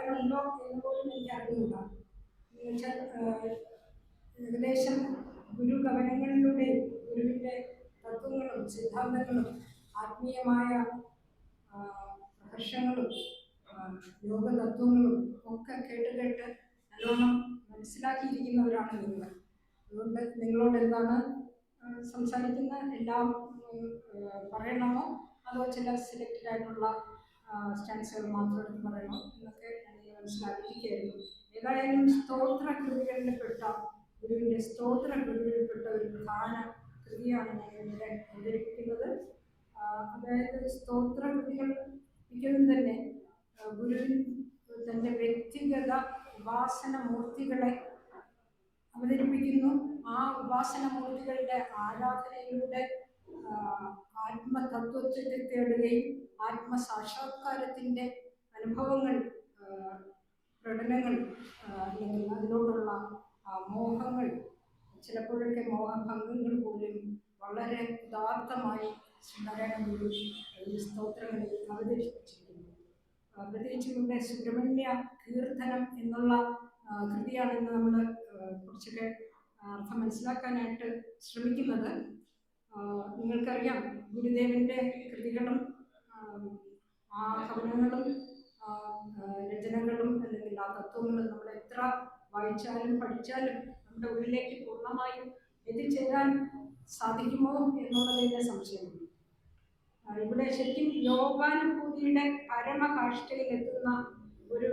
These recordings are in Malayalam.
പറയാനുണ്ടോ എന്ന് പോലും എനിക്ക് അറിയില്ല. എന്നുവെച്ചാൽ ഏകദേശം ഗുരുകവനങ്ങളിലൂടെ ഗുരുവിൻ്റെ തത്വങ്ങളും സിദ്ധാന്തങ്ങളും ആത്മീയമായ പ്രഹർഷങ്ങളും യോഗതത്വങ്ങളും ഒക്കെ കേട്ട് കേട്ട് നല്ലോണം മനസ്സിലാക്കിയിരിക്കുന്നവരാണ് നിങ്ങൾ. അതുകൊണ്ട് നിങ്ങളോട് എന്താണ് സംസാരിക്കുന്ന എല്ലാം പറയണമോ അതോ ചില സെലക്റ്റഡ് ആയിട്ടുള്ള സ്റ്റാൻസുകൾ മാത്രം എടുത്ത് പറയണോ എന്നൊക്കെ ഞാൻ മനസ്സിലാക്കിയിരിക്കുകയായിരുന്നു. ഏതായാലും സ്തോത്രകൃതികളിൽപ്പെട്ട ഗുരുവിൻ്റെ സ്തോത്രകൃതികളിൽപ്പെട്ട ഒരു പ്രധാന കൃതിയാണ് ഞാൻ ഇവിടെ അവതരിപ്പിക്കുന്നത്. അതായത് സ്തോത്രകൃതികൾ മിക്കതും തന്നെ ഗുരുവിൻ തൻ്റെ വ്യക്തിഗത ഉപാസന മൂർത്തികളെ അവതരിപ്പിക്കുന്നു. ആ ഉപാസനമൂർത്തികളുടെ ആരാധനയിലൂടെ ആത്മതത്വത്തെ തേടുകയും ആത്മസാക്ഷാത്കാരത്തിൻ്റെ അനുഭവങ്ങൾ പ്രകടനങ്ങൾ അല്ലെങ്കിൽ അതിനോടുള്ള മോഹങ്ങൾ ചിലപ്പോഴൊക്കെ മോഹഭംഗങ്ങൾ പോലും വളരെ ഉദാത്തമായി ശ്രീനാരായണ ഗുരു ഈ സ്തോത്രങ്ങളിൽ അവതരിപ്പിച്ചിരിക്കുന്നു. പ്രത്യേകിച്ച് ഇവിടെ സുബ്രഹ്മണ്യ കീർത്തനം എന്നുള്ള കൃതിയാണെന്ന് നമ്മൾ കുറച്ചൊക്കെ അർത്ഥം മനസ്സിലാക്കാനായിട്ട് ശ്രമിക്കുന്നത്. നിങ്ങൾക്കറിയാം ഗുരുദേവൻ്റെ കൃതികളും ആ കവനങ്ങളും രചനകളും അല്ലെങ്കിൽ ആ തത്വങ്ങളും നമ്മൾ എത്ര വായിച്ചാലും പഠിച്ചാലും നമ്മുടെ ഉള്ളിലേക്ക് പൂർണ്ണമായും എത്തിച്ചേരാൻ സാധിക്കുമോ എന്നുള്ളതിൻ്റെ സംശയമുണ്ട്. ഇവിടെ ശരിക്കും യോഗാനുഭൂതിയുടെ പരമകാഷ്ഠയിലെത്തുന്ന ഒരു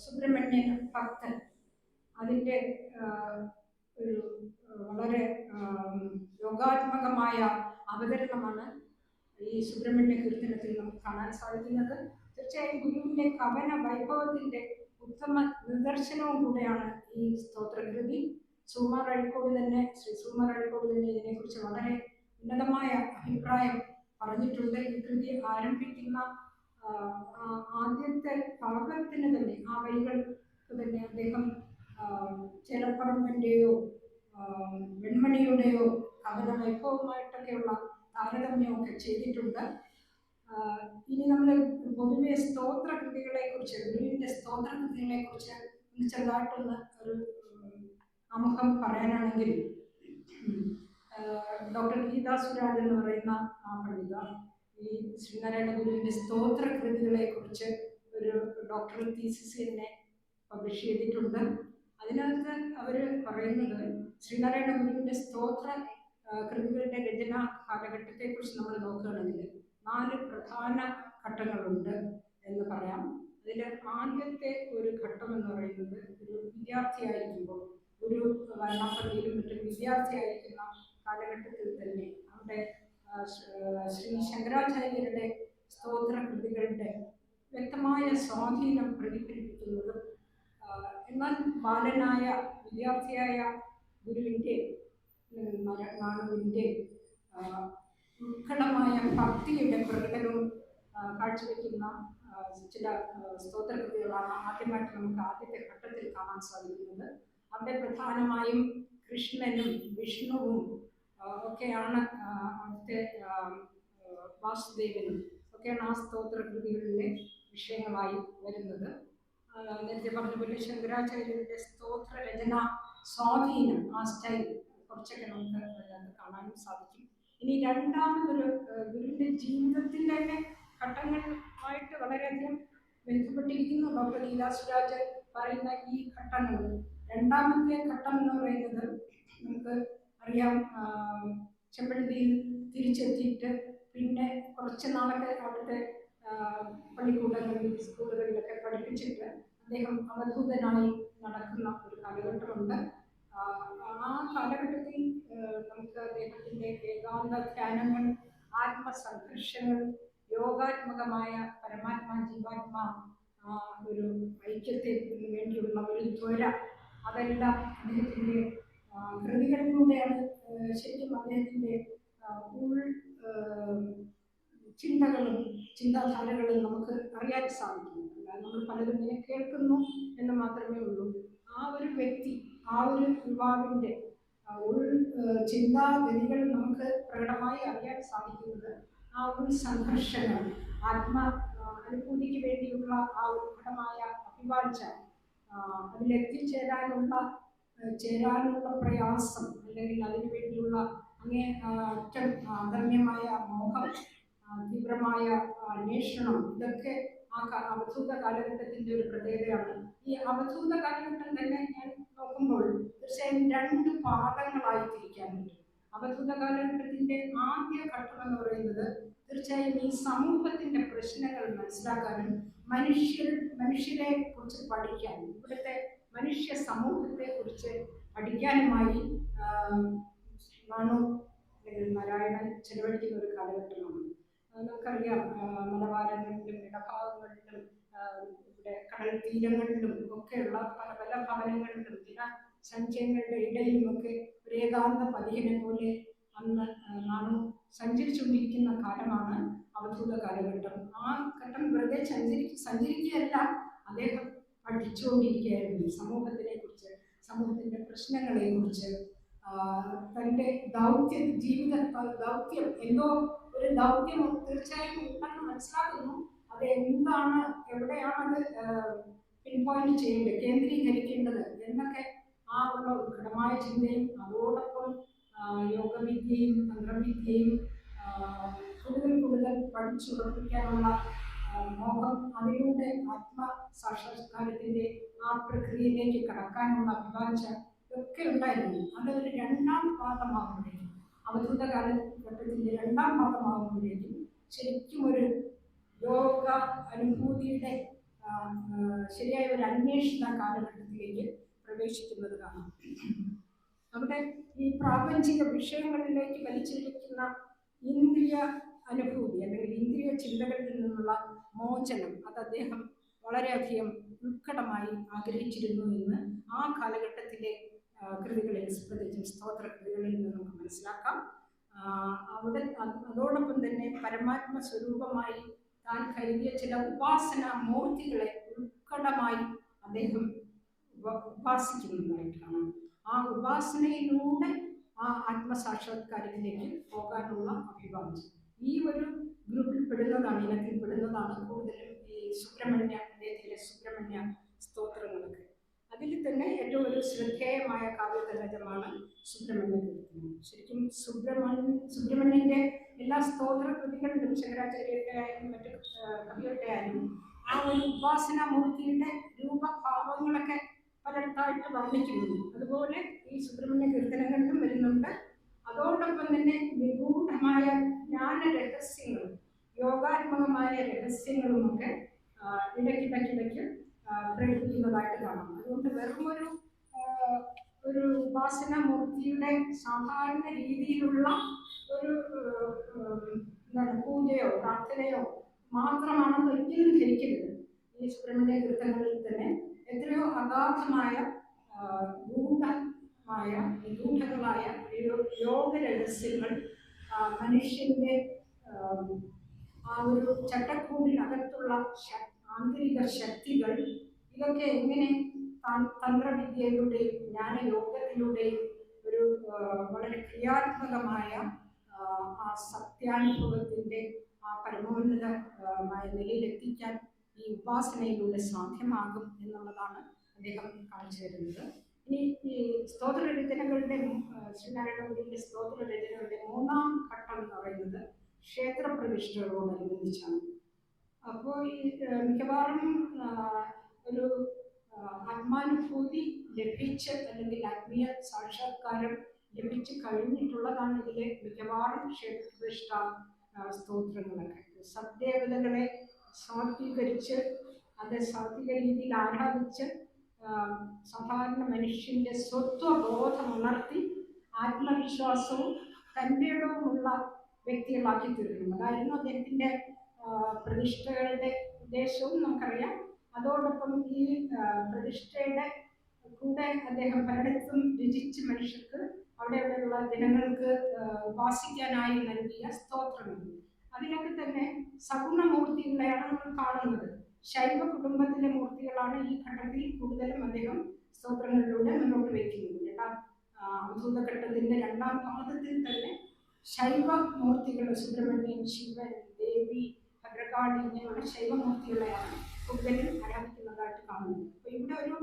സുബ്രഹ്മണ്യൻ ഭക്തൻ അതിൻ്റെ ഒരു വളരെ യോഗാത്മകമായ അവതരണമാണ് ഈ സുബ്രഹ്മണ്യ കീർത്തനത്തിൽ നമുക്ക് കാണാൻ സാധിക്കുന്നത്. തീർച്ചയായും ഗുരുവിൻ്റെ കവന വൈഭവത്തിൻ്റെ ഉത്തമ നിദർശനവും കൂടെയാണ് ഈ സ്തോത്രകൃതി. സുകുമാർ അഴീക്കോട് തന്നെ ശ്രീ സുകുമാർ അഴീക്കോട് തന്നെ ഇതിനെക്കുറിച്ച് വളരെ ഉന്നതമായ അഭിപ്രായം പറഞ്ഞിട്ടുണ്ട്. ഈ കൃതി ആരംഭിക്കുന്ന ആദ്യത്തെ ഭാഗത്തിന് തന്നെ ആ വരികൾക്ക് തന്നെ അദ്ദേഹം ചേലപ്പറമ്പിൻ്റെയോ വെൺമണിയുടെയോ കവന വൈഭവമായിട്ടൊക്കെയുള്ള താരതമ്യമൊക്കെ ചെയ്തിട്ടുണ്ട്. ഇനി നമ്മൾ പൊതുവെ സ്തോത്രകൃതികളെ കുറിച്ച് ഗുരുവിൻ്റെ സ്തോത്രകൃതികളെ കുറിച്ച് ചെറുതായിട്ടൊന്ന് ഒരു ആമുഖം പറയാനാണെങ്കിൽ ഡോക്ടർ ഗീതാ സുരാജ് എന്ന് പറയുന്ന പണ്ഡിത ഈ ശ്രീനാരായണ ഗുരുവിൻ്റെ സ്തോത്രകൃതികളെ കുറിച്ച് ഒരു ഡോക്ടറൽ തീസിസ് തന്നെ പബ്ലിഷ് ചെയ്തിട്ടുണ്ട്. അതിനകത്ത് അവർ പറയുന്നത് ശ്രീനാരായണ ഗുരുവിൻ്റെ സ്തോത്ര കൃതികളുടെ രചന കാലഘട്ടത്തെക്കുറിച്ച് നമ്മൾ നോക്കുകയാണെങ്കിൽ 4 പ്രധാന ഘട്ടങ്ങളുണ്ട് എന്ന് പറയാം. അതിൽ ആദ്യത്തെ ഒരു ഘട്ടം എന്ന് പറയുന്നത് ഒരു വിദ്യാർത്ഥിയായിരിക്കുമ്പോൾ ഒരു വയനാപ്പള്ളിയിലും മറ്റും വിദ്യാർത്ഥിയായിരിക്കുന്ന കാലഘട്ടത്തിൽ തന്നെ അവിടെ ശ്രീ ശങ്കരാചാര്യരുടെ സ്തോത്രകൃതികളുടെ വ്യക്തമായ സ്വാധീനം പ്രതിഫലിപ്പിക്കുന്നതും എന്നാൽ ബാലനായ വിദ്യാർത്ഥിയായ ഗുരുവിൻ്റെ നാണുവിൻ്റെ ഉത്കടമായ ഭക്തിയുടെ പ്രകടനവും കാഴ്ചവെക്കുന്ന ചില സ്തോത്രകൃതികളാണ് ആദ്യമായിട്ട് നമുക്ക് ആദ്യത്തെ ഘട്ടത്തിൽ കാണാൻ സാധിക്കുന്നത്. അവിടെ പ്രധാനമായും കൃഷ്ണനും വിഷ്ണുവും ഒക്കെയാണ് അവിടുത്തെ വാസുദേവനും ഒക്കെയാണ് ആ സ്തോത്രകൃതികളിലെ വിഷയങ്ങളായി വരുന്നത്. നേരത്തെ പറഞ്ഞ പോലെ ശങ്കരാചാര്യരുടെ സ്തോത്ര രചന സ്വാധീനം ആ സ്റ്റൈൽ കുറച്ചൊക്കെ നമുക്ക് അതിനകത്ത് കാണാനും സാധിക്കും. ഇനി രണ്ടാമതൊരു ഗുരുവിൻ്റെ ജീവിതത്തിൻ്റെ തന്നെ ഘട്ടങ്ങളുമായിട്ട് വളരെയധികം ബന്ധപ്പെട്ടിരിക്കുന്നു ഡോക്ടർ ഗീതാ സുരാജ് പറയുന്ന ഈ ഘട്ടങ്ങൾ. രണ്ടാമത്തെ ഘട്ടം എന്ന് പറയുന്നത് നമുക്ക് അറിയാം, ചെമ്പഴന്തിയിൽ തിരിച്ചെത്തിയിട്ട് പിന്നെ കുറച്ച് നാളൊക്കെ അവിടുത്തെ പള്ളിക്കൂടങ്ങളിൽ സ്കൂളുകളിലൊക്കെ പഠിപ്പിച്ചിട്ട് അദ്ദേഹം അവധൂതനായി നടക്കുന്ന ഒരു കാലഘട്ടമുണ്ട്. ആ കാലഘട്ടത്തിൽ നമുക്ക് അദ്ദേഹത്തിൻ്റെ ഏകാന്ത ധ്യാനങ്ങൾ, ആത്മസംഘർഷങ്ങൾ, യോഗാത്മകമായ പരമാത്മാ ജീവാത്മാ ഒരു ഐക്യത്തിന് വേണ്ടിയുള്ള ഒരു ത്വര, അതെല്ലാം അദ്ദേഹത്തിൻ്റെ കൃതികളിലൂടെയാണ് ശരിക്കും അദ്ദേഹത്തിൻ്റെ ഉൾ ചിന്തകളും ചിന്താധാരകളും നമുക്ക് അറിയാൻ സാധിക്കുന്നു. അല്ലാതെ നമ്മൾ പലരും ഇങ്ങനെ കേൾക്കുന്നു എന്ന് മാത്രമേ ഉള്ളൂ. ആ ഒരു വ്യക്തി, ആ ഒരു യുവാവിൻ്റെ ഉൾ ചിന്താഗതികൾ നമുക്ക് പ്രകടമായി അറിയാൻ സാധിക്കുന്നത് ആ ഒരു സംഘർഷങ്ങൾ, ആത്മ അനുഭൂതിക്ക് വേണ്ടിയുള്ള ആ ഉത്കടമായ അഭിവാദ അഭിവാഞ്ച, അതിലെത്തിച്ചേരാനുള്ള പ്രയാസം, അല്ലെങ്കിൽ അതിനു വേണ്ടിയുള്ള അങ്ങേ അദമ്യമായ മോഹം, തീവ്രമായ അന്വേഷണം, ഇതൊക്കെ അവധൂത കാലഘട്ടത്തിന്റെ ഒരു പ്രത്യേകതയാണ്. ഈ അവധൂത കാലഘട്ടം തന്നെ ഞാൻ നോക്കുമ്പോൾ തീർച്ചയായും 2 പാദങ്ങളായി തിരിക്കാൻ പറ്റും. അവധൂത കാലഘട്ടത്തിന്റെ ആദ്യ ഘട്ടം എന്ന് പറയുന്നത് തീർച്ചയായും ഈ സമൂഹത്തിന്റെ പ്രശ്നങ്ങൾ മനസ്സിലാക്കാനും മനുഷ്യരെ കുറിച്ച് പഠിക്കാനും ഇവിടുത്തെ മനുഷ്യ സമൂഹത്തെ കുറിച്ച് പഠിക്കാനുമായി നാരായണൻ ചെലവഴിക്കുന്ന ഒരു കാലഘട്ടമാണ്. നമുക്കറിയാം, മലബാരങ്ങളിലും ഇടഭാഗങ്ങളിലും ഇവിടെ കടൽ തീരങ്ങളിലും ഒക്കെയുള്ള പല പല ഭവനങ്ങളിലും ചില സഞ്ചയങ്ങളുടെ ഇടയിലും ഒക്കെ ഒരു ഏകാന്ത പതിയനെ പോലെ അന്ന് നാണു സഞ്ചരിച്ചുകൊണ്ടിരിക്കുന്ന കാലമാണ് അവധൂത കാലഘട്ടം. ആ ഘട്ടം വെറുതെ സഞ്ചരിക്കുകയല്ല, അദ്ദേഹം പഠിച്ചുകൊണ്ടിരിക്കുകയായിരുന്നു സമൂഹത്തിനെ കുറിച്ച്, സമൂഹത്തിന്റെ പ്രശ്നങ്ങളെ കുറിച്ച്. തൻ്റെ ജീവിത ദൗത്യം എന്തോ ഒരു ദൗത്യം തീർച്ചയായും ഉണ്ടെന്ന് മനസ്സിലാക്കുന്നു. അത് എന്താണ്, എവിടെയാണത് പിൻപോയിന്റ് ചെയ്യേണ്ടത്, കേന്ദ്രീകരിക്കേണ്ടത് എന്നൊക്കെ ആ ഉള്ള ഉത്കടമായ ചിന്തയും അതോടൊപ്പം യോഗവിദ്യയും തന്ത്രവിദ്യയും കൂടുതൽ പഠിച്ചുറപ്പിക്കാനുള്ള മോഹം, അതിലൂടെ ആത്മസാക്ഷാത്കാരത്തിന്റെ ആ പ്രക്രിയയിലേക്ക് കടക്കാനുള്ള അഭിവാഞ്ച ഒക്കെ ഉണ്ടായിരുന്നു. അതൊരു 2ാം പാദമാകുമ്പോഴേക്കും, അവധൂത കാലഘട്ടത്തിന്റെ 2ാം പാദമാകുമ്പോഴേക്കും ശരിക്കും ഒരു യോഗ അനുഭൂതിയുടെ ശരിയായ ഒരു അന്വേഷണ കാലഘട്ടത്തിലേക്ക് പ്രവേശിക്കുന്നത് കാണാം. അവിടെ ഈ പ്രാപഞ്ചിക വിഷയങ്ങളിലേക്ക് വലിച്ചിരിക്കുന്ന ഇന്ദ്രിയ അനുഭൂതി അല്ലെങ്കിൽ ഇന്ദ്രിയ ചിന്തകളിൽ നിന്നുള്ള മോചനം, അത് അദ്ദേഹം വളരെയധികം ഉത്കടമായി ആഗ്രഹിച്ചിരുന്നു എന്ന് ആ കാലഘട്ടത്തിലെ കൃതികളിൽ, പ്രത്യേകിച്ചും സ്തോത്ര കൃതികളിൽ നിന്ന് നമുക്ക് മനസ്സിലാക്കാം. അതോടൊപ്പം തന്നെ പരമാത്മ സ്വരൂപമായി താൻ കരുതിയ ചില ഉപാസന മൂർത്തികളെ ഉത്കടമായി അദ്ദേഹം ഉപാസിക്കുന്നതായിട്ടാണ്. ആ ഉപാസനയിലൂടെ ആ ആത്മസാക്ഷാത്കാരത്തിലേക്ക് പോകാനുള്ള അഭിവാഞ്ചം ഈ ഒരു ഗ്രൂപ്പിൽ പെടുന്നതാണ്, ഇനത്തിൽ പെടുന്നതാണ് കൂടുതലും ഈ അദ്ദേഹത്തിലെ സുബ്രഹ്മണ്യ സ്തോത്രങ്ങളൊക്കെ. അതിൽ തന്നെ ഏറ്റവും ഒരു ശ്രദ്ധേയമായ കാവ്യതലജമാണ് സുബ്രഹ്മണ്യ കീർത്തനം. ശരിക്കും സുബ്രഹ്മണ്യന്റെ എല്ലാ സ്തോത്ര കൃതികളിലും, ശങ്കരാചാര്യരുടെ ആയാലും മറ്റു കവികളുടെ ആയാലും, ആ ഒരു ഉപാസനാമൂർത്തിയുടെ രൂപഭാവങ്ങളൊക്കെ പലയിടത്തായിട്ട് വർണ്ണിക്കുന്നു. അതുപോലെ ഈ സുബ്രഹ്മണ്യ കീർത്തനങ്ങളിലും വരുന്നുണ്ട്. അതോടൊപ്പം തന്നെ നിഗൂഢമായ ജ്ഞാന രഹസ്യങ്ങളും യോഗാത്മകമായ രഹസ്യങ്ങളുമൊക്കെ ഇടയ്ക്കിടയ്ക്ക് പ്രകടിപ്പിക്കുന്നതായിട്ട് കാണാം. അതുകൊണ്ട് വെറും ഒരു ഉപാസനാമൂർത്തിയുടെ സാധാരണ രീതിയിലുള്ള ഒരു പൂജയോ പ്രാർത്ഥനയോ മാത്രമാണെന്ന് ഒരിക്കലും ധരിക്കരുത്. ഈ സുബ്രഹ്മണ്യ കീർത്തനങ്ങളിൽ തന്നെ എത്രയോ അഗാധമായ ഗൂഢങ്ങളായ യോഗ രഹസ്യങ്ങൾ, മനുഷ്യന്റെ ആ ഒരു ചട്ടക്കൂടിനകത്തുള്ള ആന്തരിക ശക്തികൾ, ഇതൊക്കെ എങ്ങനെ തന്ത്രവിദ്യയിലൂടെയും ജ്ഞാനയോഗത്തിലൂടെയും ഒരു വളരെ ക്രിയാത്മകമായ ആ സത്യാനുഭവത്തിന്റെ ആ പരമോന്നതമായ നിലയിലെത്തിക്കാൻ ഈ ഉപാസനയിലൂടെ സാധ്യമാകും എന്നുള്ളതാണ് അദ്ദേഹം കാണിച്ചു തരുന്നത്. ഇനി ഈ സ്തോത്രരചനകളുടെ, ശ്രീനാരായണഗുരുവിന്റെ സ്തോത്രരചനകളുടെ 3ാം ഘട്ടം എന്ന് പറയുന്നത് ക്ഷേത്രപ്രതിഷ്ഠകളോടനുബന്ധിച്ചാണ്. അപ്പോൾ ഈ മിക്കവാറും ഒരു ആത്മാനുഭൂതി ലഭിച്ച് അല്ലെങ്കിൽ ആത്മീയ സാക്ഷാത്കാരം ലഭിച്ചു കഴിഞ്ഞിട്ടുള്ളതാണ് ഇതിലെ മിക്കവാറും ക്ഷേത്രപ്രതിഷ്ഠ സ്തോത്രങ്ങളൊക്കെ. സദ്ദേവതകളെ സാത്വീകരിച്ച് അത് സാത്വിക രീതിയിൽ ആരാധിച്ച് സാധാരണ മനുഷ്യന്റെ സ്വത്വബോധം ഉണർത്തി ആത്മവിശ്വാസവും തൻ്റെടവുമുള്ള വ്യക്തികളാക്കി തീർക്കുന്നു. അതായിരുന്നു അദ്ദേഹത്തിന്റെ പ്രതിഷ്ഠകളുടെ ഉദ്ദേശവും നമുക്കറിയാം. അതോടൊപ്പം ഈ പ്രതിഷ്ഠയുടെ കൂടെ അദ്ദേഹം പലയിടത്തും രചിച്ച് മനുഷ്യർക്ക് അവിടെയുള്ള ജനങ്ങൾക്ക് ഉപാസിക്കാനായി നൽകിയ സ്തോത്രങ്ങൾ, അതിനൊക്കെ തന്നെ സഗുണമൂർത്തികളെയാണ് നമ്മൾ കാണുന്നത്. ശൈവ കുടുംബത്തിലെ മൂർത്തികളാണ് ഈ ഘട്ടത്തിൽ കൂടുതലും അദ്ദേഹം സ്തോത്രങ്ങളിലൂടെ മുന്നോട്ട് വയ്ക്കുന്നത്. അവധൂതഘട്ടത്തിന്റെ 2ാം പാദത്തിൽ തന്നെ ശൈവ മൂർത്തികൾ, സുബ്രഹ്മണ്യൻ, ശിവൻ, ദേവി, ഭദ്രകാളി ഇങ്ങനെയുള്ള ശൈവമൂർത്തികളെയാണ് കൂടുതലും ആരാധിക്കുന്നതായിട്ട് കാണുന്നു. അപ്പോൾ ഇവിടെ ഒരു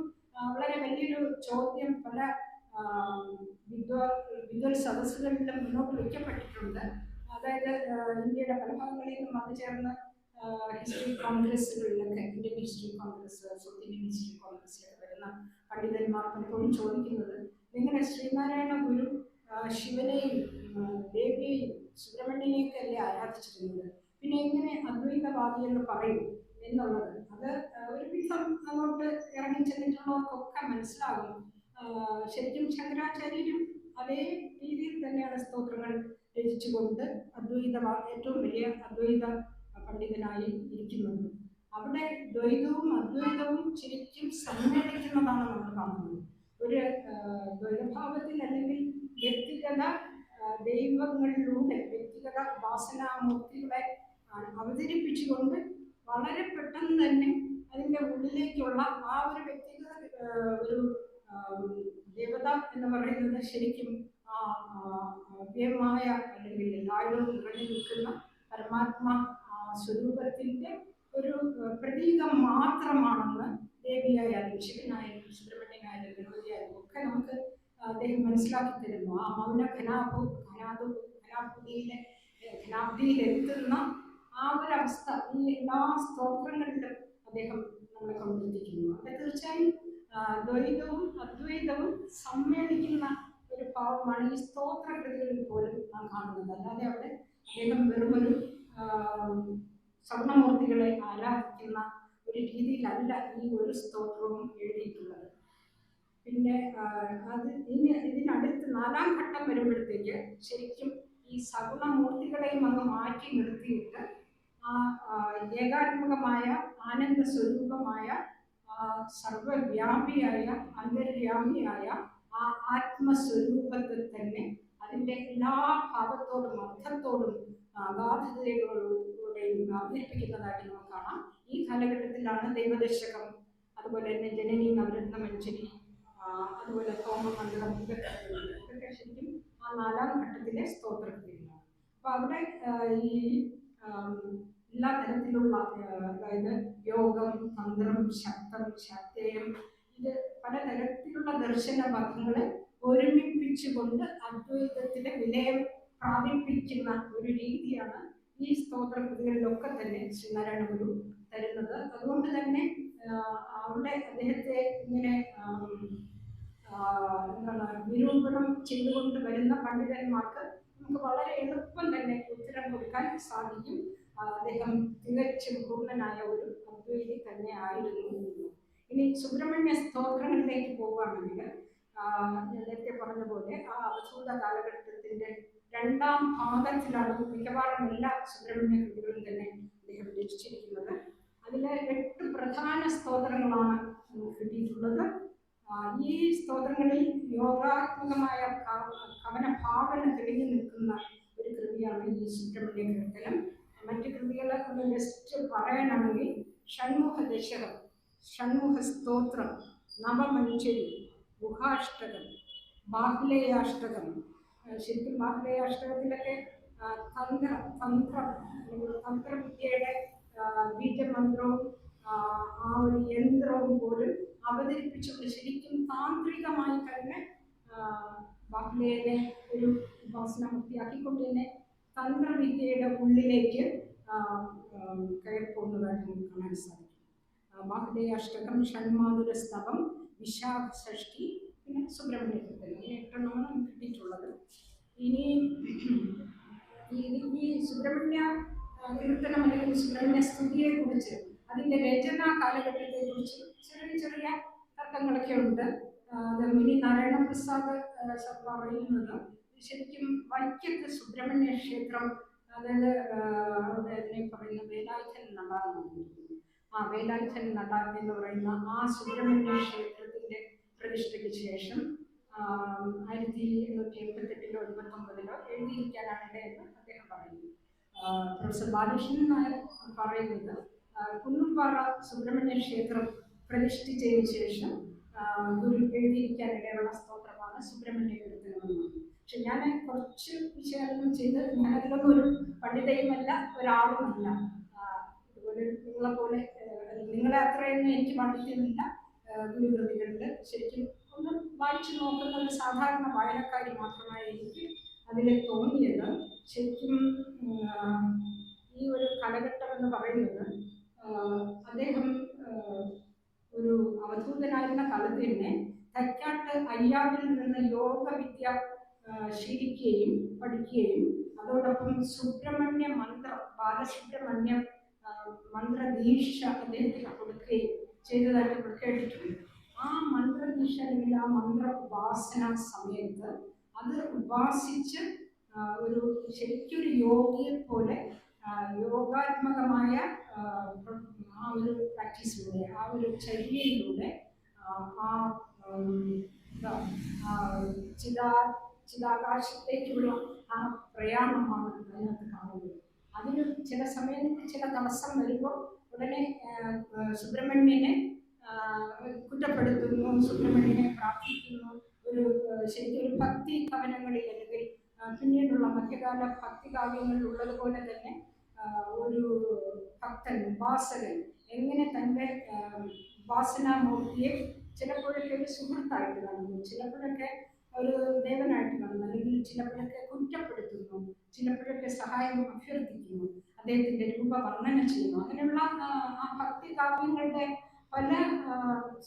വളരെ വലിയൊരു ചോദ്യം പല വിദ്വൽ സദസ്സുകളിലും മുന്നോട്ട് വയ്ക്കപ്പെട്ടിട്ടുണ്ട്. അതായത് ഇന്ത്യയുടെ പല ഭാഗങ്ങളിൽ നിന്നും വന്നു ചേർന്ന് ഹിസ്റ്ററി കോൺഗ്രസ്സുകളിലൊക്കെ, Indian history congress, south Indian history കോൺഗ്രസ്സിലൊക്കെ വരുന്ന പണ്ഡിതന്മാർ പലപ്പോഴും ചോദിക്കുന്നത്, നിങ്ങളുടെ ശ്രീനാരായണ ഗുരു ശിവനെയും ദേവിയെയും സുബ്രഹ്മണ്യനെയൊക്കെ അല്ലേ ആരാധിച്ചിരുന്നത്, പിന്നെ എങ്ങനെ അദ്വൈതവാദി എന്ന് പറയും എന്നുള്ളത്. അത് ഒരുവിധം അങ്ങോട്ട് ഇറങ്ങി ചെന്നിട്ടുള്ളവർക്കൊക്കെ മനസ്സിലാകും. ശരിക്കും ശങ്കരാചാര്യരും അതേ രീതിയിൽ തന്നെയാണ് സ്തോത്രങ്ങൾ രചിച്ചുകൊണ്ട് ഏറ്റവും വലിയ അദ്വൈത പണ്ഡിതനായി ഇരിക്കുന്നത്. അവിടെ ദ്വൈതവും അദ്വൈതവും ശരിക്കും സമ്മേളിക്കുന്നതാണ് നമ്മൾ കാണുന്നത്. ഒരു ദ്വൈതഭാവത്തിൽ അല്ലെങ്കിൽ വ്യക്തിഗത ദൈവങ്ങളിലൂടെ വ്യക്തിഗത ഉപാസനാമൂർത്തികളെ അവതരിപ്പിച്ചുകൊണ്ട് വളരെ പെട്ടെന്ന് തന്നെ അതിൻ്റെ ഉള്ളിലേക്കുള്ള ആ ഒരു വ്യക്തിഗത ഒരു ദേവത എന്ന് പറയുന്നത് ശരിക്കും അവ്യമായ അല്ലെങ്കിൽ എല്ലായിടവും നിറഞ്ഞു നിൽക്കുന്ന പരമാത്മ സ്വരൂപത്തിൻ്റെ ഒരു പ്രതീകം മാത്രമാണെന്ന് ദേവിയായാലും ശിവനായാലും സുബ്രഹ്മണ്യനായാലും ഗണപതിയായാലും ഒക്കെ നമുക്ക് അദ്ദേഹം മനസ്സിലാക്കി തരുന്നു. ആ മൗന ഘനാബ്ദിയിലെത്തുന്ന ആ ഒരവസ്ഥ ഈ എല്ലാ സ്തോത്രങ്ങളിലും അദ്ദേഹം നമ്മളെ കൊണ്ടെത്തിക്കുന്നു. അത് തീർച്ചയായും ദ്വൈതവും അദ്വൈതവും സമ്മേളിക്കുന്ന ഒരു ഭാവമാണ് ഈ സ്തോത്രകൃതികളിൽ പോലും നാം കാണുന്നത്. അല്ലാതെ അവിടെ അദ്ദേഹം വെറുമൊരു സ്വർണ്ണമൂർത്തികളെ ആരാധിക്കുന്ന ഒരു രീതിയിലല്ല ഈ ഒരു സ്തോത്രവും എഴുതിയിട്ടുള്ളത്. പിന്നെ ഇതിനടുത്ത് 4-ാം ഘട്ടം വരുമ്പോഴത്തേക്ക് ശരിക്കും ഈ സഗുണമൂർത്തികളെയും അങ്ങ് മാറ്റി നിർത്തിയിട്ട് ആ ഏകാത്മകമായ ആനന്ദ സ്വരൂപമായ സർവവ്യാപിയായ അന്തര്യാമിയായ ആ ആത്മസ്വരൂപത്തെ തന്നെ അതിൻ്റെ എല്ലാ ഭാവത്തോടും അർത്ഥത്തോടും അഗാധതയോടെയും അവതരിപ്പിക്കുന്നതായിട്ട് നമുക്ക് കാണാം. ഈ കാലഘട്ടത്തിലാണ് ദൈവദശകം, അതുപോലെ തന്നെ ജനനി നവരത്ന മഞ്ജരി, അതുപോലെ ഹോമമണ്ഡലം, ഇതൊക്കെ ശരിക്കും ആ 4-ാം ഘട്ടത്തിലെ സ്തോത്രകൃതികളാണ്. അപ്പോൾ അവിടെ ഈ എല്ലാ തരത്തിലുള്ള അതായത് യോഗം, തന്ത്രം, ശക്തം, ശാക്തേയം, ഇത് പലതരത്തിലുള്ള ദർശന പദങ്ങളെ ഒരുമിപ്പിച്ചുകൊണ്ട് അദ്വൈതത്തിലെ വിലയം പ്രാപിപ്പിക്കുന്ന ഒരു രീതിയാണ് ഈ സ്തോത്രകൃതികളിലൊക്കെ തന്നെ ശ്രീനാരായണ ഗുരു തരുന്നത്. അതുകൊണ്ട് തന്നെ അവിടെ അദ്ദേഹത്തെ ഇങ്ങനെ നിരൂപണം ചെയ്തുകൊണ്ട് വരുന്ന പണ്ഡിതന്മാർക്ക് നമുക്ക് വളരെ എളുപ്പം തന്നെ ഉത്തരം കൊടുക്കാൻ സാധിക്കും. അദ്ദേഹം തികച്ചും പൂർണ്ണനായ ഒരു അദ്വൈതി തന്നെ ആയിരുന്നു. ഇനി സുബ്രഹ്മണ്യ സ്തോത്രങ്ങളിലേക്ക് പോവുകയാണെങ്കിൽ നേരത്തെ പറഞ്ഞ പോലെ ആ അവധൂത കാലഘട്ടത്തിൻ്റെ 2-ാം ഭാഗത്തിലാണ് മിക്കവാറും എല്ലാ സുബ്രഹ്മണ്യ കൃതികളും തന്നെ അദ്ദേഹം രചിച്ചിരിക്കുന്നത്. അതിൽ 8 പ്രധാന സ്തോത്രങ്ങളാണ് കിട്ടിയിട്ടുള്ളത്. ഈ സ്തോത്രങ്ങളിൽ യോഗാത്മകമായ കവനഭാവന തെളിഞ്ഞു നിൽക്കുന്ന ഒരു കൃതിയാണ് ഈ സുബ്രഹ്മണ്യ കീർത്തനം. മറ്റ് കൃതികളെ ഒന്ന് ജസ്റ്റ് പറയാനാണെങ്കിൽ ഷൺമുഖ ദശകം, ഷൺമുഖ സ്തോത്രം, നവമഞ്ജരി, ഗുഹാഷ്ടകം, ബാഹ്ലേയാഷ്ടകം. ശരിക്കും ബാഹ്ലേയാഷ്ടകത്തിലൊക്കെ തന്ത്രവിദ്യയുടെ ബീജമന്ത്രവും ആ ഒരു യന്ത്രവും പോലും അവതരിപ്പിച്ചുകൊണ്ട് ശരിക്കും താന്ത്രികമായി തന്നെ ബാഹ്ലേയനെ ഒരു ഉപാസനമൂർത്തിയാക്കിക്കൊണ്ട് തന്നെ തന്ത്രവിദ്യയുടെ ഉള്ളിലേക്ക് കയറിപ്പോകുന്നതായിട്ട് നമുക്ക് കാണാൻ സാധിക്കും. ബാഹ്ലേയാഷ്ടകം, ഷൺമാതുര സ്തവം, വിശാഖ ഷഷ്ടി, പിന്നെ സുബ്രഹ്മണ്യ കീർത്തനം, ഈ 8 നമുക്ക് കിട്ടിയിട്ടുള്ളത്. ഇനി ഈ സുബ്രഹ്മണ്യ കീർത്തനം അല്ലെങ്കിൽ സുബ്രഹ്മണ്യ സ്തുതിയെ കുറിച്ച്, അതിൻ്റെ രചനാ കാലഘട്ടത്തെ കുറിച്ച് ചെറിയ ചെറിയ തർക്കങ്ങളൊക്കെ ഉണ്ട്. മുനി നാരായണ പ്രസാദ് പറയുന്നത് ശരിക്കും വൈക്കത്ത് സുബ്രഹ്മണ്യ ക്ഷേത്രം, അതായത് അതിനെ പറയുന്ന വേലായുധൻ നട എന്നാണ്. വേലായുധൻ നട എന്ന് പറയുന്ന ആ സുബ്രഹ്മണ്യ ക്ഷേത്രത്തിൻ്റെ പ്രതിഷ്ഠയ്ക്ക് ശേഷം 1888-ലോ 89-ലോ എഴുതിയിരിക്കാനാണ് ഇടയെന്ന് അദ്ദേഹം പറയുന്നു. പ്രൊഫസർ ബാലകൃഷ്ണൻ നായർ പറയുന്നത് കുന്നുംപാറ സുബ്രഹ്മണ്യ ക്ഷേത്രം പ്രതിഷ്ഠിച്ചതിന് ശേഷം ഗുരു എഴുതിയിരിക്കാനിടയുള്ള സ്തോത്രമാണ് സുബ്രഹ്മണ്യ കീർത്തനമെന്ന്. പക്ഷെ ഞാൻ കുറച്ച് വിശകലനം ചെയ്ത്, ഞാനതിലൊന്നും ഒരു പണ്ഡിതയുമല്ല, ഒരാളുമല്ല. ഇതുപോലെ നിങ്ങളെ പറയുന്നത് എനിക്ക് പാണ്ഡിത്യമില്ല ഗുരുകൃതികളിൽ. ശരിക്കും ഒന്ന് വായിച്ചു നോക്കുന്ന ഒരു സാധാരണ വായനക്കാരി മാത്രമായ എനിക്ക് അതിൽ തോന്നിയത് ശരിക്കും ഈ ഒരു കാലഘട്ടം എന്ന് പറയുന്നത് അദ്ദേഹം ഒരു അവധൂതനായിരുന്ന കാലത്ത് തന്നെ തൈക്കാട്ട് അയ്യാവിൽ നിന്ന് യോഗവിദ്യ ശീലിക്കുകയും പഠിക്കുകയും അതോടൊപ്പം സുബ്രഹ്മണ്യ മന്ത്രം ബാലസുബ്രഹ്മണ്യ മന്ത്രദീക്ഷ അദ്ദേഹത്തിന് കൊടുക്കുകയും ചെയ്തതായിട്ട് നമ്മൾ കേട്ടിട്ടുണ്ട്. ആ മന്ത്രദീക്ഷ അല്ലെങ്കിൽ ആ മന്ത്ര ഉപാസന സമയത്ത് അത് ഉപാസിച്ച് ഒരു ശരിക്കൊരു യോഗിയെ പോലെ യോഗാത്മകമായ ആ ഒരു പ്രാക്ടീസിലൂടെ ആ ഒരു ചര്യയിലൂടെ ആ ചിതാകാശത്തേക്കുള്ള ആ പ്രയാണമാണ് അതിനകത്ത് കാണുന്നത്. അതിന് ചില സമയത്ത് ചില തടസ്സം വരുമ്പോൾ ഉടനെ സുബ്രഹ്മണ്യനെ കുറ്റപ്പെടുത്തുന്നു, സുബ്രഹ്മണ്യനെ പ്രാർത്ഥിക്കുന്നു. ഒരു ശരിക്കും ഒരു ഭക്തി കവനങ്ങളിൽ അല്ലെങ്കിൽ പിന്നീടുള്ള മധ്യകാല ഭക്തി കാവ്യങ്ങളിൽ ഉള്ളതുപോലെ തന്നെ ഒരു ഭക്തൻ ഉപാസകൻ എങ്ങനെ തൻ്റെ ഉപാസനാമൂർത്തിയെ ചിലപ്പോഴൊക്കെ ഒരു സുഹൃത്തായിട്ട് കാണുന്നു, ചിലപ്പോഴൊക്കെ ഒരു ദേവനായിട്ട് കാണുന്നു, അല്ലെങ്കിൽ ചിലപ്പോഴൊക്കെ കുറ്റപ്പെടുത്തുന്നു, ചിലപ്പോഴൊക്കെ സഹായം അഭ്യർത്ഥിക്കുന്നു, അദ്ദേഹത്തിൻ്റെ രൂപവർണ്ണന ചെയ്യുന്നു. അങ്ങനെയുള്ള ആ ഭക്തി കാവ്യങ്ങളുടെ പല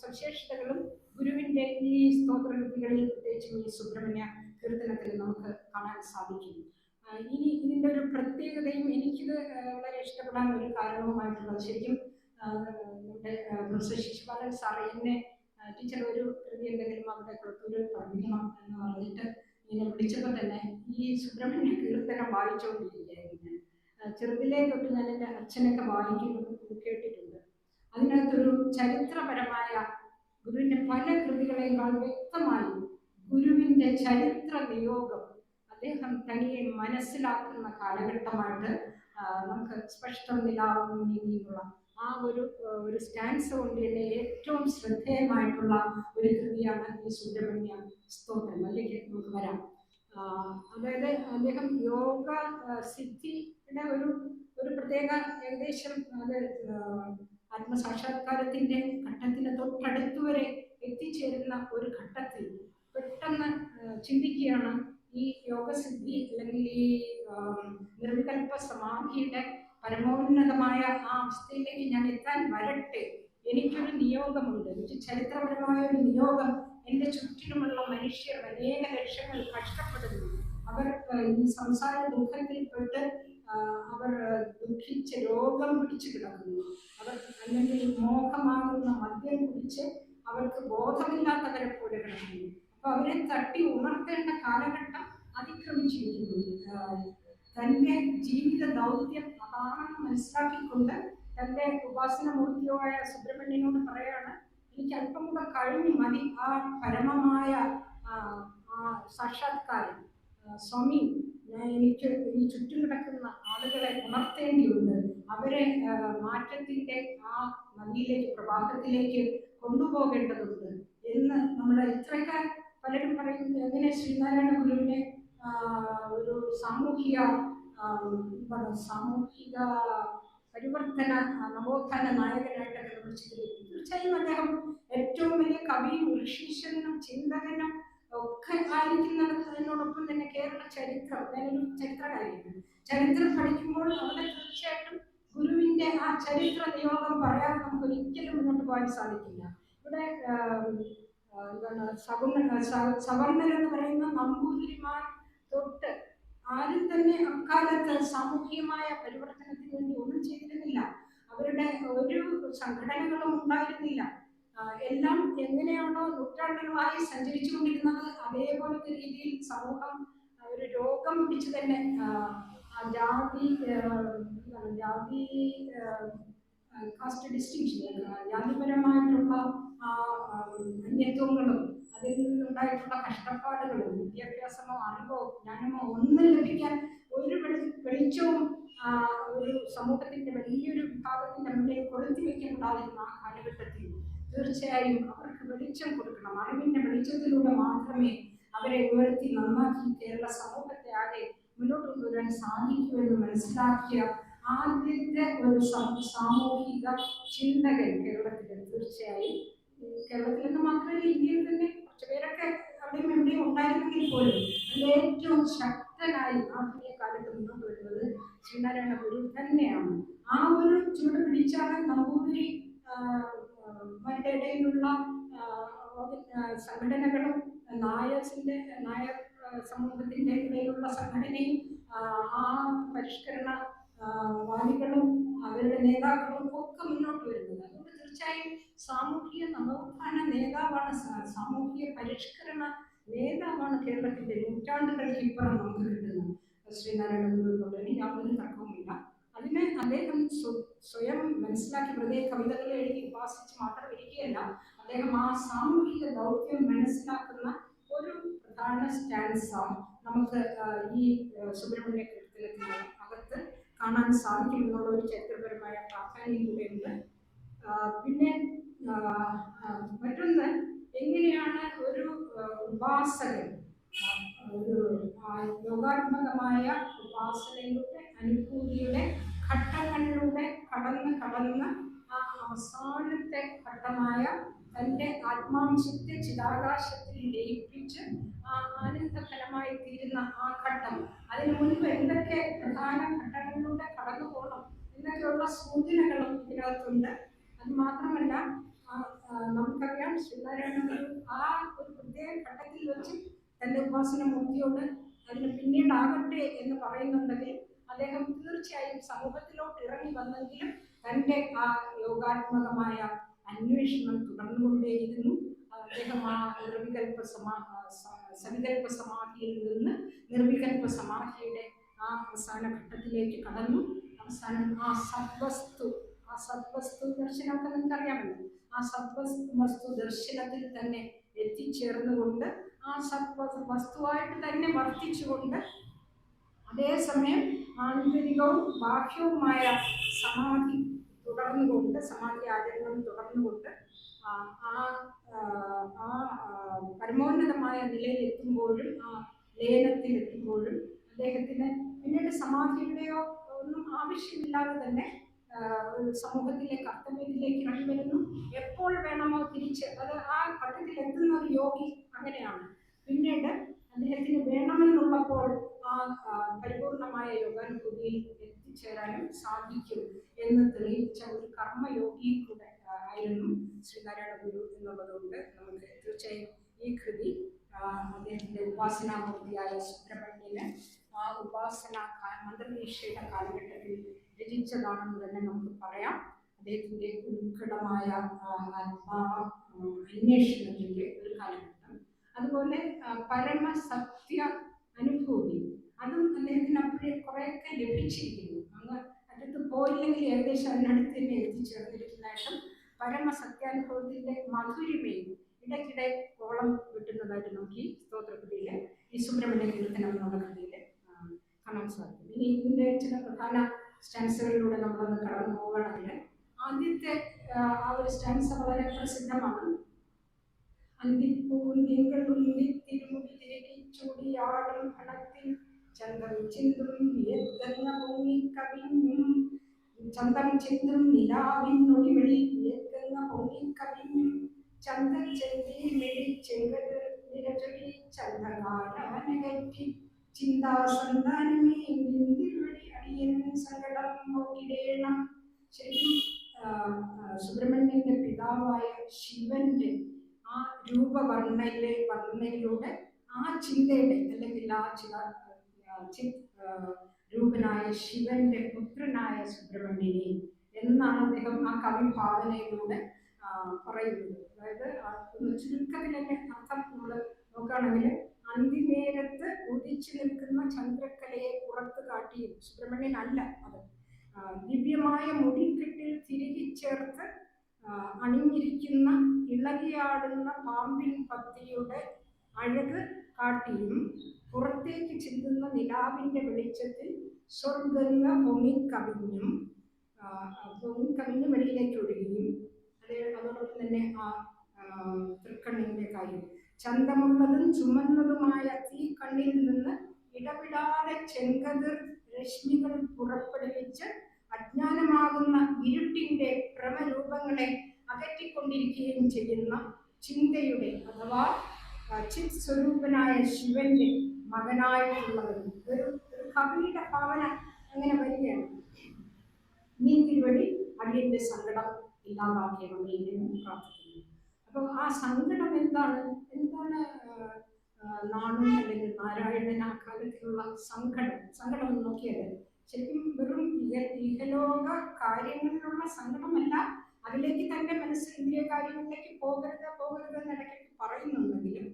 സവിശേഷതകളും ഗുരുവിൻ്റെ ഈ സ്തോത്രകൃതികളിൽ പ്രത്യേകിച്ചും ഈ സുബ്രഹ്മണ്യ കീർത്തനത്തിൽ നമുക്ക് കാണാൻ സാധിക്കും. ഇനി ഇതിൻ്റെ ഒരു പ്രത്യേകതയും എനിക്കിത് വളരെ ഇഷ്ടപ്പെടാൻ ഒരു കാരണവുമായിട്ടുള്ളത് ശരിക്കും നമ്മുടെ പ്രൊഫസർ ശിശുപാലൻ സാർ എന്നെ ടീച്ചർ ഒരു കൃതി എന്തെങ്കിലും അവിടെ കൊടുത്തൊരു പഠിക്കണം എന്ന് പറഞ്ഞിട്ട് ഇങ്ങനെ വിളിച്ചപ്പോൾ തന്നെ ഈ സുബ്രഹ്മണ്യ കീർത്തനം വായിച്ചുകൊണ്ടിരിക്കുകയായിരുന്നു. ചെറുതിലേ തൊട്ട് ഞാൻ എൻ്റെ അച്ഛനൊക്കെ വായിക്കുന്നത് കേട്ടിട്ടുണ്ട്. അതിനകത്തൊരു ചരിത്രപരമായ ഗുരുവിൻ്റെ പല കൃതികളെക്കാൾ വ്യക്തമായി ഗുരുവിൻ്റെ ചരിത്ര നിയോഗം അദ്ദേഹം തനിയെ മനസ്സിലാക്കുന്ന കാലഘട്ടമായിട്ട് നമുക്ക് സ്പഷ്ടം നിലാവുന്നുള്ള ആ ഒരു സ്റ്റാൻസ് കൊണ്ട് തന്നെ ഏറ്റവും ശ്രദ്ധേയമായിട്ടുള്ള ഒരു കൃതിയാണ് ഈ സുബ്രഹ്മണ്യ സ്തോത്രം. അല്ലെങ്കിൽ നമുക്ക് വരാം. അതായത് അദ്ദേഹം യോഗ സിദ്ധിയുടെ ഒരു പ്രത്യേക ഏകദേശം അത് ആത്മസാക്ഷാത്കാരത്തിൻ്റെ ഘട്ടത്തിന് തൊട്ടടുത്ത് വരെ എത്തിച്ചേരുന്ന ഒരു ഘട്ടത്തിൽ പെട്ടെന്ന് ചിന്തിക്കുകയാണ് ഈ യോഗസിദ്ധി അല്ലെങ്കിൽ ഈ നിർവികൽപ്പ സമാധിയുടെ പരമോന്നതമായ ആ അവസ്ഥയിലേക്ക് ഞാൻ എത്താൻ വരട്ടെ. എനിക്കൊരു നിയോഗമുണ്ട്, എനിക്ക് ചരിത്രപരമായ ഒരു നിയോഗം. എൻ്റെ ചുറ്റിലുമുള്ള മനുഷ്യർ അനേക ലക്ഷങ്ങൾ കഷ്ടപ്പെടുന്നു. അവർ ഈ സംസാര ദുഃഖത്തിൽപ്പെട്ട് അവർ ദുഃഖിച്ച് രോഗം പിടിച്ചു കിടക്കുന്നു. അവർ അല്ലെങ്കിൽ മോഹമാകുന്ന മദ്യം കുടിച്ച് അവർക്ക് ബോധമില്ലാത്തവരെ പോലെ കിടക്കുന്നു. അപ്പൊ അവരെ തട്ടി ഉണർത്തേണ്ട കാലഘട്ടം അതിക്രമിച്ചിരിക്കുന്നു. തൻ്റെ ജീവിത ദൗത്യം അതാണെന്ന് മനസ്സിലാക്കിക്കൊണ്ട് തൻ്റെ ഉപാസനമൂർത്തിയായ സുബ്രഹ്മണ്യനോട് പറയാണ്, എനിക്ക് അല്പം കൂടെ കഴിഞ്ഞു മതി ആ പരമമായ സാക്ഷാത്കാരം. സ്വാമി, എനിക്ക് ഈ ചുറ്റും കിടക്കുന്ന ആളുകളെ ഉണർത്തേണ്ടിയുണ്ട്, അവരെ മാറ്റത്തിൻ്റെ ആ നദിയിലേക്ക് പ്രഭാതത്തിലേക്ക് കൊണ്ടുപോകേണ്ടതുണ്ട് എന്ന് നമ്മൾ ഇത്രയൊക്കെ പലരും പറയുന്നത്. എങ്ങനെ ശ്രീനാരായണ ഗുരുവിനെ ഒരു സാമൂഹിക പരിവർത്തന നവോത്ഥാന നായകനായിട്ടൊക്കെ നമ്മൾ ചിത്രീകരിക്കും. തീർച്ചയായും അദ്ദേഹം ഏറ്റവും വലിയ കവിയും ഋഷീശ്വരനും ചിന്തകനും ഒക്കെ ആയിരിക്കുന്നതിനോടൊപ്പം തന്നെ കേരള ചരിത്രം, ഞാനൊരു ചരിത്രകാരിയാണ്, ചരിത്രം പഠിക്കുമ്പോൾ അവിടെ തീർച്ചയായിട്ടും ഗുരുവിൻ്റെ ആ ചരിത്ര നിയോഗം പറയാതെ നമുക്ക് ഒരിക്കലും മുന്നോട്ട് പോകാൻ സാധിക്കില്ല. ഇവിടെ എന്താണ് സവർണരെന്ന് പറയുന്ന നമ്പൂതിരിമാർ തൊട്ട് ആരും തന്നെ അക്കാലത്ത് സാമൂഹികമായ പരിവർത്തനത്തിന് വേണ്ടി ഒന്നും ചെയ്തിരുന്നില്ല. അവരുടെ ഒരു സംഘടനകളും ഉണ്ടായിരുന്നില്ല. എല്ലാം എങ്ങനെയാണോ നൂറ്റാണ്ടുകളായി സഞ്ചരിച്ചുകൊണ്ടിരുന്നത് അതേപോലത്തെ രീതിയിൽ സമൂഹം ഒരു രോഗം പിടിച്ച് തന്നെ ജാതി കാസ്റ്റ് ഡിസ്റ്റിങ്ഷൻ, ജാതിപരമായിട്ടുള്ള അന്യത്വങ്ങളും അതിൽ നിന്നുണ്ടായിട്ടുള്ള കഷ്ടപ്പാടുകളും വിദ്യാഭ്യാസമോ അറിവോ ജ്ഞാനമോ ഒന്നും ലഭിക്കാൻ ഒരു വെളിച്ചവും ഒരു സമൂഹത്തിന്റെ വലിയൊരു വിഭാഗത്തിന്റെ മുന്നിൽ കൊളുത്തി വയ്ക്കുന്നുണ്ടായിരുന്ന ആ കാലഘട്ടത്തിൽ തീർച്ചയായും അവർക്ക് വെളിച്ചം കൊടുക്കണം. അറിവിന്റെ വെളിച്ചത്തിലൂടെ മാത്രമേ അവരെ ഉയർത്തി നന്നാക്കി കേരള സമൂഹത്തെ ആകെ മുന്നോട്ട് കൊണ്ടുവരാൻ സാധിക്കൂ എന്ന് മനസ്സിലാക്കിയ ആദ്യത്തെ ഒരു സാമൂഹിക ചിന്തകൻ കേരളത്തിൽ തീർച്ചയായും. കേരളത്തിൽ നിന്ന് മാത്രമല്ല, ഇന്ത്യയിൽ തന്നെ കുറച്ച് പേരൊക്കെ അവിടെയും എവിടെയും ഉണ്ടായിരുന്നെങ്കിൽ പോലും അതിൽ ഏറ്റവും ശക്തനായി ആധുനിക കാലത്ത് മുന്നോട്ട് വരുന്നത് ശ്രീനാരായണ ഗുരു തന്നെയാണ്. ആ ഒരു ചുവട് പിടിച്ചാണ് നമ്പൂതിരി മരുടെ ഇടയിലുള്ള സംഘടനകളും നായർ സമൂഹത്തിന്റെ ഇടയിലുള്ള സംഘടനയും ആ പരിഷ്കരണ വാദികളും അവരുടെ നേതാക്കളും ഒക്കെ മുന്നോട്ട് വരുന്നത്. അതുകൊണ്ട് തീർച്ചയായും സാമൂഹിക നവോത്ഥാന നേതാവാണ്, സാമൂഹിക പരിഷ്കരണ നേതാവാണ് കേരളത്തിന്റെ നൂറ്റാണ്ടുകൾക്ക് ഇപ്പുറം നമുക്ക് കിട്ടുന്നത് ശ്രീനാരായണ ഗുരു എന്നുള്ളതിന് യാതൊരു തർക്കവുമില്ല. അതിന് അദ്ദേഹം സ്വയം മനസ്സിലാക്കി വെറുതെ കവിതകൾ എഴുതി ഉപാസിച്ച് മാത്രം ഇരിക്കുകയല്ല, അദ്ദേഹം ആ സാമൂഹിക ദൗത്യം മനസ്സിലാക്കുന്ന ഒരു പ്രധാന സ്റ്റാൻസ നമുക്ക് ഈ സുബ്രഹ്മണ്യ കീർത്തനത്തിന് അകത്ത് കാണാൻ സാധിക്കുമെന്നുള്ള ഒരു ചരിത്രപരമായ പ്രാധാന്യം കൂടെയുണ്ട്. പിന്നെ മറ്റൊന്ന്, എങ്ങനെയാണ് ഒരു ഉപാസകൻ ഒരു യോഗാത്മകമായ ഉപാസനയുടെ അനുഭൂതിയുടെ ഘട്ടങ്ങളിലൂടെ കടന്ന് ആ അവസാനത്തെ ഘട്ടമായ തൻ്റെ ആത്മാംശത്തെ ചിതാകാശത്തിൽ ലയിപ്പിച്ച് ആ ആനന്ദഫലമായി തീരുന്ന ആ ഘട്ടം, അതിനു മുൻപ് എന്തൊക്കെ പ്രധാന ഘട്ടങ്ങളിലൂടെ കടന്നു പോകണം എന്നൊക്കെയുള്ള സൂചനകളും ഇതിനകത്തുണ്ട്. അത് മാത്രമല്ല, നമുക്കറിയാം ശ്രീനാരായണ ഗുരു ആ ഒരു പ്രത്യേക ഘട്ടത്തിൽ വെച്ച് തൻ്റെ ഉപാസന മൂർത്തിയോട് അതിന് പിന്നീടാകട്ടെ എന്ന് പറയുന്നുണ്ടെങ്കിൽ അദ്ദേഹം തീർച്ചയായും സമൂഹത്തിലോട്ട് ഇറങ്ങി വന്നെങ്കിലും തൻ്റെ ആ യോഗാത്മകമായ അന്വേഷണം തുടർന്നുകൊണ്ടേയിരുന്നു. അദ്ദേഹം ആ സവികൽപ്പ സമാധിയിൽ നിന്ന് നിർവികൽപ്പ സമാധിയുടെ ആ അവസാന ഘട്ടത്തിലേക്ക് കടന്നു. അവസാനം ആ സദ്വസ്തു ദർശനമൊക്കെ നിങ്ങൾക്കറിയാമല്ലോ. ആ സദ്വസ്തു ദർശനത്തിൽ തന്നെ എത്തിച്ചേർന്നുകൊണ്ട് ആ വസ്തുവായിട്ട് തന്നെ വർത്തിച്ചുകൊണ്ട് അതേസമയം ആന്തരികവും ബാഹ്യവുമായ സമാധി തുടർന്നുകൊണ്ട്, സമാധി ആചരണം തുടർന്നുകൊണ്ട് ആ പരമോന്നതമായ നിലയിലെത്തുമ്പോഴും ആ ലയനത്തിലെത്തുമ്പോഴും അദ്ദേഹത്തിന് പിന്നീട് സമാധിയുടെയോ ഒന്നും ആവശ്യമില്ലാതെ തന്നെ സമൂഹത്തിലെ കർത്തവ്യത്തിലേക്ക് ഇറങ്ങി വരുന്നു. എപ്പോൾ വേണമോ തിരിച്ച്, അത് ആ ഘട്ടത്തിൽ എത്തുന്ന ഒരു യോഗി അങ്ങനെയാണ്. പിന്നീട് അദ്ദേഹത്തിന് വേണമെന്നുള്ളപ്പോൾ ആ പരിപൂർണമായ യോഗാനുഭൂതിയിൽ എത്തിച്ചേരാനും സാധിക്കും എന്ന് തെളിയിച്ച ഒരു കർമ്മയോഗി കൂടെ ആയിരുന്നു ശ്രീനാരായണ ഗുരു എന്നുള്ളതുകൊണ്ട് നമുക്ക് തീർച്ചയായും ഈ കൃതി അദ്ദേഹത്തിന്റെ ഉപാസനാമൂർത്തിയായ സുബ്രഹ്മണ്യന് ആ ഉപാസന മന്ത്രദീക്ഷയുടെ കാലഘട്ടത്തിൽ രചിച്ചതാണെന്ന് തന്നെ നമുക്ക് പറയാം. അദ്ദേഹത്തിന്റെ ഉത്കടമായ അന്വേഷണത്തിന്റെ ഒരു കാലഘട്ടം, അതുപോലെ പരമസത്യ അനുഭൂതി, അതും അദ്ദേഹത്തിന് അപ്പോഴേ കുറേയൊക്കെ ലഭിച്ചിരിക്കുന്നു. അങ്ങ് അടുത്ത് പോയില്ലെങ്കിൽ ഏകദേശം അതിനടുത്ത് തന്നെ എത്തിച്ചേർന്നിരിക്കുന്നതായിട്ടും പരമസത്യാനുഭവത്തിന്റെ മധുരിമയും ഇടയ്ക്കിടെ ഓളം കിട്ടുന്നതായിട്ട് നമുക്ക് ഈ സ്തോത്രകൃതിയില്, ഈ സുബ്രഹ്മണ്യ കീർത്തനം എന്നുള്ള കൃതിയിൽ കാണാൻ സാധിക്കും. ഇനി ഇതിന്റെ ചില പ്രധാന സ്റ്റാൻസുകളിലൂടെ നമ്മളൊന്ന് കടന്നു പോവുകയാണെങ്കിൽ, ആദ്യത്തെ ആ ഒരു സ്റ്റാൻസ വളരെ പ്രസിദ്ധമാണ്. അന്തിപ്പൂന്തിങ്കളുള്ളി തിരുമുടി തിരികി ചൂടിയാടും കണത്തിൽ ചന്തം ചിന്തും വിയർഗംഗ പൊങ്ങി കവിഞ്ഞും ചന്തം ചിന്തും നിലാവിനൊളിവിളി വിയർഗംഗ പൊങ്ങി കവിഞ്ഞും ചന്തം ചെന്തി മെഴി ചെങ്കത് നിരചൊലി ചന്തകാരനകറ്റി ചിന്താസന്താനമേ ഇന്തിരുവടി അടിയൻ സങ്കടം നോക്കിടേണം. ശരിക്കും സുബ്രഹ്മണ്യന്റെ പിതാവായ ശിവന്റെ ആ വർണ്ണനയിലൂടെ ആ ചിന്തയുടെ, അല്ലെങ്കിൽ ആ രൂപനായ ശിവന്റെ പുത്രനായ സുബ്രഹ്മണ്യനെ എന്നാണ് അദ്ദേഹം ആ കവിഭാവനയിലൂടെ പറയുന്നത്. അതായത് ചുരുക്കത്തിൽ തന്നെ അർത്ഥം നമ്മൾ നോക്കുകയാണെങ്കിൽ, അന്തിനേരത്ത് ഉദിച്ചു നിൽക്കുന്ന ചന്ദ്രക്കലയെ പുറത്തു കാട്ടിയും സുബ്രഹ്മണ്യൻ അല്ല അത്, ദിവ്യമായ മുടിക്കെട്ടിൽ തിരികെ ചേർത്ത് അണിഞ്ഞിരിക്കുന്ന ഇളകിയാടുന്ന പാമ്പിൻ പത്തിയുടെ അഴക് കാട്ടിയും പുറത്തേക്ക് ചിന്തുന്ന നിലാവിന്റെ വെളിച്ചത്തിൽ സ്വർഗംഗ പൊങ്ങിക്കവിഞ്ഞും വെളിയിലേക്ക് ഒഴുകുകയും, അതോടൊപ്പം തന്നെ ആ തൃക്കണ്ണിന്റെ കാര്യം, ചന്തമുള്ളതും ചുമന്നതുമായ തീ കണ്ണിൽ നിന്ന് ഇടവിടാതെ ചെങ്കതിർ രശ്മികൾ പുറപ്പെടുവിച്ച് അജ്ഞാനമാകുന്ന ഇരുട്ടിൻ്റെ ഭ്രമരൂപങ്ങളെ അകറ്റിക്കൊണ്ടിരിക്കുകയും ചെയ്യുന്ന ചിന്തയുടെ അഥവാ ചിത് സ്വരൂപനായ ശിവന്റെ മകനായിട്ടുള്ളവരും. ഒരു കവിയുടെ ഭാവന അങ്ങനെ വരികയാണ്. നീ തിരുവടി അടിയന്റെ സങ്കടം ഇല്ലാതാക്കിയവനെ എന്നും പ്രാർത്ഥിക്കുന്നു. അപ്പോൾ ആ സങ്കടം എന്താണ്? നാണു അല്ലെങ്കിൽ നാരായണൻ ആ കാലത്തിലുള്ള സങ്കടം നോക്കിയാൽ ശരിക്കും വെറും ഇഹലോക കാര്യങ്ങളിലുള്ള സങ്കടമല്ല. അതിലേക്ക് തന്റെ മനസ്സ് ഇന്ദ്രിയ കാര്യങ്ങളിലേക്ക് പോകരുത് എന്ന് ഇടയ്ക്ക് പറയുന്നുണ്ടെങ്കിലും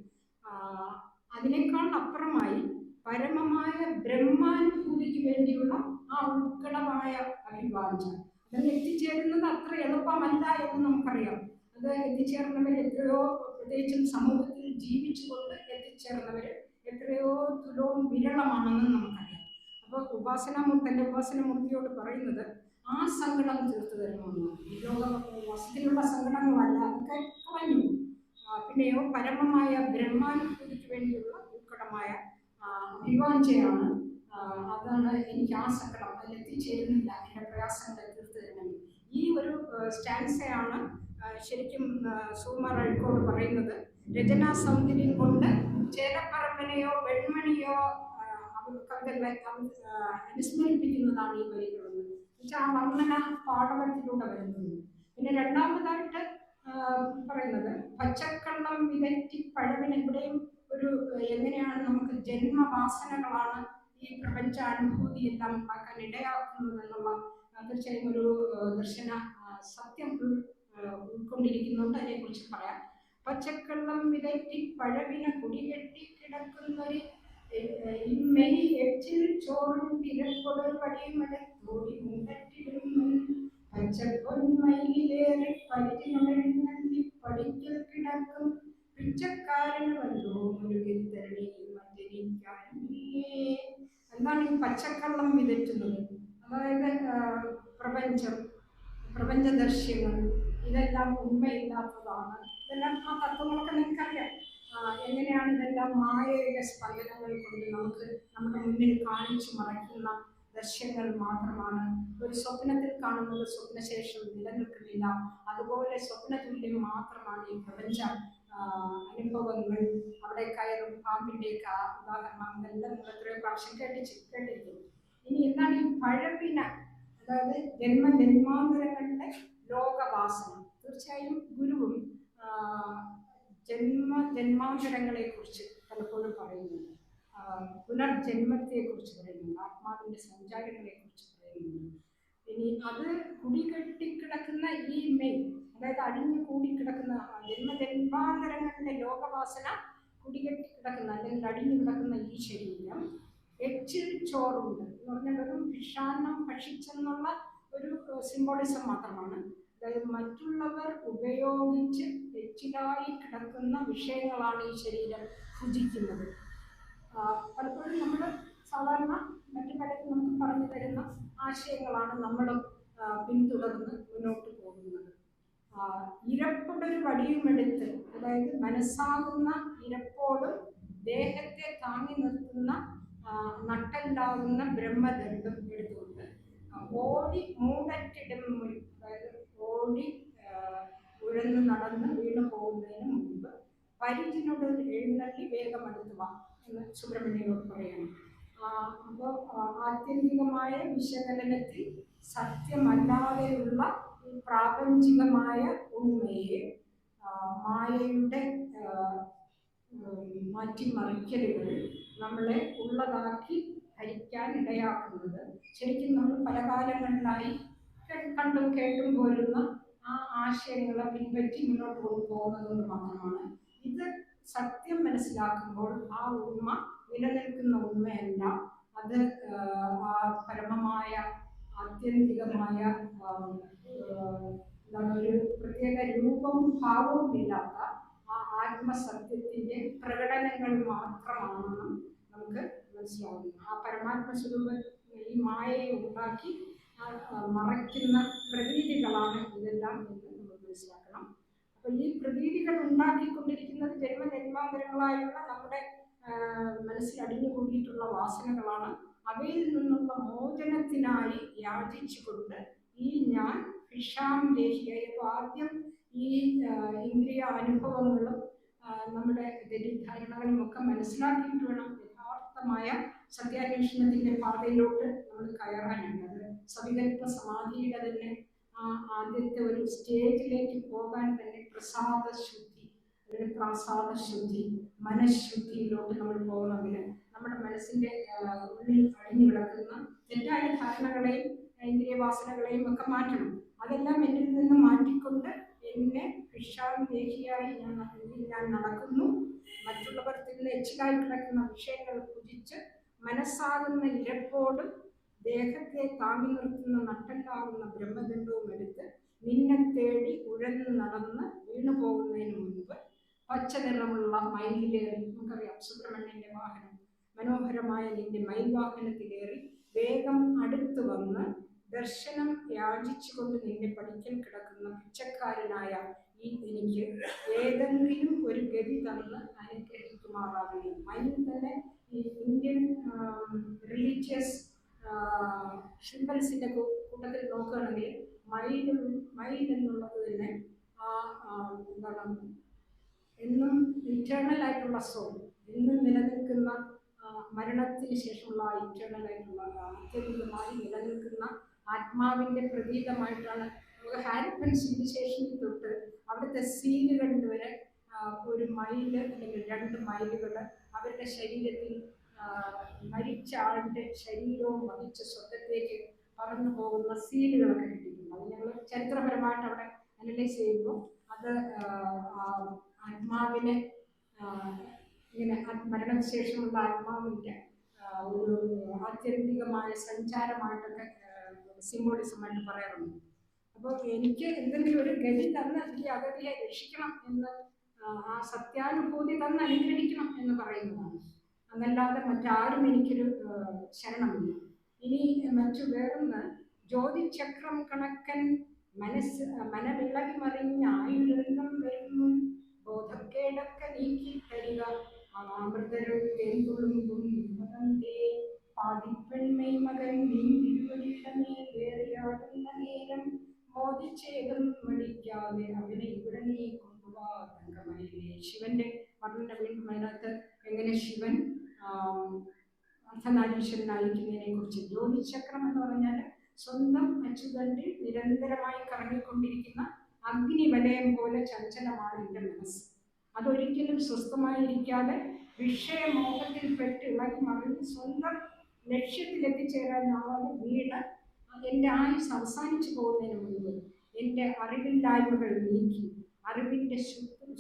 അതിനേക്കാൾ അപ്പുറമായി പരമമായ ബ്രഹ്മാനുഭൂതിക്ക് വേണ്ടിയുള്ള ആ ഉത്കടമായ അഭിവാഞ്ച. അതിൽ എത്തിച്ചേരുന്നത് അത്ര എളുപ്പമല്ല എന്ന് നമുക്കറിയാം. അത് എത്തിച്ചേർന്നവർ എത്രയോ, പ്രത്യേകിച്ചും സമൂഹത്തിൽ ജീവിച്ചുകൊണ്ട് എത്തിച്ചേർന്നവർ എത്രയോ തുലവും വിരളമാണെന്ന് നമുക്കറിയാം. അപ്പോൾ തന്റെ ഉപാസനമൂർത്തിയോട് പറയുന്നത് ആ സങ്കടം തീർത്തു തരണമെന്ന്. ഈ വസ്തുവിലുള്ള സങ്കടങ്ങളല്ല, അതൊക്കെ കുറഞ്ഞു. പിന്നെയോ പരമമായ ബ്രഹ്മാനുഭൂതിക്ക് വേണ്ടിയുള്ള ഉത്കടമായ അഭിവാഞ്ചയാണ്. അതാണ് എനിക്ക് ആ സങ്കടം, അതിലെത്തിച്ചേരുന്നില്ല, എൻ്റെ പ്രയാസങ്ങളെ തീർത്തു തരണം. ഈ ഒരു സ്റ്റാൻസയാണ് ശരിക്കും സുകുമാർ അഴീക്കോട് പറയുന്നത് രചനാ സൗന്ദര്യം കൊണ്ട് ചേലപ്പറമ്പനെയോ വെൺമണിയോ കവിതകളെ അനുസ്മരിപ്പിക്കുന്നതാണ് ഈ വരികളെന്ന് വെച്ചാൽ ആ വർണ്ണന പാഠവത്തിലൂടെ വരുന്നത്. പിന്നെ രണ്ടാമതായിട്ട് പറയുന്നത് പച്ചക്കള്ളം വിതറ്റി പഴവിന്. ഇവിടെയും ഒരു എങ്ങനെയാണ് നമുക്ക് ജന്മവാസനകളാണ് ഈ പ്രപഞ്ചാനുഭൂതിയെല്ലാം ആക്കാൻ ഇടയാക്കുന്നത് എന്നുള്ള തീർച്ചയായും ഒരു ദർശന സത്യം ഉൾക്കൊണ്ടിരിക്കുന്നുണ്ട്. അതിനെക്കുറിച്ച് പറയാം. പച്ചക്കള്ളം വിതറ്റി പഴവിനെ കുടികെട്ടി കിടക്കുന്നൊരു മെയ് എച്ചിൽ ചോറും തിരക്കൊടൊരു പടിയുമെടുത്തോടി മുണ്ടറ്റിടും പച്ചപ്പൊന്മയിലേറെ പരിചിനുടങ്ങി പഠിക്കൽ കിടക്കും പിച്ചക്കാരന് വല്ലോ മുരുകരി മറ്റരിക്കാനില്ലേ. എന്താണ് ഈ പച്ചക്കള്ളം വിതറ്റുന്നത്? അതായത് പ്രപഞ്ചദർശ്യങ്ങൾ ഇതെല്ലാം ഉണ്മയില്ലാത്തതാണ്. ഇതെല്ലാം ആ തത്വങ്ങളൊക്കെ നിങ്ങൾക്കറിയാം. എങ്ങനെയാണ് ഇതെല്ലാം മായയുടെ സ്പന്ദനങ്ങൾ കൊണ്ട് നമ്മുടെ മുന്നിൽ കാണിച്ചു മറയ്ക്കുന്ന ദൃശ്യങ്ങൾ മാത്രമാണ്. ഒരു സ്വപ്നത്തിൽ കാണുന്നത് സ്വപ്നശേഷം നിലനിൽക്കുന്നില്ല. അതുപോലെ സ്വപ്നതുല്യം മാത്രമാണ് ഈ പ്രപഞ്ച അനുഭവങ്ങൾ. അവിടെ കയറും പാമ്പിൻ്റെ ഉദാഹരണം ഇതെല്ലാം നിങ്ങൾ എത്രയോ പ്രാവശ്യം കേട്ടിരിക്കുന്നു. ഇനി എന്താണ് ഈ പഴവിന? അതായത് ജന്മജന്മാന്തരങ്ങളുടെ ലോകവാസന. തീർച്ചയായും ഗുരുവും ജന്മാന്തരങ്ങളെ കുറിച്ച് പലപ്പോഴും പറയുന്നുണ്ട്. പുനർജന്മത്തെക്കുറിച്ച് പറയുന്നുണ്ട്. ആത്മാവിൻ്റെ സഞ്ചാരങ്ങളെ കുറിച്ച് പറയുന്നുണ്ട്. ഇനി അത് കുടികെട്ടിക്കിടക്കുന്ന ഈ മെയ്, അതായത് അടിഞ്ഞു കൂടിക്കിടക്കുന്ന ജന്മജന്മാന്തരങ്ങളുടെ ലോകവാസന കുടികെട്ടിക്കിടക്കുന്ന അല്ലെങ്കിൽ അടിഞ്ഞു കിടക്കുന്ന ഈ ശരീരം എച്ചിൽ ചോറുണ്ട് എന്ന് പറഞ്ഞാൽ വെറും ഭിക്ഷാന്നം ഭക്ഷിച്ചെന്നുള്ള ഒരു സിംബോളിസം മാത്രമാണ്. അതായത് മറ്റുള്ളവർ ഉപയോഗിച്ച് എച്ചിലായി കിടക്കുന്ന വിഷയങ്ങളാണ് ഈ ശരീരം ഭുജിക്കുന്നത്. പലപ്പോഴും നമ്മൾ സാധാരണ മറ്റു പലരും നമുക്ക് പറഞ്ഞു തരുന്ന ആശയങ്ങളാണ് നമ്മളും പിന്തുടർന്ന് മുന്നോട്ട് പോകുന്നത്. ഇരപ്പൊടൊരു വടിയുമെടുത്ത്, അതായത് മനസ്സാകുന്ന ഇരപ്പോടും ദേഹത്തെ താങ്ങി നിർത്തുന്ന നട്ടല്ലാകുന്ന ബ്രഹ്മദണ്ഡം എടുത്തുകൊണ്ട് ഓടി മൂടറ്റിടും, അതായത് ഓടി ഉഴന്ന് നടന്ന് വീണു പോകുന്നതിന് മുൻപ് പരിചിനോട് എഴുന്നള്ളി വേഗം അടുത്തുക എന്ന് സുബ്രഹ്മണ്യനോട് പറയണം. അപ്പോൾ ആത്യന്തികമായ വിശകലനത്തിൽ സത്യമല്ലാതെയുള്ള ഈ പ്രാപഞ്ചികമായ ഉണ്മയെ മായയുടെ മാറ്റിമറിക്കലുകൾ നമ്മളെ ഉള്ളതാക്കി ഭരിക്കാൻ ഇടയാക്കുന്നത് ശരിക്കും നമ്മൾ പല കാലങ്ങളിലായി കണ്ടും കേട്ടും പോരുന്ന ആ ആശയങ്ങളെ പിൻപറ്റി മുന്നോട്ട് കൊണ്ടുപോകുന്നത് കൊണ്ട് മാത്രമാണ്. ഇത് സത്യം മനസ്സിലാക്കുമ്പോൾ ആ ഉണ്മ നിലനിൽക്കുന്ന ഉണ്മയല്ല, അത് ആ പരമമായ ആത്യന്തികമായ എന്താണ് ഒരു പ്രത്യേക രൂപവും ഭാവവും ഇല്ലാത്ത ആ ആത്മസത്യത്തിൻ്റെ പ്രകടനങ്ങൾ മാത്രമാണെന്ന് നമുക്ക് മനസ്സിലാവുന്നു. ആ പരമാത്മ സ്വരൂപം ഈ മായയെ ഉണ്ടാക്കി മറയ്ക്കുന്ന പ്രതീതികളാണ് ഇതെല്ലാം എന്ന് നമ്മൾ മനസ്സിലാക്കണം. അപ്പോൾ ഈ പ്രതീതികൾ ഉണ്ടാക്കിക്കൊണ്ടിരിക്കുന്നത് ജന്മജന്മാന്തരങ്ങളായുള്ള നമ്മുടെ മനസ്സിൽ അടിഞ്ഞു കൂടിയിട്ടുള്ള വാസനകളാണ്. അവയിൽ നിന്നുള്ള മോചനത്തിനായി യാചിച്ചുകൊണ്ട് ഈ ഞാൻ ഭിഷാം ലേഹിയായി. ആദ്യം ഈ ഇന്ദ്രിയ അനുഭവങ്ങളും നമ്മുടെ തെറ്റിദ്ധാരണകളും ഒക്കെ മനസ്സിലാക്കിയിട്ട് വേണം യഥാർത്ഥമായ സത്യാന്വേഷണത്തിന്റെ പാതയിലോട്ട് നമ്മൾ കയറാനുണ്ട്. സവികൽപ്പ സമാധിയുടെ തന്നെ ആദ്യത്തെ ഒരു സ്റ്റേജിലേക്ക് പോകാൻ തന്നെ പ്രസാദ ശുദ്ധി, അല്ലെങ്കിൽ പ്രാസാദ ശുദ്ധി, മനഃശുദ്ധിയിലോട്ട് നമ്മൾ പോകണമെങ്കിൽ നമ്മുടെ മനസ്സിന്റെ ഉള്ളിൽ അഴിഞ്ഞു കിടക്കുന്ന തെറ്റായ ധാരണകളെയും ഇന്ദ്രിയവാസനകളെയും ഒക്കെ മാറ്റണം. അതെല്ലാം എന്നിൽ നിന്ന് മാറ്റിക്കൊണ്ട് എന്നെ ഭിക്ഷാന്തേഹിയായി ഞാൻ നടക്കുന്നു. മറ്റുള്ളവർക്ക് നിന്ന് എച്ചിലായി കിടക്കുന്ന വിഷയങ്ങൾ കുതിച്ച് മനസ്സാകുന്ന ഇരപ്പോടും ദേഹത്തെ താങ്ങി നിർത്തുന്ന നട്ടല്ലാകുന്ന ബ്രഹ്മദണ്ഡവും എടുത്ത് നിന്നെ തേടി ഉഴന്ന് നടന്ന് വീണു പോകുന്നതിന് മുൻപ് പച്ച നിറമുള്ള മയിലേറി, നമുക്കറിയാം സുബ്രഹ്മണ്യന്റെ വാഹനം, മനോഹരമായ നിന്റെ മയിൽവാഹനത്തിലേറി വേഗം അടുത്തു വന്ന് ദർശനം യാചിച്ചുകൊണ്ട് നിന്റെ പടിക്കൽ കിടക്കുന്ന പിച്ചക്കാരനായ ഈ എനിക്ക് ഏതെങ്കിലും ഒരു ഗതി തന്ന് അനുഗ്രഹിക്കുമാറാകണം. മയിൽ തന്നെ ഈ ഇന്ത്യൻ റിലീജിയസ് സിംബൽസിന്റെ കൂട്ടത്തിൽ നോക്കുകയാണെങ്കിൽ മയിൽ എന്നുള്ളത് തന്നെ എന്താണ്, എന്നും ഇറ്റേണൽ ആയിട്ടുള്ള സോൾ, എന്നും നിലനിൽക്കുന്ന, മരണത്തിന് ശേഷമുള്ള ഇറ്റേണൽ ആയിട്ടുള്ള ആത്യന്തികമായി നിലനിൽക്കുന്ന ആത്മാവിന്റെ പ്രതീകമായിട്ടാണ് ഹാരിപ്പൻ സിവിലൈസേഷനിൽ തൊട്ട് അവിടുത്തെ സീലുകളിൽ വരെ ഒരു മയില് അല്ലെങ്കിൽ 2 മയിലുകൾ അവരുടെ ശരീരത്തിൽ മരിച്ച ആളുടെ ശരീരവും വഹിച്ച സ്വർഗത്തേക്ക് പറന്നു പോകുന്ന സീലുകളൊക്കെ കിട്ടിയിട്ടുണ്ട്. അത് ഞങ്ങൾ ചരിത്രപരമായിട്ട് അവിടെ അനലൈസ് ചെയ്യുമ്പോൾ അത് ആത്മാവിനെ ഇങ്ങനെ മരണശേഷമുള്ള ആത്മാവിൻ്റെ ഒരു ആത്യന്തികമായ സഞ്ചാരമായിട്ടൊക്കെ സിംബോളിസമായിട്ട് പറയാറുണ്ട്. അപ്പോൾ എനിക്ക് എന്തെങ്കിലും ഒരു ഗതി തന്ന് ഈ അഗതിയെ രക്ഷിക്കണം എന്ന്, ആ സത്യാനുഭൂതി തന്ന് അനുഗ്രഹിക്കണം എന്ന് പറയുന്നതാണ്. അതല്ലാതെ മറ്റാരും എനിക്കൊരു ശരണമില്ല. ഇനി മറ്റു വേറൊന്ന്, ജ്യോതിചക്രം കണക്കൻ മനവിളകി മറിഞ്ഞായുരന്തം വരുന്നു ബോധക്കേടൊക്കെ നീക്കി തരിക അമൃതരും തേൻതുളുമ്പും പാതിപ്പെൺമൈ മകൻ നീ തിരുവടിയിടമേ വേറിയാടുന്ന നേരം മോദിച്ചേതും മടിക്കാതെ അവനെ ഇവിടെ നീ കൊണ്ടുപോവാ തങ്കമയിലേ. ശിവന്റെ വർണ്ണന വീണ്ടും അതിനകത്ത് എങ്ങനെ ശിവൻ അർദ്ധനാരീശ്വരനായിരിക്കുന്നതിനെ കുറിച്ച്. ജ്യോതിചക്രം എന്ന് പറഞ്ഞാൽ സ്വന്തം അച്ചുതണ്ടിൽ നിരന്തരമായി കറങ്ങിക്കൊണ്ടിരിക്കുന്ന അഗ്നിവലയം പോലെ ചഞ്ചലമാണ് എൻ്റെ മനസ്സ്. അതൊരിക്കലും സ്വസ്ഥമായിരിക്കാതെ വിഷയമോഹത്തിൽപ്പെട്ട് ഇളകി മറിഞ്ഞ് സ്വന്തം ലക്ഷ്യത്തിലെത്തിച്ചേരാനാവാതെ വീണ് എൻ്റെ ആയുസ് അവസാനിച്ചു പോകുന്നതിന് മുൻപ് എൻ്റെ അറിവില്ലായ്മകൾ നീക്കി അറിവിൻ്റെ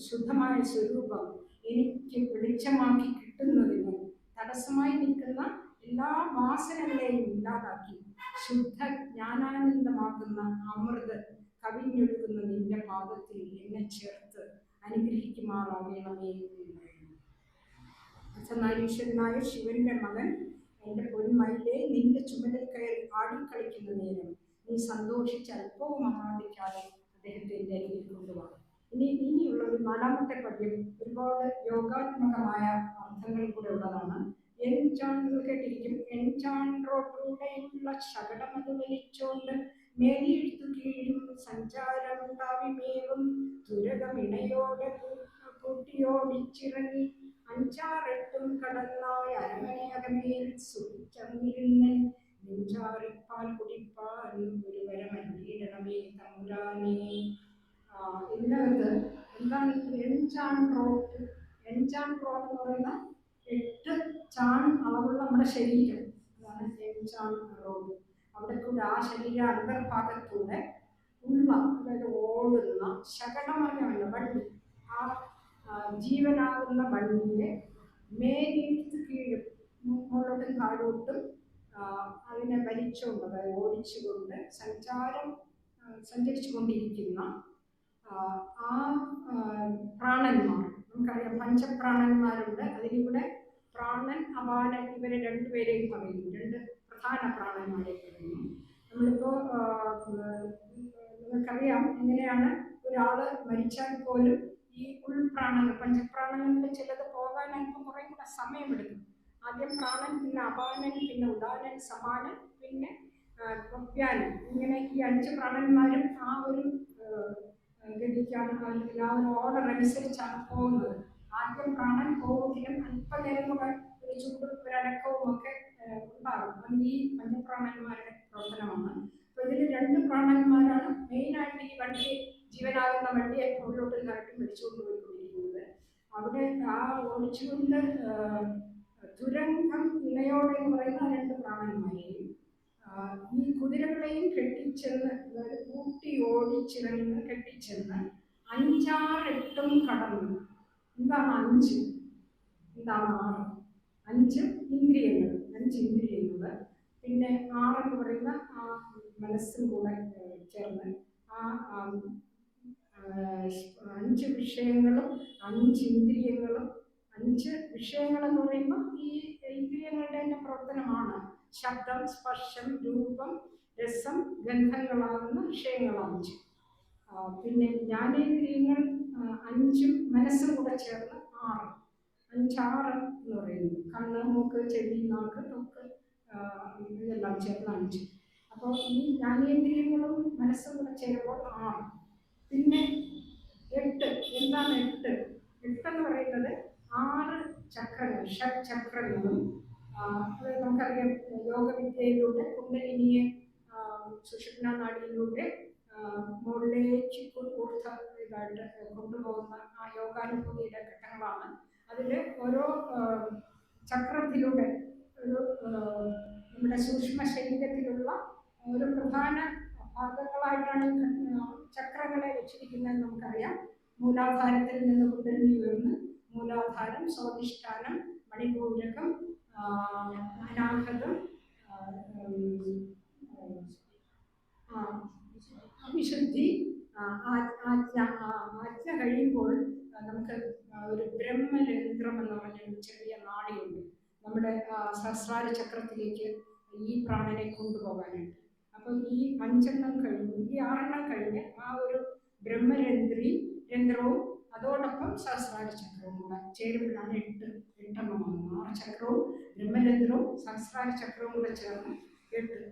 ശുദ്ധമായ സ്വരൂപം എനിക്ക് വെളിച്ചമാക്കി കിട്ടുന്നതിന് തടസ്സമായി നിൽക്കുന്ന എല്ലാ വാസനകളെയും ഇല്ലാതാക്കി ശുദ്ധ ജ്ഞാനാനന്ദമാകുന്ന അമൃത് കവിഞ്ഞൊഴുകുന്ന നിന്റെ പാദത്തിൽ എന്നെ ചേർത്ത് അനുഗ്രഹിക്കുമാറാകണമേ എന്ന് പറയുന്നു. അർദ്ധനാരീശ്വരനായ ശിവന്റെ മകൻ എൻ്റെ പൊന്മയിലെ നിന്റെ ചുമലിൽ കയറി ആടിക്കളിക്കുന്ന നേരം നീ സന്തോഷിച്ച് അല്പവും ആടിക്കാതെ അദ്ദേഹത്തെ എൻ്റെ അരികിൽ കൊണ്ടുപോകാം. ഇനിയുള്ള ഒരു 4ാമത്തെ പദ്യം ഒരുപാട് യോഗാത്മകമായ അർത്ഥങ്ങൾ കൂടെ ഉള്ളതാണ്. കേട്ടിരിക്കും. എൻചാൻറോട്ടൂടെയുള്ള ശകടമത് വലിച്ചോണ്ട് മേലിയെഴുത്തു കീഴും സഞ്ചാരമുണ്ടാവിമേവും തുരകമിണയോടെ കൂട്ടിയോടിച്ചിറങ്ങി 5-6 കടന്നായി അരമനയകമേൽ സുഖിച്ചങ്ങിരുന്നൻ നെഞ്ചാറിപ്പാൽ കുടിപ്പാൻ ഒരു വരമല്ലിടണമേ തമ്പുരാനേ. ഇതിനകത്ത് എന്താണ് എൻചാൻറോട്ട്? എൻചാൻറോട്ട് എന്ന് പറയുന്ന 8 ചാൺ അളവുള്ള നമ്മുടെ ശരീരം, അതാണ് എൻചാൻ റോഡ്. അവിടെ കൂടെ ആ ശരീര അന്തർഭാഗത്തൂടെ ഉള്ള, അതായത് ഓടുന്ന ശകടം പറഞ്ഞല്ല വണ്ടി, ആ ജീവനാകുന്ന വണ്ടിയെ മേലിട്ട് കീഴും മുകളിലോട്ടും താഴോട്ടും അതിനെ വലിച്ചുകൊണ്ട്, അതായത് ഓടിച്ചുകൊണ്ട് സഞ്ചരിച്ചു കൊണ്ടിരിക്കുന്ന ആ പ്രാണന്മാർ. നമുക്കറിയാം പഞ്ചപ്രാണന്മാരുണ്ട്. അതിലൂടെ പ്രാണൻ, അപാനൻ ഇവരെ 2 പേരെയും പറയുന്നു. 2 പ്രധാന പ്രാണന്മാരെ പറയുന്നു. നമ്മളിപ്പോൾ നമുക്കറിയാം എങ്ങനെയാണ് ഒരാൾ മരിച്ചാൽ പോലും ഈ ഉൾപ്രാണങ്ങൾ, പഞ്ചപ്രാണങ്ങളിൽ ചിലത് പോകാൻ അല്പം കുറേ കൂടെ സമയമെടുക്കും. ആദ്യം പ്രാണൻ, പിന്നെ അപാനൻ, പിന്നെ ഉദാനൻ, സമാനൻ, പിന്നെ പ്രജ്ഞാനൻ. ഇങ്ങനെ ഈ 5 പ്രാണന്മാരും ആ ഒരു ഗതിക്കാണ്, അല്ലെങ്കിൽ ആ ഒരു ഓർഡർ അനുസരിച്ചാണ് പോകുന്നത്. ആദ്യം പ്രാണൻ പോവുകയും അല്പനേരം കൂടെ ഒരു ചൂടും ഒരനക്കവും ഒക്കെ ഉണ്ടാകും. അത് ഈ പഞ്ചപ്രാണന്മാരുടെ പ്രവർത്തനമാണ്. അപ്പൊ ഇതിൽ 2 പ്രാണന്മാരാണ് മെയിനായിട്ട് ഈ വണ്ടിയെ, ജീവനാകുന്ന വണ്ടിയെ മുകളിലോട്ടും താഴോട്ടും പിടിച്ചുകൊണ്ട് പോയിക്കൊണ്ടിരിക്കുന്നത്. അവിടെ ആ ഓടിച്ചുകൊണ്ട് തുരങ്കം ഇണയോടെ എന്ന് പറയുന്ന 2 പ്രാണന്മാരെയും ഈ കുതിരകളെയും കെട്ടിച്ചെന്ന്, അതായത് കൂട്ടി ഓടിച്ചിറങ്ങി കെട്ടിച്ചെന്ന് 5, 6, 8 കടന്നു. എന്താണ് 5? എന്താണ് 6? 5 ഇന്ദ്രിയങ്ങൾ, 5 ഇന്ദ്രിയങ്ങൾ. പിന്നെ 6 എന്ന് പറയുന്ന ആ മനസ്സും കൂടെ ചേർന്ന് ആ 5 വിഷയങ്ങളും 5 ഇന്ദ്രിയങ്ങളും. 5 വിഷയങ്ങളെന്ന് പറയുമ്പോൾ ഈ ഇന്ദ്രിയങ്ങളുടെ തന്നെ പ്രവർത്തനമാണ്. ശബ്ദം, സ്പർശം, രൂപം, രസം, ഗന്ധങ്ങളാകുന്ന വിഷയങ്ങൾ 5. പിന്നെ ജ്ഞാനേന്ദ്രിയങ്ങൾ 5 മനസ്സും കൂടെ ചേർന്ന് 6. 5, 6 എന്ന് പറയുന്നത് കണ്ണ്, മൂക്ക്, ചെവി, നാക്ക്, തൊക്ക്, ഇതെല്ലാം ചേർന്ന് 5. അപ്പോൾ ഈ ജ്ഞാനേന്ദ്രിയങ്ങളും മനസ്സും കൂടെ ചേരുമ്പോൾ 6. പിന്നെ 8. എന്താണ് 8? 8 എന്ന് പറയുന്നത് 6 ചക്രങ്ങൾ, ഷഡ്ചക്രങ്ങളും. അത് നമുക്കറിയാം, യോഗവിദ്യയിലൂടെ കുണ്ടലിനിയെ സുഷുമ്നാ നാഡിയിലൂടെ മുകളിലേക്ക് ഇതായിട്ട് കൊണ്ടുപോകുന്ന ആ യോഗാനുഭൂതിയുടെ ഘട്ടങ്ങളാണ്. അതിൽ ഓരോ ചക്രത്തിലൂടെ ഒരു നമ്മുടെ സൂക്ഷ്മ ശരീരത്തിലുള്ള ഒരു പ്രധാന ഭാഗങ്ങളായിട്ടാണ് ചക്രങ്ങളെ വെച്ചിരിക്കുന്നത്. നമുക്കറിയാം, മൂലാധാരത്തിൽ നിന്ന് കുണ്ടലിനി ഉയർന്ന് മൂലാധാരം, സ്വാധിഷ്ഠാനം, മണിപൂരകം, അനാഹതം, വിശുദ്ധി, ആജ്ഞ കഴിയുമ്പോൾ നമുക്ക് ഒരു ബ്രഹ്മരന്ധ്രം എന്ന് പറഞ്ഞ ചെറിയ നാഡിയുണ്ട് നമ്മുടെ സഹസ്രാര ചക്രത്തിലേക്ക് ഈ പ്രാണനെ കൊണ്ടുപോകാനായിട്ട്. അപ്പം ഈ 5 കഴിഞ്ഞ്, ഈ 6 കഴിഞ്ഞ് ആ ഒരു ബ്രഹ്മരന്ധ്രവും അതോടൊപ്പം സഹസ്രാര ചക്രവും കൂടെ ചേരുമ്പോഴാണ് 8 എണ്ണം. 6 ചക്രവും ബ്രഹ്മരന്ധ്രവും സഹസ്രാര ചക്രവും കൂടെ ചേർന്ന് 8.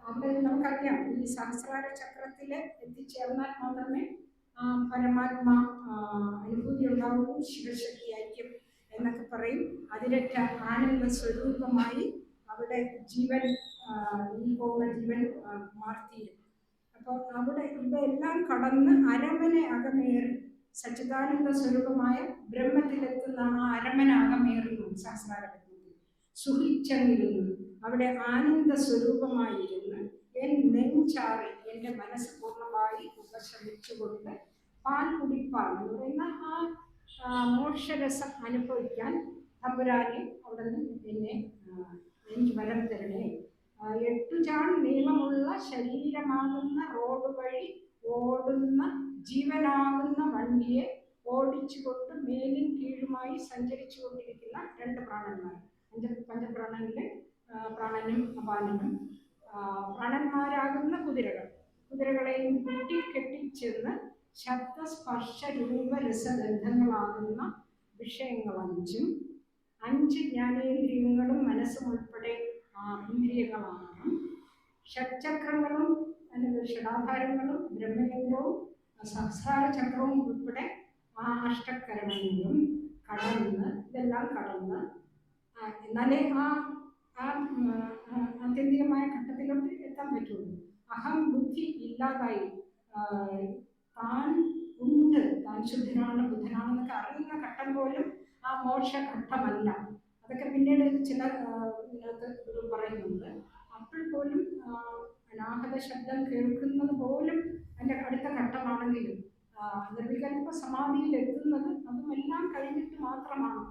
അവിടെ നമുക്കറിയാം, ഈ സഹസ്രാര ചക്രത്തിൽ എത്തിച്ചേർന്നാൽ മാത്രമേ പരമാത്മാ അനുഭൂതി ഉണ്ടാവുള്ളൂ, ശിവശക്തി ഐക്യം എന്നൊക്കെ പറയും. അതിരറ്റ ആനന്ദ സ്വരൂപമായി അവിടെ ജീവൻ, ഈ പോകുന്ന ജീവൻ മാർത്തിയും. അപ്പോൾ അവിടെ ഇവയെല്ലാം കടന്ന് അരമന അകമേറി സച്ചിദാനന്ദ സ്വരൂപമായ ബ്രഹ്മത്തിലെത്തുന്ന ആ അരമന അകമേറുന്നു സഹസ്രാരത്തിൽ സുഖിച്ചങ്ങിരുന്നു. അവിടെ ആനന്ദ സ്വരൂപമായിരുന്ന് എൻ നെഞ്ചാറി എൻ്റെ മനസ്സ് പൂർണ്ണമായി ഉപശമിച്ചുകൊണ്ട് പാൽ കുടിപ്പാൻ എന്ന് പറയുന്ന ആ മോക്ഷരസം അനുഭവിക്കാൻ തമ്പുരാനെ അവിടെ നിന്ന് എന്നെ എനിക്ക് വരം തരണേ. 8 ചാൺ നീളമുള്ള ശരീരമാകുന്ന റോഡ് വഴി ഓടുന്ന ജീവനാകുന്ന വണ്ടിയെ ഓടിച്ചുകൊണ്ട് മേലും കീഴുമായി സഞ്ചരിച്ചു കൊണ്ടിരിക്കുന്ന 2 പ്രാണന്മാർ. പഞ്ചപ്രാണനിലെ പ്രാണനും അപാനനും. പ്രാണന്മാരാകുന്ന കുതിരകളെയും കൂട്ടിക്കെട്ടിച്ചെന്ന് ശബ്ദസ്പർശ രൂപ രസഗന്ധങ്ങളാകുന്ന വിഷയങ്ങൾ 5. 5 ജ്ഞാനേന്ദ്രിയങ്ങളും മനസ്സും ഉൾപ്പെടെ ഇന്ദ്രിയങ്ങളാണ്. ഷഡ്ചക്രങ്ങളും അല്ലെങ്കിൽ ഷഡാധാരങ്ങളും ബ്രഹ്മചന്ദ്രവും സഹസ്രാര ചക്രവും ഉൾപ്പെടെ ആ അഷ്ടകരണങ്ങളും കടന്ന്, ഇതെല്ലാം കടന്ന് എന്നാലേ ആ ആത്യന്തികമായ ഘട്ടത്തിലോട്ട് എത്താൻ പറ്റുള്ളൂ. അഹം ബുദ്ധി ഇല്ലാതായി താൻ ഉണ്ട്, താൻ ശുദ്ധനാണ്, ബുദ്ധനാണെന്നൊക്കെ അറിയുന്ന ഘട്ടം പോലും ആ മോക്ഷഘട്ടമല്ല. അതൊക്കെ പിന്നീട് ചില ഇതിനകത്ത് പറയുന്നുണ്ട്. അപ്പോൾ പോലും അനാഹത ശബ്ദം കേൾക്കുന്നത് പോലും അതിൻ്റെ അടുത്ത ഘട്ടമാണെങ്കിലും നിർവികൽപ്പ സമാധിയിൽ എത്തുന്നത് അതുമെല്ലാം കഴിഞ്ഞിട്ട് മാത്രമാണ്.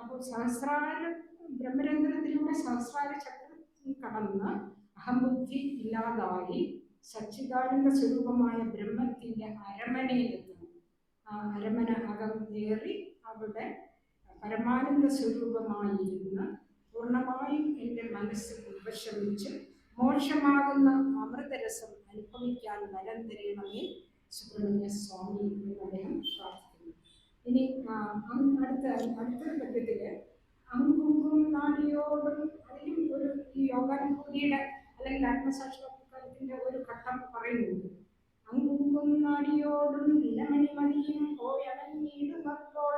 അപ്പോൾ സഹസ്രാര ബ്രഹ്മരന്ധ്രത്തിലൂടെ സഹസ്രാര ചക്രം കടന്ന് അഹംബുദ്ധി ഇല്ലാതായി സച്ചിദാനന്ദ സ്വരൂപമായ ബ്രഹ്മത്തിൻ്റെ അരമനയിലെത്തുന്നു. ആ അരമന അകം കയറി അവിടെ പരമാനന്ദ സ്വരൂപമായിരുന്ന് പൂർണ്ണമായും എൻ്റെ മനസ്സ് ഉപശമിച്ച് മോക്ഷമാകുന്ന അമൃതരസം അനുഭവിക്കാൻ വരം തരണമേ സുബ്രഹ്മണ്യ സ്വാമി എന്ന് അദ്ദേഹം പ്രാർത്ഥിക്കുന്നു. ഇനി അടുത്തൊരു പദ്യത്തിൽ അങ്കുങ്കും നാടിയോടും അതിലും ഒരു ഈ യോഗാനുഭൂതിയുടെ അല്ലെങ്കിൽ ആത്മസാക്ഷാത്കാരത്തിന്റെ ഒരു ഘട്ടം പറയുന്നുണ്ട്. അങ്കുങ്കും നാടിയോടും നിലമണിമതിയും പോയടങ്ങിയിടുമ്പോൾ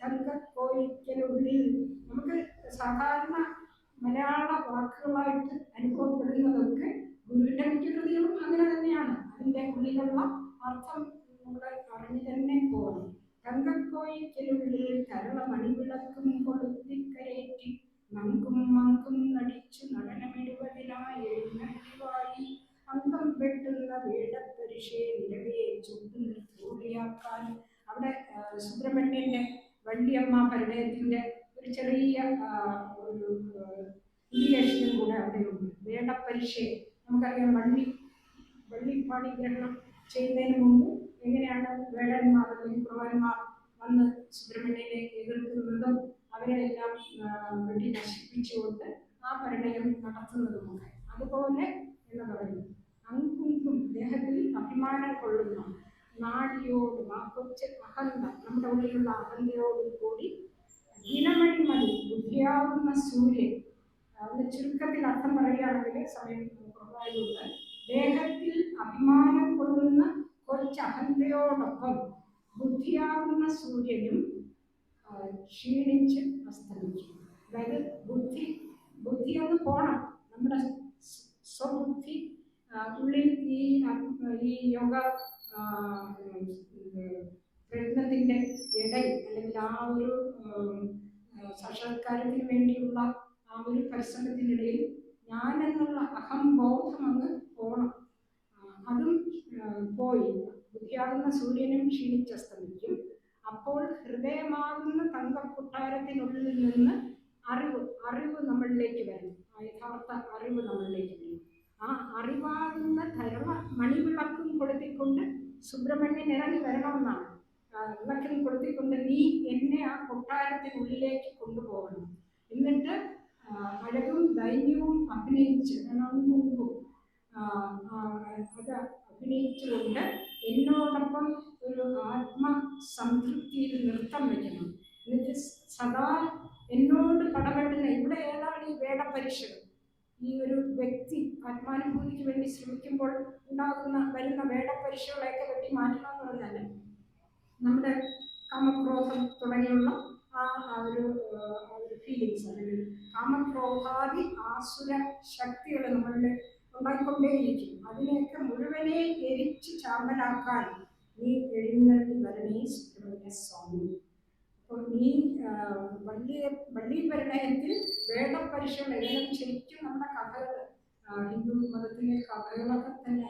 തങ്കക്കോയിക്കലുള്ളിൽ. നമുക്ക് സാധാരണ മലയാള വാക്കുകളായിട്ട് അനുഭവപ്പെടുന്നതൊക്കെ ഗുരുവിന്റെ മിക്ക കൃതികളും അങ്ങനെ തന്നെയാണ്. അതിന്റെ ഉള്ളിലുള്ള അർത്ഥം നമ്മൾ അറിഞ്ഞു തന്നെ പോകണം. തങ്കക്കോയിക്കലുള്ളിൽ കരള മണിവിളക്കും കൊളുത്തിക്കരേറ്റി മങ്കും മങ്കും നടിച്ചു നടനമിടുവതിനായി എഴുന്നള്ളിവായി അംഗം വെട്ടുന്ന വേടപ്പരിശേ നിലവേ ചുട്ടുനിർത്തൂളിയാക്കാൻ. അവിടെ സുബ്രഹ്മണ്യന്റെ വള്ളിയമ്മ പരിണയത്തിന്റെ ഒരു ചെറിയ ഒരു ഇൻഡിക്കേഷനും കൂടെ അവിടെയുണ്ട്. വേടപ്പരിശേ നമുക്കറിയാം, വള്ളിപ്പാണി ഗ്രഹണം ചെയ്യുന്നതിന് മുമ്പ് എങ്ങനെയാണ് വേടന്മാർ അല്ലെങ്കിൽ പ്രഭന്മാർ വന്ന് സുബ്രഹ്മണ്യനെ എതിർക്കുന്നതും അവരെല്ലാം വെടി നശിപ്പിച്ചുകൊണ്ട് ആ പരിണയം നടത്തുന്നതുമൊക്കെ. അതുപോലെ എന്ന് പറയുന്നു. അങ്കുങ്കും ദേഹത്തിൽ അഭിമാനം കൊള്ളുന്ന നാടിയോടും ആ കൊച്ചു അഹന്ത, നമ്മുടെ ഉള്ളിലുള്ള അഹന്തയോടും കൂടി ദിനമണിമതി ബുദ്ധിയാവുന്ന സൂര്യൻ. അതിന്റെ ചുരുക്കത്തിൽ അർത്ഥം പറയുകയാണെങ്കിൽ സമയം കുറവായതുകൊണ്ട്, ദേഹത്തിൽ അഭിമാനം കൊള്ളുന്ന കൊച്ചഹന്തയോടൊപ്പം ബുദ്ധിയാവുന്ന സൂര്യനും ക്ഷീണിച്ച് അസ്തമിക്കും. അതായത് ബുദ്ധി ഒന്ന് പോണം. നമ്മുടെ സ്വബുദ്ധി ഉള്ളിൽ ഈ യോഗ പ്രയത്നത്തിന്റെ ഇടയിൽ അല്ലെങ്കിൽ ആ ഒരു സാക്ഷാത്കാരത്തിന് വേണ്ടിയുള്ള ആ ഒരു പരിശ്രമത്തിനിടയിൽ ഞാനെന്നുള്ള അഹംബോധം അങ്ങ് പോണം. അതും പോയി ബുദ്ധിയാകുന്ന സൂര്യനും ക്ഷീണിച്ചസ്തമിക്കും. അപ്പോൾ ഹൃദയമാകുന്ന തങ്കക്കൊട്ടാരത്തിനുള്ളിൽ നിന്ന് അറിവ് നമ്മളിലേക്ക് വരും. ആ യഥാർത്ഥ അറിവ് നമ്മളിലേക്ക് വരും. ആ അറിവാകുന്ന ധർമ്മ മണിവിളക്കും കൊളുത്തിക്കൊണ്ട് സുബ്രഹ്മണ്യൻ ഇറങ്ങി വരണമെന്നാണ്. വിളക്കിൽ കൊളുത്തിക്കൊണ്ട് നീ എന്നെ ആ കൊട്ടാരത്തിനുള്ളിലേക്ക് കൊണ്ടുപോകണം. എന്നിട്ട് അഴകും ദൈന്യവും അഭിനയിച്ച് അത് അഭിനയിച്ചുകൊണ്ട് എന്നോടൊപ്പം ഒരു ആത്മസംതൃപ്തിയിൽ നൃത്തം വയ്ക്കണം. എന്നിട്ട് സദാ എന്നോട് പടപെടുന്ന, ഇവിടെ ഏതാണ് ഈ വേടപരീക്ഷകൾ? ഈ ഒരു വ്യക്തി ആത്മാനുഭൂതിക്ക് വേണ്ടി ശ്രമിക്കുമ്പോൾ വരുന്ന വേടപരീക്ഷകളെയൊക്കെ വെട്ടി മാറ്റണമെന്ന് പറഞ്ഞാൽ നമ്മുടെ കാമക്രോധം തുടങ്ങിയുള്ള ആ ഒരു ഫീലിങ്സ് അല്ലെങ്കിൽ കാമക്രോധാദി ആസുര ശക്തികൾ നമ്മളുടെ ഉണ്ടായിക്കൊണ്ടേയിരിക്കും. അതിനെയൊക്കെ മുഴുവനെ എരിച്ച് ചാമ്പലാക്കാൻ നീ എഴുന്നള്ളി വരണേ സുബ്രഹ്മണ്യ സ്വാമി. അപ്പോൾ നീ വള്ളി പരിണയത്തിൽ വേടപരീക്ഷകൾ എല്ലാം ശരിക്കും നമ്മുടെ കഥകൾ, ഹിന്ദു മതത്തിലെ കഥകളൊക്കെ തന്നെ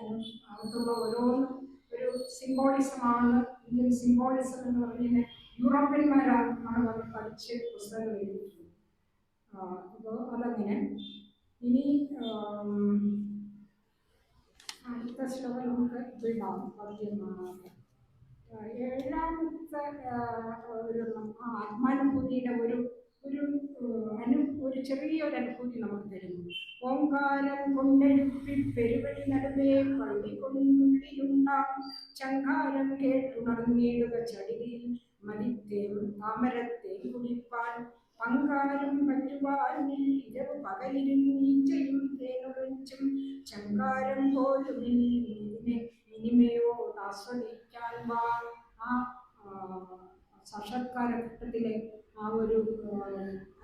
അകത്തുള്ള ഓരോന്നും ഒരു സിംബോളിസമാണ്. ഇന്ത്യൻ സിംബോളിസം എന്ന് പറഞ്ഞാൽ യൂറോപ്യന്മാരാണ് അത് പഠിച്ച് പുസ്തകങ്ങൾ എഴുതിയിട്ടുള്ളത്. അപ്പോൾ അതങ്ങനെ. ഇനി അടുത്ത ശ്ലോകം നമുക്ക് വിടാം. ഏഴാമത്തെ ഒരു ആത്മാനുഭൂതിയുടെ ഒരു ചെറിയൊരു അനുഭൂതി നമുക്ക് തരുന്നു. ഓങ്കാരം കൊണ്ടെഴുപ്പി പെരുവഴി നടുവേ പള്ളിക്കൊണ്ടുള്ളിലുണ്ടാം ചങ്കാരം കേട്ടുണർന്നിടുക ചടിതിൽ മതിത്തേം താമരത്തെ കുടിപ്പാൻ പങ്കാരം പറ്റുവാനിൽ ഇരവ് പകലിരുന്നീച്ചയും തേനൊഴിച്ചും ചങ്കാരം പോലുമിൽ ഇതിനെ ഇനിമയോട് ആസ്വദിക്കാൻ വാ. ആ സാക്ഷാത്കാരഘട്ടത്തിലെ ആ ഒരു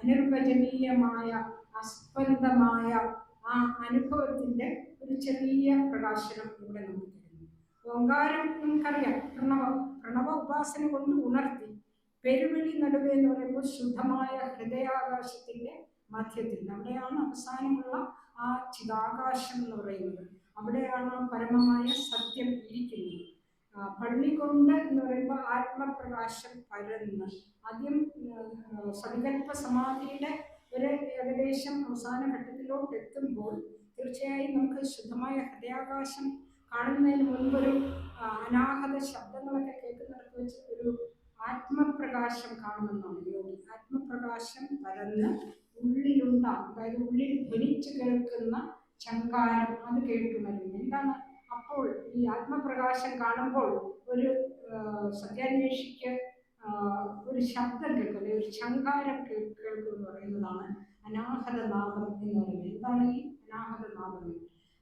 അനിർവചനീയമായ അസ്പന്ദമായ ആ അനുഭവത്തിന്റെ ഒരു ചെറിയ പ്രകാശനം ഇവിടെ നമുക്ക് തരുന്നു. ഓങ്കാരം നമുക്കറിയാം, പ്രണവ ഉപാസന കൊണ്ട് ഉണർത്തി. പെരുവിളി നടുവേ എന്ന് പറയുമ്പോൾ ശുദ്ധമായ ഹൃദയാകാശത്തിന്റെ മധ്യത്തിൽ, അവിടെയാണ് അവസാനമുള്ള ആ ചിതാകാശം എന്ന് പറയുന്നത്. അവിടെയാണ് പരമമായ സത്യം ഇരിക്കുന്നത്. പള്ളികൊണ്ട് എന്ന് പറയുമ്പോൾ ആത്മപ്രകാശം പരന്ന് ആദ്യം സങ്കല്പ സമാധിയുടെ ഒരു ഏകദേശം അവസാന ഘട്ടത്തിലോട്ട് എത്തുമ്പോൾ തീർച്ചയായും നമുക്ക് ശുദ്ധമായ ഹൃദയാകാശം കാണുന്നതിന് മുൻപൊരു അനാഹത ശബ്ദങ്ങളൊക്കെ കേൾക്കുന്നിടത്ത് വെച്ച് ഒരു ആത്മപ്രകാശം കാണുമെന്നാണ് യോഗി. ആത്മപ്രകാശം പരന്ന് ഉള്ളിലുണ്ടാകും, അതായത് ഉള്ളിൽ ധ്വനിച്ച് കേൾക്കുന്ന ചങ്കാരം അത് കേട്ടുണരുന്നു. എന്താണ് അപ്പോൾ ഈ ആത്മപ്രകാശം കാണുമ്പോൾ? ഒരു സത്യാന്വേഷിക്ക് ഒരു ഒരു ശബ്ദം കേൾക്കും, അല്ലെങ്കിൽ ഒരു ശങ്കാരം കേൾക്കും എന്ന് പറയുന്നതാണ് അനാഹത നാദം എന്ന് പറയുന്നത്. എന്താണ് ഈ അനാഹത നാദം?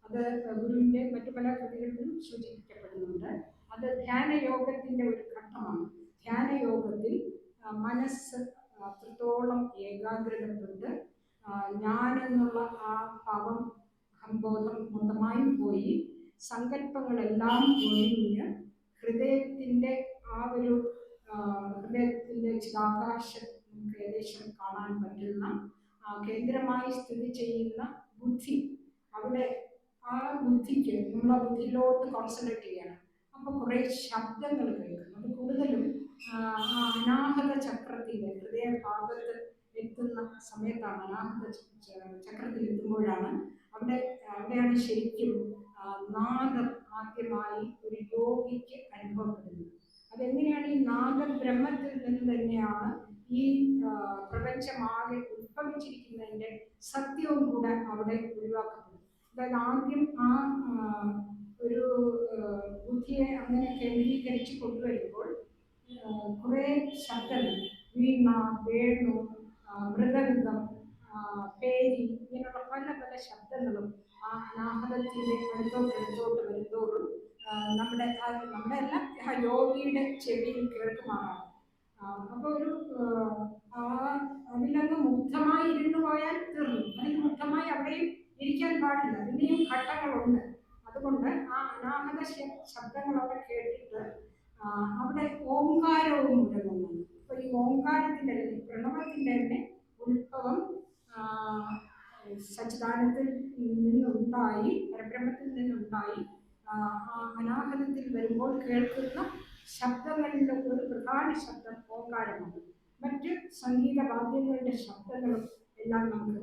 അത് ഗുരുവിൻ്റെ മറ്റു പല കൃതികളിലും സൂചിപ്പിക്കപ്പെടുന്നുണ്ട്. അത് ധ്യാനയോഗത്തിൻ്റെ ഒരു ഘട്ടമാണ്. ധ്യാനയോഗത്തിൽ മനസ്സ് അത്രത്തോളം ഏകാഗ്രതപ്പെട്ട് ഞാനെന്നുള്ള ആ ഭാവം അഹംബോധം മൊത്തമായും പോയി സങ്കല്പങ്ങളെല്ലാം ഒഴിഞ്ഞ് ഹൃദയത്തിൻ്റെ ആ ഒരു ഹൃദയത്തിൻ്റെ ചിതാകാശം നമുക്ക് ഏകദേശം കാണാൻ പറ്റുന്ന കേന്ദ്രമായി സ്ഥിതി ചെയ്യുന്ന ബുദ്ധി, അവിടെ ആ ബുദ്ധിക്ക് നമ്മൾ ആ ബുദ്ധിയിലോട്ട് കോൺസെൻട്രേറ്റ് ചെയ്യണം. അപ്പോൾ കുറേ ശബ്ദങ്ങൾ കേൾക്കും. അത് കൂടുതലും അനാഹത ചക്രത്തിൻ്റെ ഹൃദയഭാഗത്ത് എത്തുന്ന സമയത്താണ്, അനാഹത ചക്രത്തിൽ എത്തുമ്പോഴാണ് അവിടെയാണ് ശരിക്കും നാദം ആദ്യമായി ഒരു യോഗിക്ക് അനുഭവപ്പെടുന്നത്. അതെങ്ങനെയാണ്? ഈ നാദബ്രഹ്മത്തിൽ നിന്ന് തന്നെയാണ് ഈ പ്രപഞ്ചമാകെ ഉത്ഭവിച്ചിരിക്കുന്നതിൻ്റെ സത്യവും കൂടെ അവിടെ ഒഴിവാക്കപ്പെടും. അതായത് ആദ്യം ആ ഒരു ബുദ്ധിയെ അങ്ങനെ കേന്ദ്രീകരിച്ച് കൊണ്ടുവരുമ്പോൾ കുറേ ശബ്ദങ്ങൾ, വീണ, വേണു, മൃദംഗം, പേരി, ഇങ്ങനെയുള്ള പല പല ശബ്ദങ്ങളും ആ അനാഹതത്തിൻ്റെ അടുത്തോട്ട് വരുന്നതോറും നമ്മുടെ അല്ല, ആ യോഗിയുടെ ചെവിയിൽ കേൾക്കുമാറാണ്. അപ്പോൾ ഒരു അതിലങ്ങ് മുഗ്ധമായി ഇരുന്ന് പോയാൽ തീർന്നു. അതിൽ മുഗ്ധമായി അവിടെയും ഇരിക്കാൻ പാടില്ല, അതിനെയും ഘട്ടങ്ങളുണ്ട്. അതുകൊണ്ട് ആ അനാഹത ശബ്ദങ്ങളൊക്കെ കേട്ടിട്ട് അവിടെ ഓംകാരവും മുഴങ്ങുന്നുണ്ട്. അപ്പോൾ ഈ ഓംകാരത്തിൻ്റെ അല്ലെങ്കിൽ പ്രണവത്തിൻ്റെ തന്നെ ഉത്ഭവം സച്ചിദാനന്ദത്തിൽ നിന്നുണ്ടായി, പരബ്രഹ്മത്തിൽ നിന്നുണ്ടായി അനാഹതത്തിൽ വരുമ്പോൾ കേൾക്കുന്ന ശബ്ദങ്ങളുടെ ഒരു പ്രധാന ശബ്ദം ഓംകാരമാണ്. മറ്റ് സംഗീതവാദ്യങ്ങളുടെ ശബ്ദങ്ങളും എല്ലാം നമുക്ക്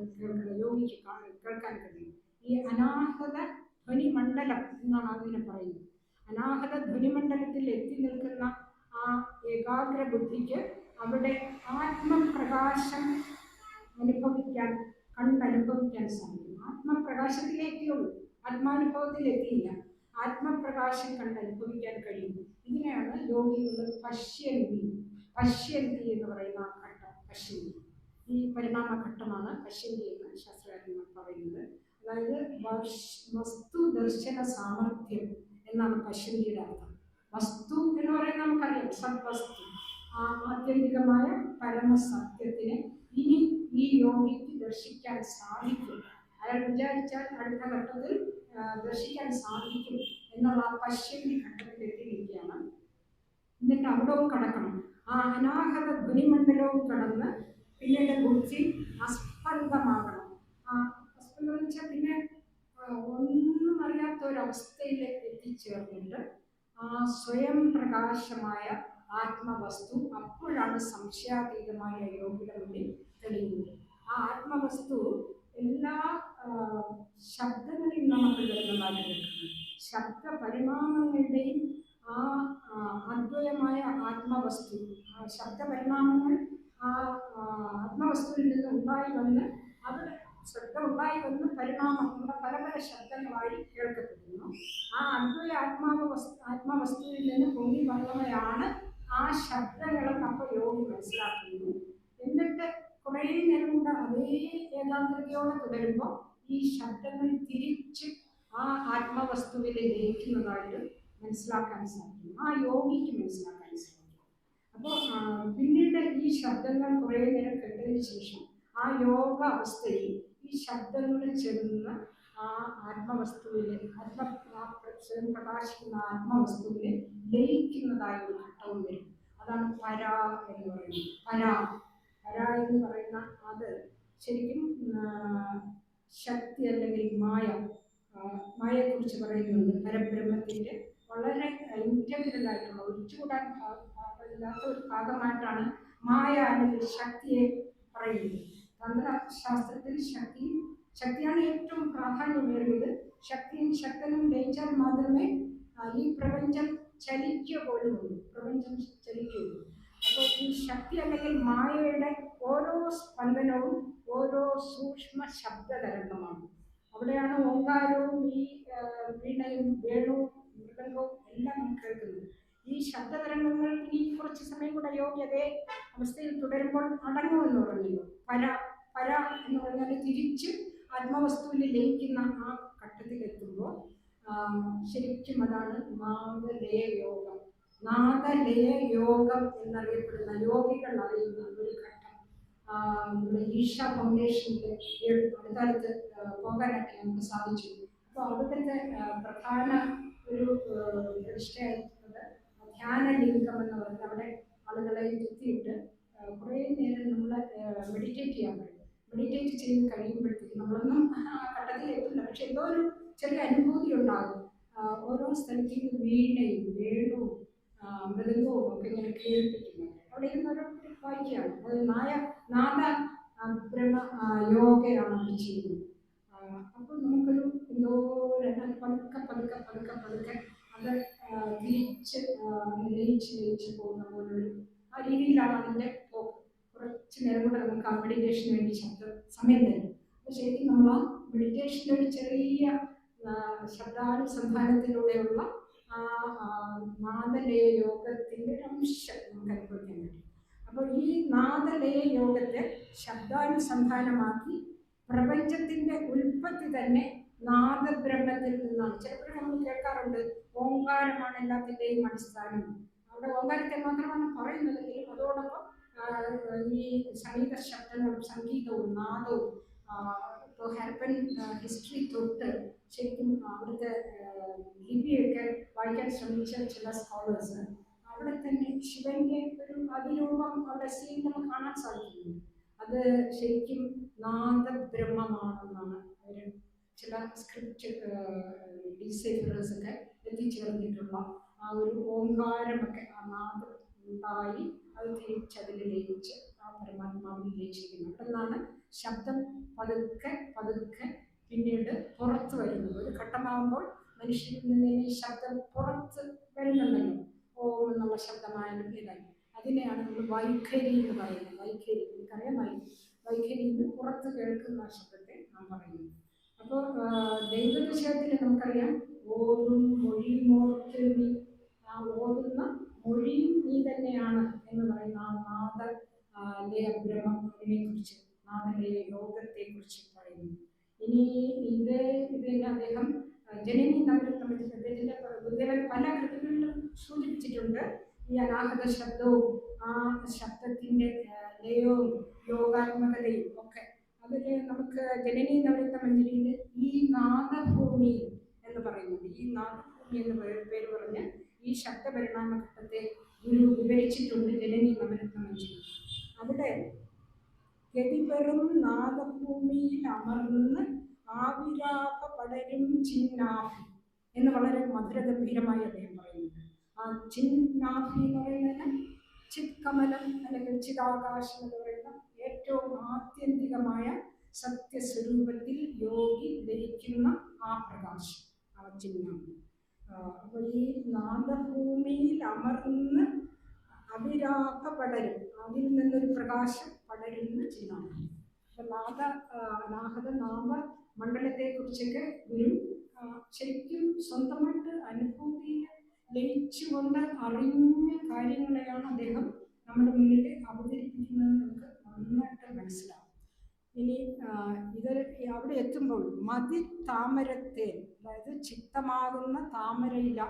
യോഗിക്ക് കേൾക്കാൻ കഴിയും. ഈ അനാഹത ധ്വനിമണ്ഡലം എന്നാണ് അതിനെ പറയുന്നത്. അനാഹത ധ്വനിമണ്ഡലത്തിൽ എത്തി നിൽക്കുന്ന ആ ഏകാഗ്ര ബുദ്ധിക്ക് അവിടെ ആത്മപ്രകാശം കണ്ടനുഭവിക്കാൻ സാധിക്കും. ആത്മപ്രകാശത്തിലേക്കുള്ളൂ, ആത്മാനുഭവത്തിൽ എത്തിയില്ല, ആത്മപ്രകാശം കണ്ടനുഭവിക്കാൻ കഴിയും. ഇതിനെയാണ് യോഗികൾ പശ്യന്തി എന്ന് പറയുന്ന ആ ഘട്ടം. പശ്യന്തി ഈ പരിണാമഘട്ടമാണ് പശ്യന്തി എന്ന് ശാസ്ത്രജ്ഞന്മാർ പറയുന്നത്. അതായത് വസ്തു ദർശന സാമർഥ്യം എന്നാണ് പശ്യന്തിയുടെ അർത്ഥം. വസ്തു എന്ന് പറയുന്നത് നമുക്കറിയാം, സദ്വസ്തു, ആ ആത്യന്തികമായ പരമസത്യത്തിനെ ഇനി ഈ യോഗിക്ക് ദർശിക്കാൻ സാധിക്കും. അയാൾ വിചാരിച്ചാൽ അടുത്ത ഘട്ടത്തിൽ ദർശിക്കാൻ സാധിക്കും എന്നുള്ള ആ പശ്യന്തി ഘട്ടത്തിൽ എത്തിയിരിക്കുകയാണ്. എന്നിട്ട് അവിടവും കടക്കണം, ആ അനാഹത ധ്വനിമണ്ഡലവും കടന്ന് പിന്നീട് ബുദ്ധി അസ്പന്ദമാകണം. അസ്പന്ദം എന്ന് വെച്ചാൽ പിന്നെ ഒന്നും അറിയാത്ത ഒരവസ്ഥയിലേക്ക് എത്തിച്ചേർന്നിട്ട് ആ സ്വയം പ്രകാശമായ ആത്മവസ്തു അപ്പോഴാണ് സംശയാതീതമായ യോഗിയുടെ മുന്നിൽ തെളിയുന്നത്. ആ ആത്മവസ്തു എല്ലാ ശബ്ദങ്ങളിൽ നമുക്ക് വരുന്നതായി കേൾക്കുന്നത്. ശബ്ദ പരിണാമങ്ങളുടെയും ആ അദ്വയമായ ആത്മവസ്തു, ശബ്ദ പരിണാമങ്ങൾ ആ ആത്മവസ്തുവിൽ നിന്ന് ഉണ്ടായി വന്ന് അത് ശബ്ദം ഉണ്ടായി വന്ന് പരിണാമം നമ്മുടെ പല പല ശബ്ദങ്ങളായി കേൾക്കപ്പെടുന്നു. ആ അദ്വയ ആത്മവസ്തുവിൽ നിന്ന് പൊങ്ങി വന്നവയാണ് ആ ശബ്ദങ്ങളെന്ന് അപ്പോൾ യോഗി മനസ്സിലാക്കുന്നു. എന്നിട്ട് കുറേ നേരം കൊണ്ട് അതേ ഏകാഗ്രതയോടെ തുടരുമ്പോൾ ഈ ശബ്ദങ്ങൾ തിരിച്ച് ആ ആത്മവസ്തുവിൽ ലയിക്കുന്നതായിട്ട് മനസ്സിലാക്കാൻ സാധിക്കും, ആ യോഗിക്ക് മനസ്സിലാക്കാൻ സാധിക്കും. അപ്പോൾ പിന്നീട് ഈ ശബ്ദങ്ങൾ കുറേ നേരം കേട്ടതിന് ശേഷം ആ യോഗ അവസ്ഥയിൽ ഈ ശബ്ദങ്ങൾ ചെന്ന് ആ ആത്മവസ്തുവിൽ സ്വയം പ്രകാശിക്കുന്ന ആത്മവസ്തുവിൽ ലയിക്കുന്നതായ ഒരു ഘട്ടവും വരും. അതാണ് പര എന്ന് പറയുന്നത്. പര എന്ന് പറയുന്ന അത് ശരിക്കും ശക്തി അല്ലെങ്കിൽ മായയെക്കുറിച്ച് പറയുന്നുണ്ട്. പരബ്രഹ്മത്തിൻ്റെ വളരെ ഇൻറ്റഗ്രൽ ആയിട്ടുള്ള ഒഴിച്ചുകൂടാൻ ഇല്ലാത്ത ഒരു ഭാഗമായിട്ടാണ് മായ അല്ലെങ്കിൽ ശക്തിയെ പറയുന്നത്. തന്ത്രശാസ്ത്രത്തിൽ ശക്തിയാണ് ഏറ്റവും പ്രാധാന്യമേറിയത്. ശക്തിയും ശക്തനും ലയിച്ചാൽ മാത്രമേ ഈ പ്രപഞ്ചം ചലിക്കുക പോലുള്ളൂ, പ്രപഞ്ചം ചലിക്കുകയുള്ളൂ. അപ്പോൾ ഈ ശക്തി അല്ലെങ്കിൽ മായയുടെ ഓരോ സ്പന്ദനവും ഓരോ സൂക്ഷ്മ ശബ്ദതരംഗമാണ്. അവിടെയാണ് ഓങ്കാരവും ഈ വീണയും വേണുവും മൃദംഗവും എല്ലാം നമുക്ക് കേൾക്കുന്നത്. ഈ ശബ്ദതരംഗങ്ങൾ ഈ കുറച്ച് സമയം കൂടെ യോഗി അതേ അവസ്ഥയിൽ തുടരുമ്പോൾ അടങ്ങുമെന്ന് പറഞ്ഞല്ലോ. പര പര എന്ന് പറഞ്ഞാൽ തിരിച്ച് ആത്മവസ്തുവിൽ ലയിക്കുന്ന ആ ഘട്ടത്തിലെത്തുമ്പോൾ ശരിക്കും അതാണ് നാദലയ യോഗം. നാദലയ യോഗം എന്നറിയപ്പെടുന്ന യോഗികൾ അറിയുന്ന ഒരു ഘട്ടം ഈഷ ഫൗണ്ടേഷനിൽ അടുത്തടുത്ത് പോകാനായിട്ട് നമുക്ക് സാധിച്ചു. അപ്പോൾ അവിടുത്തെ പ്രധാന ഒരു പ്രതിഷ്ഠയായിട്ടുള്ളത് ധ്യാനലിംഗം എന്ന് പറഞ്ഞാൽ അവിടെ ആളുകളെ എത്തിയിട്ട് കുറേ നേരം നമ്മൾ മെഡിറ്റേറ്റ് ചെയ്യാൻ പറ്റും. മെഡിറ്റേറ്റ് ചെയ്ത് കഴിയുമ്പോഴത്തേക്ക് നമ്മളൊന്നും ആ ഘട്ടത്തിൽ എത്തില്ല, പക്ഷെ എന്തോ ഒരു ചെറിയ അനുഭൂതി ഉണ്ടാകും. ഓരോ സ്ഥലത്തേക്ക് വീണയും വേണവും മൃദംഗവും ഒക്കെ ഇങ്ങനെ കേൾപ്പിക്കുന്നുണ്ട്. അവിടെ ഇരുന്നൊരു വായിക്കുകയാണ്. അത് നാദ ബ്രഹ്മ യോഗയാണ് അത് ചെയ്യുന്നത്. അപ്പോൾ നമുക്കൊരു എന്തോ പതുക്കെ പതുക്കെ പതുക്കെ പതുക്കെ അത് തിരിച്ച് ലയിച്ച് പോകുന്ന പോലൊരു ആ രീതിയിലാണ് അതിൻ്റെ പോക്ക്. കുറച്ച് നേരം കൂടെ നമുക്ക് ആ മെഡിറ്റേഷന് വേണ്ടി സമയം തരും. അപ്പോൾ ശരിക്കും നമ്മൾ ആ മെഡിറ്റേഷൻ്റെ ഒരു ചെറിയ ശബ്ദാനുസന്ധാനത്തിലൂടെയുള്ള ആ നാദലയ യോഗത്തിൻ്റെ ഒരു അംശം നമുക്ക് അനുഭവിക്കാൻ പറ്റും. അപ്പോൾ ഈ നാദലയ യോഗത്തെ ശബ്ദാനുസന്ധാനമാക്കി പ്രപഞ്ചത്തിൻ്റെ ഉൽപ്പത്തി തന്നെ നാദബ്രഹ്മത്തിൽ നിന്നാണ്. ചിലപ്പോഴും നമ്മൾ കേൾക്കാറുണ്ട് ഓങ്കാരമാണ് എല്ലാത്തിൻ്റെയും അടിസ്ഥാനം. അവിടെ ഓങ്കാരത്തെ മാത്രമാണ് പറയുന്നതെങ്കിലും അതോടൊപ്പം ഈ സംഗീത ശബ്ദങ്ങളും സംഗീതവും നാദവും ഇപ്പോൾ ഹെർബൻ ഹിസ്റ്ററി തൊട്ട് ശരിക്കും അവിടുത്തെ ലിപിയൊക്കെ വായിക്കാൻ ശ്രമിച്ച ചില സ്കോളേഴ്സ് അവിടെ തന്നെ ശിവന്റെ ഒരു അതിരൂപം അവിടെ സീൻ നമുക്ക് കാണാൻ സാധിക്കുന്നു. അത് ശരിക്കും നാദബ്രഹ്മമാണെന്നാണ് അവർ ചില സ്ക്രിപ്റ്റ് ഡിസൈഫറേഴ്സൊക്കെ എത്തിച്ചേർന്നിട്ടുള്ള ആ ഒരു ഓങ്കാരമൊക്കെ ആ നാദം ഉണ്ടായി അത് തിരിച്ചതിൽ ലയിച്ച് ആ പരമാത്മാവിൽ ലയിച്ചിരിക്കുന്നു. അവിടെന്നാണ് ശബ്ദം പതുക്കെ പതുക്കെ പിന്നീട് പുറത്ത് വരുന്നത്. ഒരു ഘട്ടമാകുമ്പോൾ മനുഷ്യരിൽ നിന്ന് ഈ ശബ്ദം പുറത്ത് വരുന്നുണ്ടല്ലോ, ഓം എന്നുള്ള ശബ്ദമായാലും ഇതായി. അതിനെയാണ് നമ്മൾ വൈഖരി എന്ന് പറയുന്നത്. വൈഖരി എനിക്കറിയാം, വൈഖരിയിൽ നിന്ന് പുറത്ത് കേൾക്കുന്ന ശബ്ദത്തെ നാം പറയുന്നു. അപ്പോൾ ദൈവവിഷയത്തിൽ നമുക്കറിയാം ഓതും മൊഴിമോർക്കെഴുതി, ആ ഓതുന്ന മൊഴിയും നീ തന്നെയാണ് എന്ന് പറയുന്ന ആ നാദലയ ബ്രഹ്മത്തിനെ കുറിച്ച്, നാദലയ യോഗത്തെ കുറിച്ച് പറയുന്നു. ഇനി ഇതിനെ അദ്ദേഹം ജനനി അദ്ദേഹത്തിന്റെ ഗുരുദേവൻ പല കൃതികളിലും സൂചിപ്പിച്ചിട്ടുണ്ട്. ഈ അനാഹത ശബ്ദവും ആ ശബ്ദത്തിന്റെ ലയവും യോഗാത്മകതയും ഒക്കെ അതിൽ നമുക്ക് ജനനി നവരത്ന മഞ്ജരിയിൽ ഈ നാദഭൂമി എന്ന് പറയുന്നത്, ഈ നാദഭൂമി എന്ന് പേര് പറഞ്ഞ് ഈ ശബ്ദപരിണാമഘട്ടത്തെ ഗുരു വിവരിച്ചിട്ടുണ്ട് ജനനി നവരത്ന മഞ്ജരി. അവിടെ ഗതിപെറും നാദഭൂമിയിൽ അമർന്ന് ആവിരാപ പടരും ചിന്നാഫി എന്ന് വളരെ മധുരഗംഭീരമായി അദ്ദേഹം പറയുന്നുണ്ട്. ആ ചിന്നാഫി എന്ന് പറയുന്നത് ചിത്കമലം അല്ലെങ്കിൽ ചിതാകാശം എന്ന് പറയുന്ന ഏറ്റവും ആത്യന്തികമായ സത്യസ്വരൂപത്തിൽ യോഗി ലയിക്കുന്ന ആ പ്രകാശം, ആ ചിഹ്നം. അപ്പോൾ ഈ നാദഭൂമിയിൽ അമർന്ന് അവിരാപ പടരും, അതിൽ നിന്നൊരു പ്രകാശം പടരുന്ന ചിഹ്നമാണ്. അനാഹത നാമ മണ്ഡലത്തെ കുറിച്ചൊക്കെ ഗുരു ശരിക്കും സ്വന്തമായിട്ട് അനുഭൂതിയിൽ ലയിച്ചുകൊണ്ട് അറിഞ്ഞ കാര്യങ്ങളെയാണ് അദ്ദേഹം നമ്മുടെ മുന്നിൽ അവതരിപ്പിക്കുന്നത്. നമുക്ക് നന്നായിട്ട് മനസ്സിലാവും. ഇനി ഇത് അവിടെ എത്തുമ്പോൾ മതി താമരത്തേൻ, അതായത് ചിത്തമാകുന്ന താമരയില,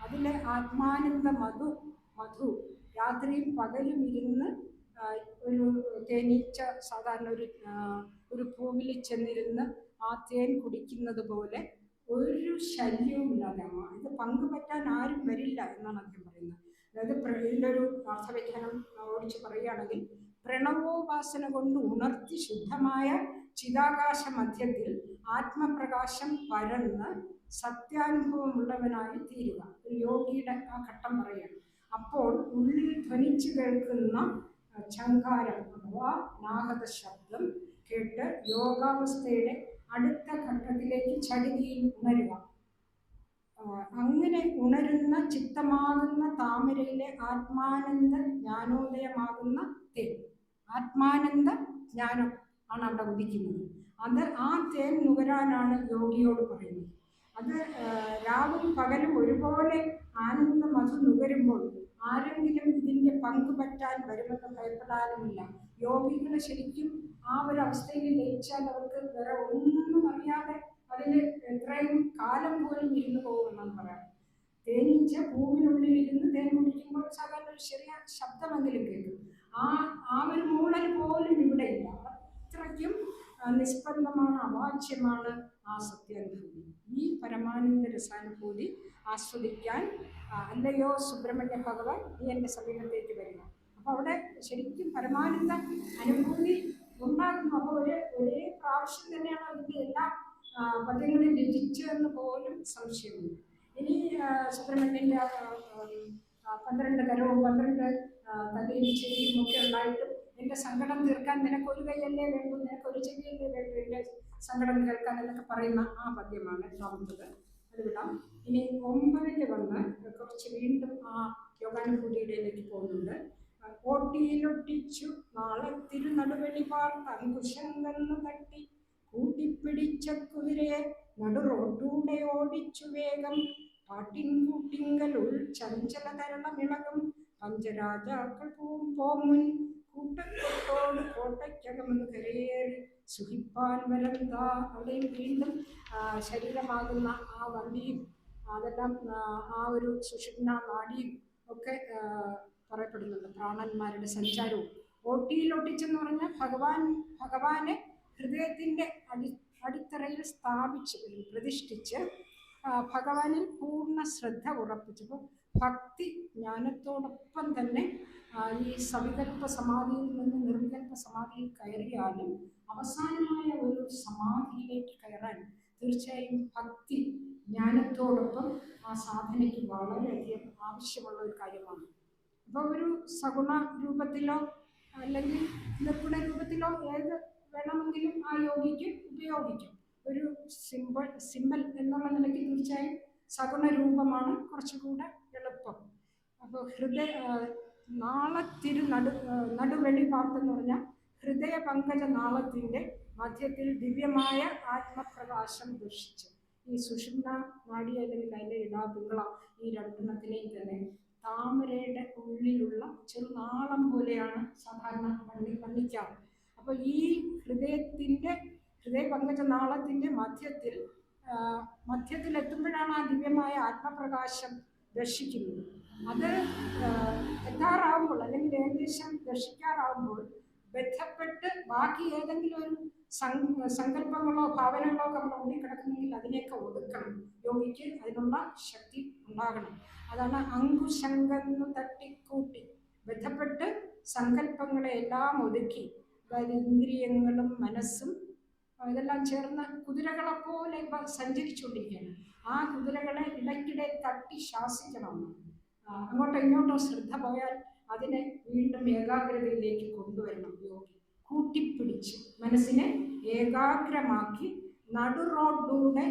അതിലെ ആത്മാനന്ദ മധു രാത്രിയും പകലും ഇരുന്ന് ഒരു തേനീച്ച സാധാരണ ഒരു പൂവിൽ ചെന്നിരുന്ന് ആ തേൻ കുടിക്കുന്നത് പോലെ ഒരു ശല്യവും ഇല്ലാതെ ഇത് പങ്കുപറ്റാൻ ആരും വരില്ല എന്നാണ് അദ്ദേഹം പറയുന്നത്. അതായത് ഇതിൻ്റെ ഒരു അർത്ഥവ്യാഖ്യാനം ഓടിച്ച് പറയുകയാണെങ്കിൽ, പ്രണവോപാസന കൊണ്ട് ഉണർത്തി ശുദ്ധമായ ചിതാകാശ മധ്യത്തിൽ ആത്മപ്രകാശം പരന്ന് സത്യാനുഭവമുള്ളവനായി തീരുക. ഒരു യോഗിയുടെ ആ ഘട്ടം പറയുകയാണ്. അപ്പോൾ ഉള്ളിൽ ധ്വനിച്ചു കേൾക്കുന്ന ഝങ്കാരം അഥവാ നാഹത ശബ്ദം കേട്ട് യോഗാവസ്ഥയുടെ അടുത്ത ഘട്ടത്തിലേക്ക് ചടുതിയിൽ ഉണരുക. അങ്ങനെ ഉണരുന്ന ചിത്തമാകുന്ന താമരയിലെ ആത്മാനന്ദ ജ്ഞാനോദയമാകുന്ന തേൻ, ആത്മാനന്ദ ജ്ഞാനം ആണ് അവിടെ ഉദിക്കുന്നത്. അത് ആ തേൻ നുകരാനാണ് യോഗിയോട് പറയുന്നത്. അത് രാവും പകലും ഒരുപോലെ ആനന്ദ മധു നുകരുമ്പോൾ ആരെങ്കിലും ഇതിൻ്റെ പങ്ക് പറ്റാൻ വരുമെന്ന് ഭയപ്പെടാനുമില്ല. യോഗികൾ ശരിക്കും ആ ഒരു അവസ്ഥയിൽ ലയിച്ചാൽ അവർക്ക് വേറെ ഒന്നും അറിയാതെ അതിൽ എത്രയും കാലം പോലും ഇരുന്ന് പോകുമെന്നാണ് പറയാം. തേനീച്ച പൂവിനുള്ളിൽ ഇരുന്ന് തേൻ കുടിക്കുമ്പോൾ സാധാരണ ഒരു ചെറിയ ശബ്ദമെങ്കിലും കേൾക്കും. ആ ഒരു മൂളൽ പോലും ഇവിടെ ഇല്ല. അത്രയ്ക്കും നിഷ്പന്ദമാണ്, അവാച്യമാണ് ആ സത്യാനുഭൂതി. ഈ പരമാനന്ദ രസാനുഭൂതി ആസ്വദിക്കാൻ അല്ലയോ സുബ്രഹ്മണ്യ ഭഗവാൻ നീ എൻ്റെ സമീപത്തേക്ക് വരിക. അപ്പോൾ അവിടെ ശരിക്കും പരമാനന്ദ അനുഭൂതി ഉണ്ടാകുന്നു. അപ്പോൾ ഒരേ പ്രാവശ്യം തന്നെയാണ് അതിൻ്റെ എല്ലാ പദ്യങ്ങളും രചിച്ചതെന്ന് പോലും സംശയമില്ല. ഇനി സുബ്രഹ്മണ്യൻ്റെ 12 കരവും 12 തലയിൽ ചെവിയും ഒക്കെ ഉണ്ടായിട്ടും എൻ്റെ സങ്കടം തീർക്കാൻ നിനക്കൊരു കൈയല്ലേ വേണ്ടു, നിനക്കൊരു ചെവിയല്ലേ വേണ്ടു എൻ്റെ സങ്കടം കേൾക്കാൻ എന്നൊക്കെ പറയുന്ന ആ പദ്യമാണ് 8ാമത്തത്. അത് വിടാം. ഇനി 9 വന്ന് കുറച്ച് വീണ്ടും ആ യോഗാനുഭൂതിയിലേക്ക് പോകുന്നുണ്ട്. ഓട്ടിയിലൊട്ടിച്ചു നാളെ തിരുനടുവെളി പാർത്ത് അങ്കുശങ്കന്ന് തട്ടി കൂട്ടിപ്പിടിച്ച കുതിരയെ നടുറോട്ടൂടെ ഓടിച്ചു വേഗം പാട്ടിൻ കൂട്ടിങ്കലുൾ ചഞ്ചല തരളമിളകും പഞ്ചരാജാക്കൾ പോമുൻ കൂട്ടത്തോട് കോട്ടയ്ക്കകമെന്ന് കരയേറി സുഖിപ്പാൻ വരന്താ. അവിടെയും വീണ്ടും ശരീരമാകുന്ന ആ വണ്ടിയും അതെല്ലാം ആ ഒരു സുഷുമ്ന നാഡിയും ഒക്കെ പറയപ്പെടുന്നുണ്ട്. പ്രാണന്മാരുടെ സഞ്ചാരവും ഓട്ടിയിലൊട്ടിച്ചെന്ന് പറഞ്ഞാൽ ഭഗവാനെ ഹൃദയത്തിൻ്റെ അടിത്തറയിൽ സ്ഥാപിച്ച് പ്രതിഷ്ഠിച്ച് ഭഗവാനിൽ പൂർണ്ണ ശ്രദ്ധ ഉറപ്പിച്ചപ്പോൾ ഭക്തി ജ്ഞാനത്തോടൊപ്പം തന്നെ ഈ സവികൽപ്പ സമാധിയിൽ നിന്ന് നിർവികൽപ്പ സമാധിയിൽ കയറിയാലും അവസാനമായ ഒരു സമാധിയിലേക്ക് കയറാൻ തീർച്ചയായും ഭക്തി ജ്ഞാനത്തോടൊപ്പം ആ സാധനയ്ക്ക് വളരെയധികം ആവശ്യമുള്ള ഒരു കാര്യമാണ്. അപ്പോൾ ഒരു സഗുണ രൂപത്തിലോ അല്ലെങ്കിൽ നിർഗുണ രൂപത്തിലോ ഏത് വേണമെങ്കിലും ആ യോഗിക്ക് ഉപയോഗിക്കും. ഒരു സിമ്പൽ എന്നുള്ള നിലയ്ക്ക് തീർച്ചയായും സഗുണ രൂപമാണ് കുറച്ചുകൂടെ എളുപ്പം. അപ്പോൾ നാളെ നടുവെളി പാർത്തെന്ന് പറഞ്ഞാൽ ഹൃദയ പങ്കജ നാളത്തിൻ്റെ മധ്യത്തിൽ ദിവ്യമായ ആത്മപ്രകാശം ദർശിച്ച് ഈ സുഷുമ്ന നാഡി അല്ലെങ്കിൽ അതിൻ്റെ പിങ്കള ഈ രണ്ടെണ്ണത്തിനെയും തന്നെ താമരയുടെ ഉള്ളിലുള്ള ചെറുനാളം പോലെയാണ് സാധാരണ വർണ്ണിക്കാറ്. അപ്പോൾ ഈ ഹൃദയ പങ്കജ നാളത്തിൻ്റെ മധ്യത്തിലെത്തുമ്പോഴാണ് ആ ദിവ്യമായ ആത്മപ്രകാശം ദർശിക്കുന്നത്. അത് എത്താറാവുമ്പോൾ അല്ലെങ്കിൽ ഏകദേശം ദർശിക്കാറാവുമ്പോൾ ബന്ധപ്പെട്ട് ബാക്കി ഏതെങ്കിലും ഒരു സങ്കല്പങ്ങളോ ഭാവനകളോ ഒക്കെ നമ്മൾ ഓടിക്കിടക്കുന്നെങ്കിൽ അതിനെയൊക്കെ ഒതുക്കണം. യോഗിക്ക് അതിനുള്ള ശക്തി ഉണ്ടാകണം. അതാണ് അങ്കുശങ്കെന്ന് തട്ടിക്കൂട്ടി ബന്ധപ്പെട്ട് സങ്കല്പങ്ങളെ എല്ലാം ഒതുക്കി, അതായത് ഇന്ദ്രിയങ്ങളും മനസ്സും ഇതെല്ലാം ചേർന്ന് കുതിരകളെ പോലെ സഞ്ചരിച്ചുകൊണ്ടിരിക്കുകയാണ്. ആ കുതിരകളെ ഇടയ്ക്കിടെ തട്ടി ശാസിക്കണം. അങ്ങോട്ടോ ഇങ്ങോട്ടോ ശ്രദ്ധ പോയാൽ അതിനെ വീണ്ടും ഏകാഗ്രതയിലേക്ക് കൊണ്ടുവരണം യോഗി. കൂട്ടിപ്പിടിച്ച് മനസ്സിനെ ഏകാഗ്രമാക്കി നടുറോട്ടൂടെ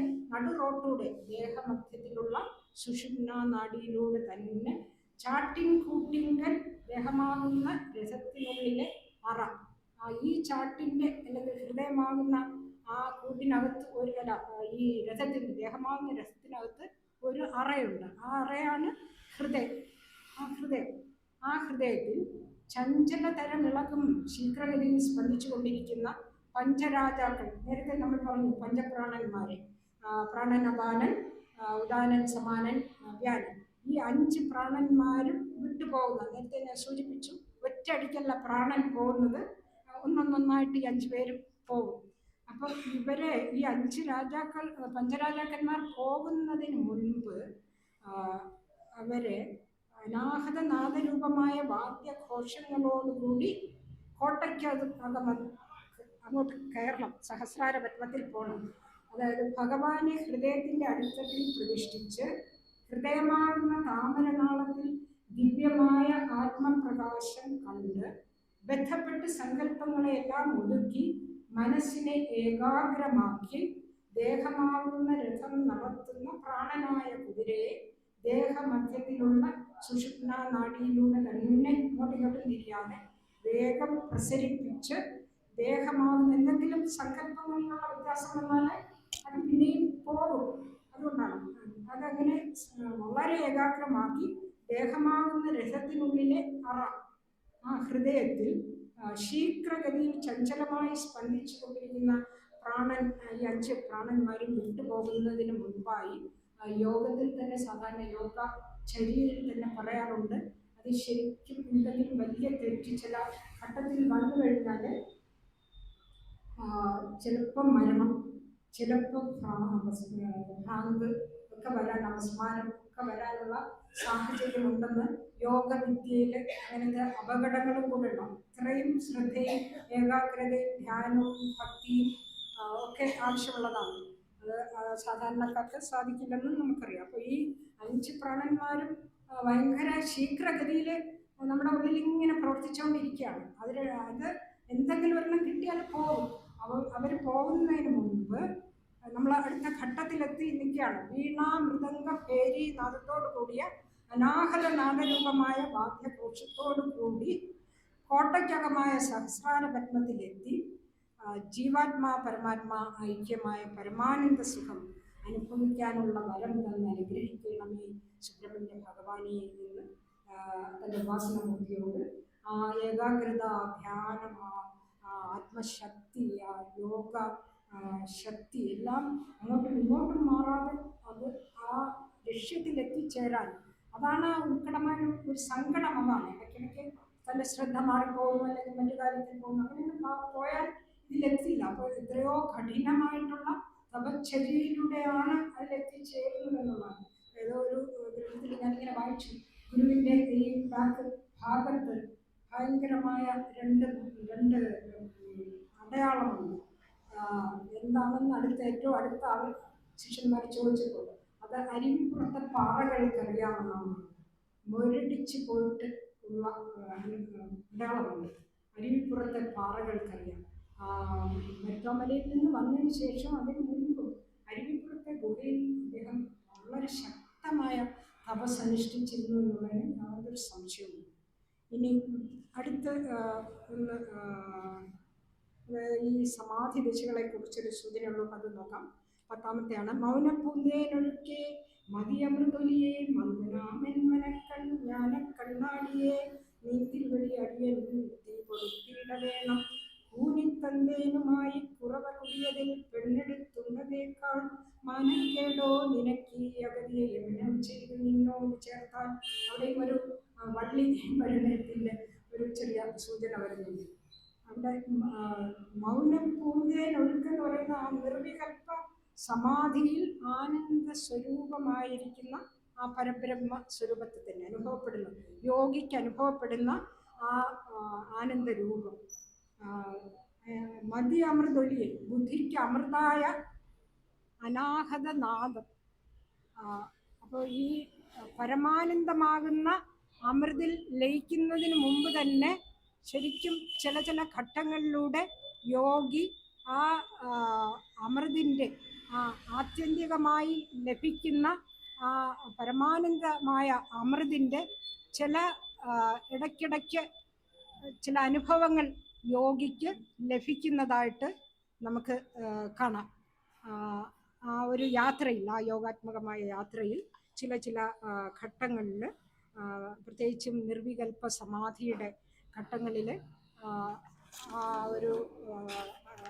ദേഹമധ്യത്തിലുള്ള സുഷുമ്ന നാഡിയിലൂടെ തന്നെ ചാട്ടിൻ കൂട്ടിങ്കൽ ദേഹമാകുന്ന രഥത്തിനുള്ളിലെ അറ, ഈ ചാട്ടിൻ്റെ അല്ലെങ്കിൽ ഹൃദയമാകുന്ന ആ കൂട്ടിനകത്ത് ഈ രഥത്തിൻ്റെ ദേഹമാകുന്ന രഥത്തിനകത്ത് ഒരു അറയുണ്ട്. ആ അറയാണ് ഹൃദയം. ആ ഹൃദയത്തിൽ ചഞ്ചലതരമിളകും ശീഘ്രഗതിയിൽ സ്പന്ദിച്ചു കൊണ്ടിരിക്കുന്ന പഞ്ചരാജാക്കൾ, നേരത്തെ നമ്മൾ പറഞ്ഞു പഞ്ചപ്രാണന്മാരെ, പ്രാണനപാനൻ, ഉദാനൻ, സമാനൻ, വ്യാനൻ, ഈ 5 പ്രാണന്മാരും വിട്ടുപോകുന്ന, നേരത്തെ ഞാൻ സൂചിപ്പിച്ചു ഒറ്റയടിക്കല്ല പ്രാണൻ പോകുന്നത്, ഒന്നൊന്നായിട്ട് ഈ 5 പേരും പോകും. അപ്പം ഇവരെ ഈ 5 പഞ്ചരാജാക്കന്മാർ പോകുന്നതിന് മുൻപ് അവരെ അനാഹത നാദരൂപമായ വാദ്യഘോഷങ്ങളോടുകൂടി അങ്ങോട്ട് കയറണം, സഹസ്രാര പത്മത്തിൽ പോകണം. അതായത് ഭഗവാനെ ഹൃദയത്തിൻ്റെ അടിത്തട്ടിൽ പ്രതിഷ്ഠിച്ച് ഹൃദയമാകുന്ന താമരനാളത്തിൽ ദിവ്യമായ ആത്മപ്രകാശം കണ്ട് ബന്ധപ്പെട്ട് സങ്കല്പങ്ങളെയെല്ലാം ഒതുക്കി മനസ്സിനെ ഏകാഗ്രമാക്കി ദേഹമാകുന്ന രഥം നടത്തുന്ന പ്രാണനായ കുതിരയെ ദേഹമധ്യത്തിലുള്ള സുഷുമ്ന നാഡിയിലൂടെ തന്നെ ഇങ്ങോട്ടും തിരിയാതെ വേഗം പ്രസരിപ്പിച്ച് ദേഹമാകുന്ന എന്തെങ്കിലും സങ്കല്പങ്ങളിലുള്ള വ്യത്യാസം വന്നാൽ അത് പിന്നെയും പോകും. അതുകൊണ്ടാണ് അതങ്ങനെ വളരെ ഏകാഗ്രമാക്കി ദേഹമാകുന്ന രഥത്തിനുള്ളിലെ അറ ആ ഹൃദയത്തിൽ ശീഘ്രഗതിയിൽ ചഞ്ചലമായി സ്പന്ദിച്ചു കൊണ്ടിരിക്കുന്ന പ്രാണൻ, ഈ അഞ്ച് പ്രാണന്മാരും വിട്ടുപോകുന്നതിന് മുൻപായി യോഗത്തിൽ തന്നെ സാധാരണ യോഗ ചര്യയിൽ തന്നെ പറയാറുണ്ട്. അത് ശരിക്കും എന്തെങ്കിലും വലിയ തെറ്റ് ചില ഘട്ടത്തിൽ വന്നു കഴിഞ്ഞാൽ ചിലപ്പം മരണം, ചിലപ്പം ഭ്രാന്ത് ഒക്കെ വരാൻ, അപസ്മാരം ഒക്കെ വരാനുള്ള സാഹചര്യമുണ്ടെന്ന് യോഗവിദ്യയിൽ അങ്ങനത്തെ അപകടങ്ങളും കൂടെ ഉണ്ടാവും. ഇത്രയും ശ്രദ്ധയും ഏകാഗ്രതയും ധ്യാനവും ഭക്തിയും ഒക്കെ ആവശ്യമുള്ളതാണ്. അത് സാധാരണക്കാർക്ക് സാധിക്കില്ലെന്നും നമുക്കറിയാം. അപ്പോൾ ഈ അഞ്ച് പ്രാണന്മാരും ഭയങ്കര ശീഘ്രഗതിയിൽ നമ്മുടെ ഉള്ളിൽ ഇങ്ങനെ പ്രവർത്തിച്ചുകൊണ്ടിരിക്കുകയാണ്. അത് എന്തെങ്കിലും ഒരെണ്ണം കിട്ടിയാൽ പോകും. അവർ പോകുന്നതിന് മുൻപ് നമ്മൾ അടുത്ത ഘട്ടത്തിലെത്തി നിൽക്കുകയാണ്. വീണ മൃദംഗ ഭേരി നാദത്തോടു കൂടിയ അനാഹത നാദരൂപമായ വാദ്യഘോഷത്തോടു കൂടി കോട്ടയ്ക്കകമായ സഹസ്രാര പത്മത്തിലെത്തി ജീവാത്മാ പരമാത്മാ ഐക്യമായ പരമാനന്ദ സുഖം അനുഭവിക്കാനുള്ള വരം തന്നെ അനുഗ്രഹിക്കണമേ സുബ്രഹ്മണ്യ ഭഗവാനെ എന്ന് തൻ്റെ ഉപാസനമൂർത്തിയോട് ആ ഏകാഗ്രത, ധ്യാനം, ആത്മശക്തി, ആ യോഗ ശക്തി എല്ലാം അങ്ങോട്ടും ഇങ്ങോട്ടും മാറാതെ അത് ആ ലക്ഷ്യത്തിലെത്തിച്ചേരാൻ, അതാണ് ഉത്കടമായ ഒരു സങ്കടം. അതാണ് ഇടയ്ക്കിടയ്ക്ക് തൻ്റെ ശ്രദ്ധ മാറിപ്പോകും, അല്ലെങ്കിൽ മറ്റു കാര്യത്തിൽ പോകും. അങ്ങനെയൊന്നും പോയാൽ ഇതിലെത്തില്ല. അപ്പോൾ എത്രയോ കഠിനമായിട്ടുള്ള തപശ്ചര്യയിലൂടെയാണ് അതിലെത്തിച്ചേരുന്നത് എന്നുള്ളതാണ്. ഏതോ ഒരു ഗ്രന്ഥത്തിൽ ഞാനിങ്ങനെ വായിച്ചു, ഗുരുവിൻ്റെ ഈ ഭാഗത്ത് ഭയങ്കരമായ രണ്ട് അടയാളമുണ്ട്. എന്താണെന്ന് ഏറ്റവും അടുത്ത ആൾ ശിഷ്യന്മാർ ചോദിച്ചപ്പോൾ അത് അരുവിപ്പുറത്തെ പാറകൾക്കറിയാമെന്നാണ്. മുരടിച്ച് പോയിട്ട് ഉള്ള അടയാളമുണ്ട്. അരുവിപ്പുറത്തെ പാറകൾക്കറിയാം. മെട്രോമലയിൽ നിന്ന് വന്നതിന് ശേഷം അതിന് മുൻപ് അരുവിപ്പുറത്തെ ഗുഹയിൽ അദ്ദേഹം വളരെ ശക്തമായ തപസ് അനുഷ്ഠിച്ചിരുന്നു എന്നുള്ളതിന് യാതൊരു സംശയവുമില്ല. ഇനി അടുത്ത ഈ സമാധി ദിശകളെ കുറിച്ചൊരു സൂചനയുള്ളൂ, അത് നോക്കാം. 10-ാമത്തെയാണ്. മൗനപ്പൂന്തേനൊഴുക്കെ മതിയമൃതൊലിയെ മന്ദനാമെന്മനക്കൺ ജ്ഞാനക്കണ്ണാടിയെ നീ തിരുവടി അടിയൻ തീ കൊടുത്തിട വേണം. ഊനിത്തന്തേനുമായി കുറവ കുടിയതിൽ പെണ്ണെടുത്തുള്ളതേക്കാൾ മാനക്കേടോ നിനക്ക് അഗതിയെ യവനം ചെയ്ത് നിന്നോട് ചേർത്താൽ. അവിടെയും ഒരു വള്ളി പരിണയത്തിൻ്റെ ഒരു ചെറിയ സൂചന വരുന്നുണ്ട്. അവിടെ മൗനം പൂന്തേനൊഴുക്കെന്ന് പറയുന്ന ആ നിർവികൽപ്പ സമാധിയിൽ ആനന്ദ സ്വരൂപമായിരിക്കുന്ന ആ പരബ്രഹ്മ സ്വരൂപത്തെ തന്നെ അനുഭവപ്പെടുന്നു. യോഗിക്ക് അനുഭവപ്പെടുന്ന ആ ആനന്ദരൂപം. മതി അമൃതൊലിയിൽ ബുദ്ധിക്ക് അമൃതായ അനാഹത നാദം. അപ്പോൾ ഈ പരമാനന്ദമാകുന്ന അമൃതിൽ ലയിക്കുന്നതിന് മുമ്പ് തന്നെ ശരിക്കും ചില ഘട്ടങ്ങളിലൂടെ യോഗി ആ അമൃതിൻ്റെ ആത്യന്തികമായി ലഭിക്കുന്ന ആ പരമാനന്ദമായ അമൃതിൻ്റെ ഇടയ്ക്കിടയ്ക്ക് ചില അനുഭവങ്ങൾ യോഗിക്ക് ലഭിക്കുന്നതായിട്ട് നമുക്ക് കാണാം. ആ ഒരു യാത്രയിൽ, ആ യോഗാത്മകമായ യാത്രയിൽ ചില ഘട്ടങ്ങളിൽ, പ്രത്യേകിച്ചും നിർവികൽപ്പ സമാധിയുടെ ഘട്ടങ്ങളിൽ ഒരു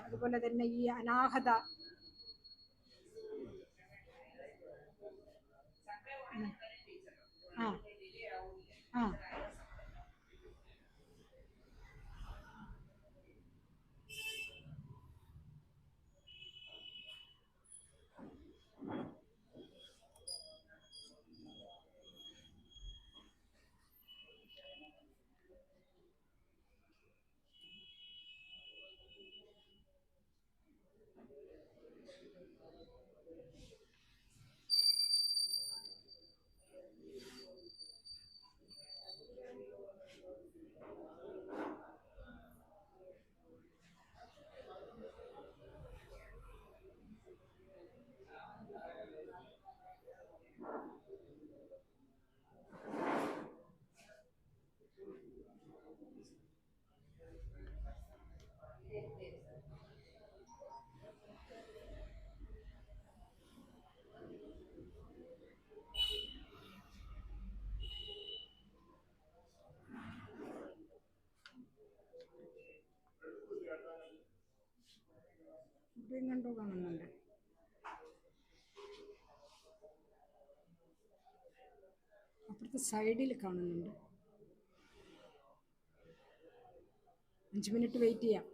അതുപോലെ തന്നെ ഈ അനാഹത ആ ഇവിടെയും കണ്ടോ കാണുന്നുണ്ട്. അപ്പുറത്തെ സൈഡിൽ കാണുന്നുണ്ട്. 5 മിനിറ്റ് വെയിറ്റ് ചെയ്യാം.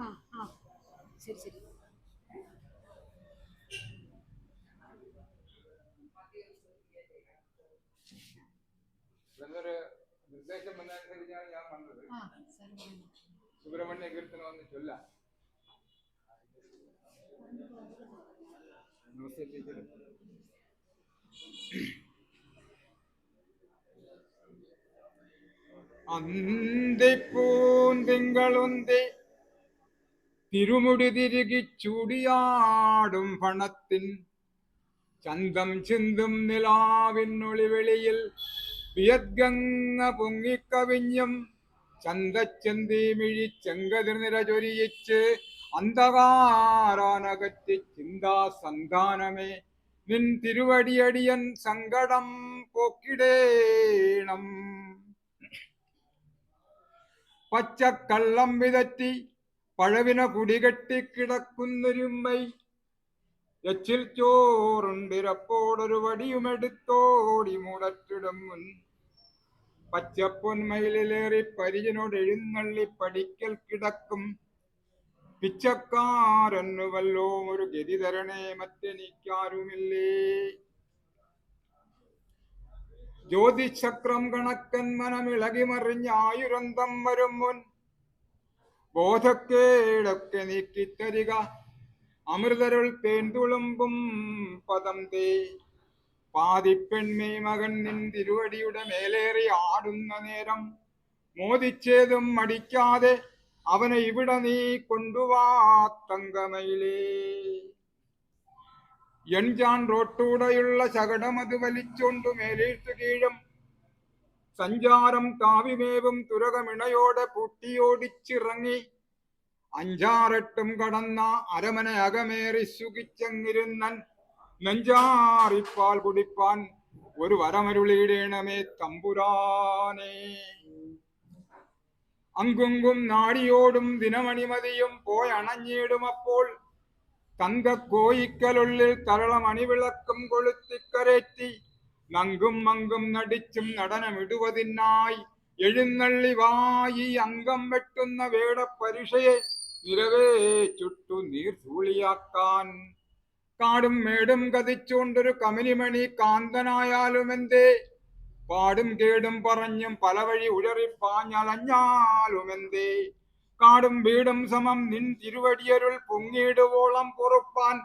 ആ ആ ശരി ശരി. എന്നൊരു നിർദ്ദേശം വന്നതനുസരിച്ചാണ് ഞാൻ വന്നത്. സുബ്രഹ്മണ്യ കീർത്തനം ഒന്ന് ചൊല്ലാം. നമസ്തേ ടീച്ചർ. അന്തിപ്പൂന്തിങ്കളുന്തി തിരുമുടി തിരുകി ചൂടിയാടും പണത്തിൻ ചന്തം ചിന്തും നിലാവിനൊളിവെളിയിൽ വിയദ്ഗംഗ പൊങ്ങിക്കവിഞ്ഞും ചന്തച്ചെന്തി മിഴി ചെങ്കതിർ നിര ചൊരിയിച്ച് അന്ധകാരാനകറ്റി ചിന്താസന്ധാനമേ നിൻ തിരുവടിയടിയൻ സങ്കടം പോക്കിടേണം. പച്ചക്കള്ളം വിതറ്റി പഴവിന കുടികെട്ടിക്കിടക്കുന്നൊരുമ്മൈ എച്ചിൽ ചോറുണ്ടിരപ്പോടൊരു വടിയുമെടുത്തോടി മൂടറ്റിടും മുൻ പച്ചപ്പൊന്മയിലേറി പരിചനോട് എഴുന്നള്ളി പഠിക്കൽ കിടക്കും പിച്ചക്കാരന്നു വല്ലോ ഒരു ഗതി തരണേ മറ്റെനിക്കാരുമില്ലേ. ജ്യോതിചക്രം കണക്കൻ മനമിളകി മറിഞ്ഞായുരന്തം വരും മുൻ ബോധക്കേടൊക്കെ നീക്കിത്തരിക അമൃതരുൾ തേൻതുളുമ്പും പദം തേ. പാതിപ്പെൺമേ മകൻ നിൻ തിരുവടിയുടെ മേലേറി ആടുന്ന നേരം മോദിച്ചേതും മടിക്കാതെ അവനെ ഇവിടെ നീ കൊണ്ടുവാ തങ്കമയിലേ. എൺചാൻ റോട്ടൂടെയുള്ള ശകടമത് വലിച്ചോണ്ടു മേലേഴ്ത്തു കീഴും സഞ്ചാരം കാവിമേവും തുരകമിണയോടെ പൂട്ടിയോടിച്ചിറങ്ങി 5-6 കടന്ന അരമന അകമേറി സുഖിച്ചങ്ങിരുന്നൻ നെഞ്ചാറിപ്പാൽ കുടിപ്പാൻ ഒരു വരമരുളിയിടേണമേ തമ്പുരാനേ. അങ്കുങ്കും നാടിയോടും ദിനമണിമതിയും പോയണഞ്ഞിടുമപ്പോൾ തങ്കക്കോയിക്കലുള്ളിൽ തരളമണിവിളക്കും കൊളുത്തിക്കരേറ്റി നങ്കും മങ്കും നടിച്ചും നടനമിടുവതിനായി എഴുന്നള്ളി വായി അംഗം വെട്ടുന്ന വേടപ്പരിഷയെ നിരവേ ചുട്ടു നീർധൂളിയാക്കാൻ. കാടും മേടും കതിച്ചുകൊണ്ടൊരു കമിനിമണി കാന്തനായാലുമെന്തേ പാടും കേടും പറഞ്ഞും പല വഴി ഉഴറിപ്പാഞ്ഞലഞ്ഞാലുമെന്തേ കാടും വീടും സമം നിൻ തിരുവടിയരുൾ പൊങ്ങിയിടുവോളം പൊറുപ്പാൻ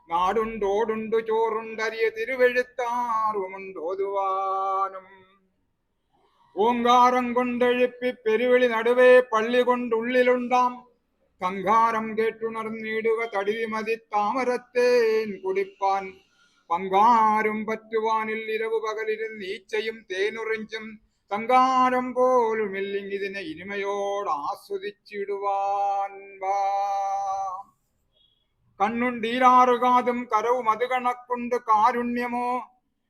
നാടുണ്ടോടുണ്ടു ചോറുണ്ടരിയ തിരുവെഴുത്താറുമുണ്ടോതുവാനും. ഓങ്കാരം കൊണ്ടെഴുപ്പി പെരുവിളി നടുവേ പള്ളി കൊണ്ടുള്ളിലുണ്ടാം കങ്കാരം കേട്ടുണർന്നിടുക തടിമതി താമരത്തേൻ കുടിപ്പാൻ. പങ്കാരും പറ്റുവാനിൽ ഇരവു പകലിരുന്ന് ഈച്ചയും തേനുറിഞ്ചും സങ്കാരം പോലുമില്ലിങ്ങിതിനെ ഇനിമയോട് ആസ്വദിച്ചിടുവാൻ വാ. കണ്ണുണ്ടീരാറുകാതും കരവും അത് കണക്കുണ്ട് കാരുണ്യമോ